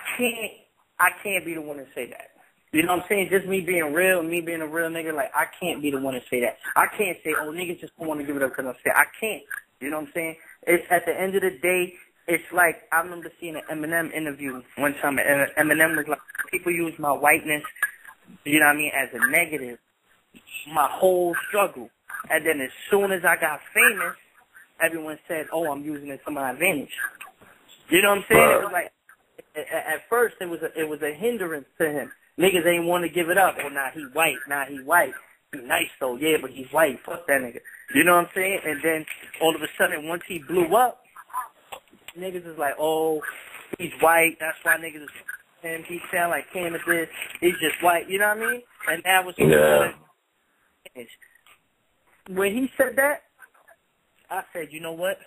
can't be the one to say that. You know what I'm saying? Just me being real, me being a real nigga, like, I can't be the one to say that. I can't say, oh, niggas just don't want to give it up because I'm Spanish. I can't. You know what I'm saying? It's at the end of the day, it's like, I remember seeing an Eminem interview one time, and Eminem was like, people use my whiteness, you know what I mean, as a negative, my whole struggle. And then as soon as I got famous, everyone said, oh, I'm using it to my advantage. You know what I'm saying? It was like, at first it was a hindrance to him. Niggas ain't want to give it up. Oh, nah, he white. He nice though, yeah, but he's white. Fuck that nigga. You know what I'm saying? And then all of a sudden, once he blew up, niggas is like, oh, he's white. That's why niggas is him. He sound like cannabis. He's just white. You know what I mean? And that was when he said that, I said, you know what?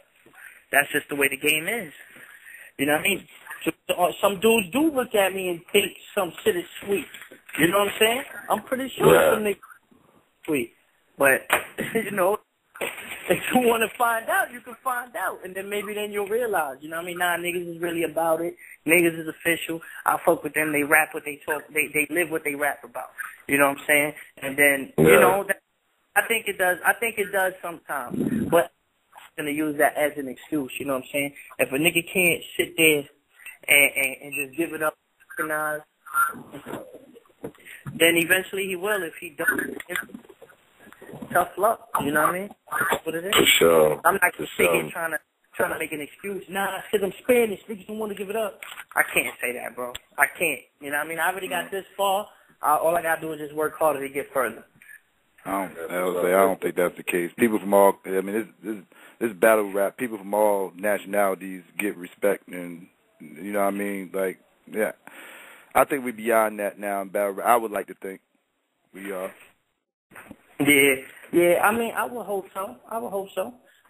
That's just the way the game is. You know what I mean? Some dudes do look at me and think some shit is sweet. You know what I'm saying? I'm pretty sure some niggas sweet. But, you know, if you want to find out, you can find out. And then maybe then you'll realize, you know what I mean? Nah, niggas is really about it. Niggas is official. I fuck with them. They rap what they talk. They live what they rap about. You know what I'm saying? And then, you know, I think it does. I think it does sometimes. But I'm going to use that as an excuse. You know what I'm saying? If a nigga can't sit there and just give it up, then eventually he will. If he doesn't, tough luck. You know what I mean? That's what it is. For sure. I'm not just sitting here trying to make an excuse. Nah, because I'm Spanish. Niggas don't want to give it up. I can't say that, bro. I can't. You know what I mean? I already got this far. All I got to do is just work harder to get further. I don't think that's the case. People from all, I mean, this battle rap, people from all nationalities get respect, and you know what I mean? Like, yeah. I think we're beyond that now in battle rap. I would like to think we are. Yeah. I mean, I would hope so.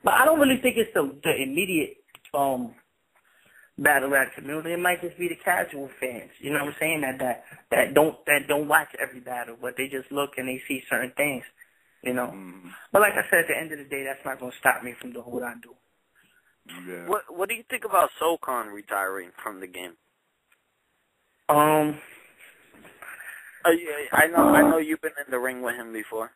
But I don't really think it's the immediate battle rap community. It might just be the casual fans. You know what I'm saying? That don't watch every battle, but they just look and they see certain things. You know. But like I said, at the end of the day, that's not going to stop me from doing what I do. Yeah. What do you think about SoCon retiring from the game? I know you've been in the ring with him before.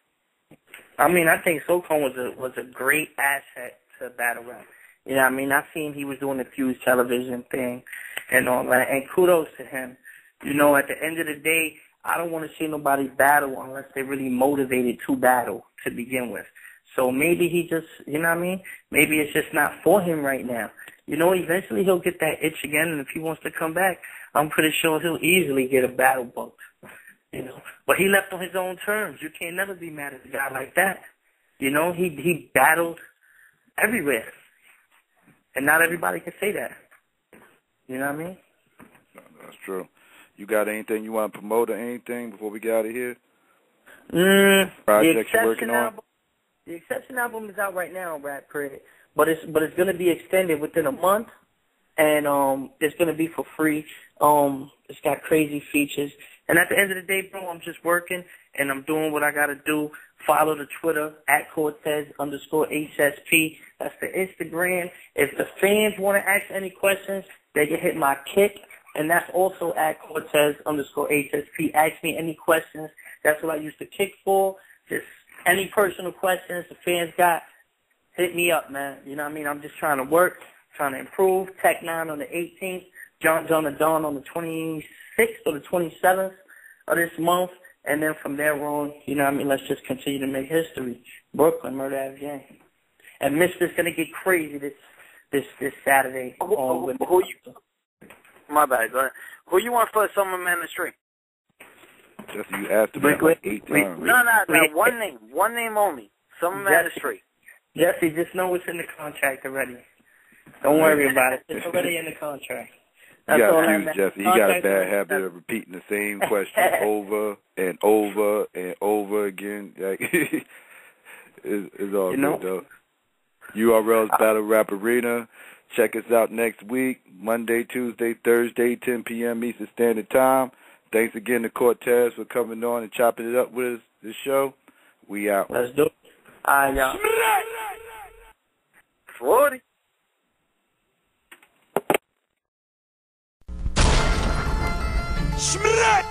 I mean, I think SoCon was a great asset to battle rap. You know what I mean? I seen he was doing the Fuse television thing and all that, and kudos to him. You know, at the end of the day, I don't want to see nobody battle unless they're really motivated to battle to begin with. So maybe he just, you know what I mean? Maybe it's just not for him right now. You know, eventually he'll get that itch again, and if he wants to come back, I'm pretty sure he'll easily get a battle booked. You know, but he left on his own terms. You can't never be mad at a guy like that. You know, he battled everywhere, and not everybody can say that. You know what I mean? That's true. You got anything you want to promote or anything before we get out of here? Projects you're working on? The Exception album is out right now on Rap Credit, but it's going to be extended within a month, and it's going to be for free. It's got crazy features. And at the end of the day, bro, I'm just working, and I'm doing what I got to do. Follow the Twitter, @Cortez_HSP. That's the Instagram. If the fans want to ask any questions, they can hit my kick, and that's also @Cortez_HSP. Ask me any questions. That's what I use the kick for. Just any personal questions the fans got, hit me up, man. You know what I mean? I'm just trying to work, trying to improve. Tech 9 on the 18th. John's on the Dawn on the 26th or the 27th of this month. And then from there on, you know what I mean, let's just continue to make history. Brooklyn, Murda Ave Gang. And Mister's going to get crazy this Saturday. My bad, go ahead. Who you want for Summer Ministry? Just you asked me like 8 times. No, one name only. Summer Ministry. Jesse, just know it's in the contract already. Don't worry about it. It's already in the contract. You got to Jesse. He got a bad habit of repeating the same question over and over and over again. Like, it's all good, though. URL's Battle Rap Arena. Check us out next week, Monday, Tuesday, Thursday, 10 p.m. Eastern Standard Time. Thanks again to Cortez for coming on and chopping it up with us this show. We out. Let's do it. All right, y'all. 40. Schmidt!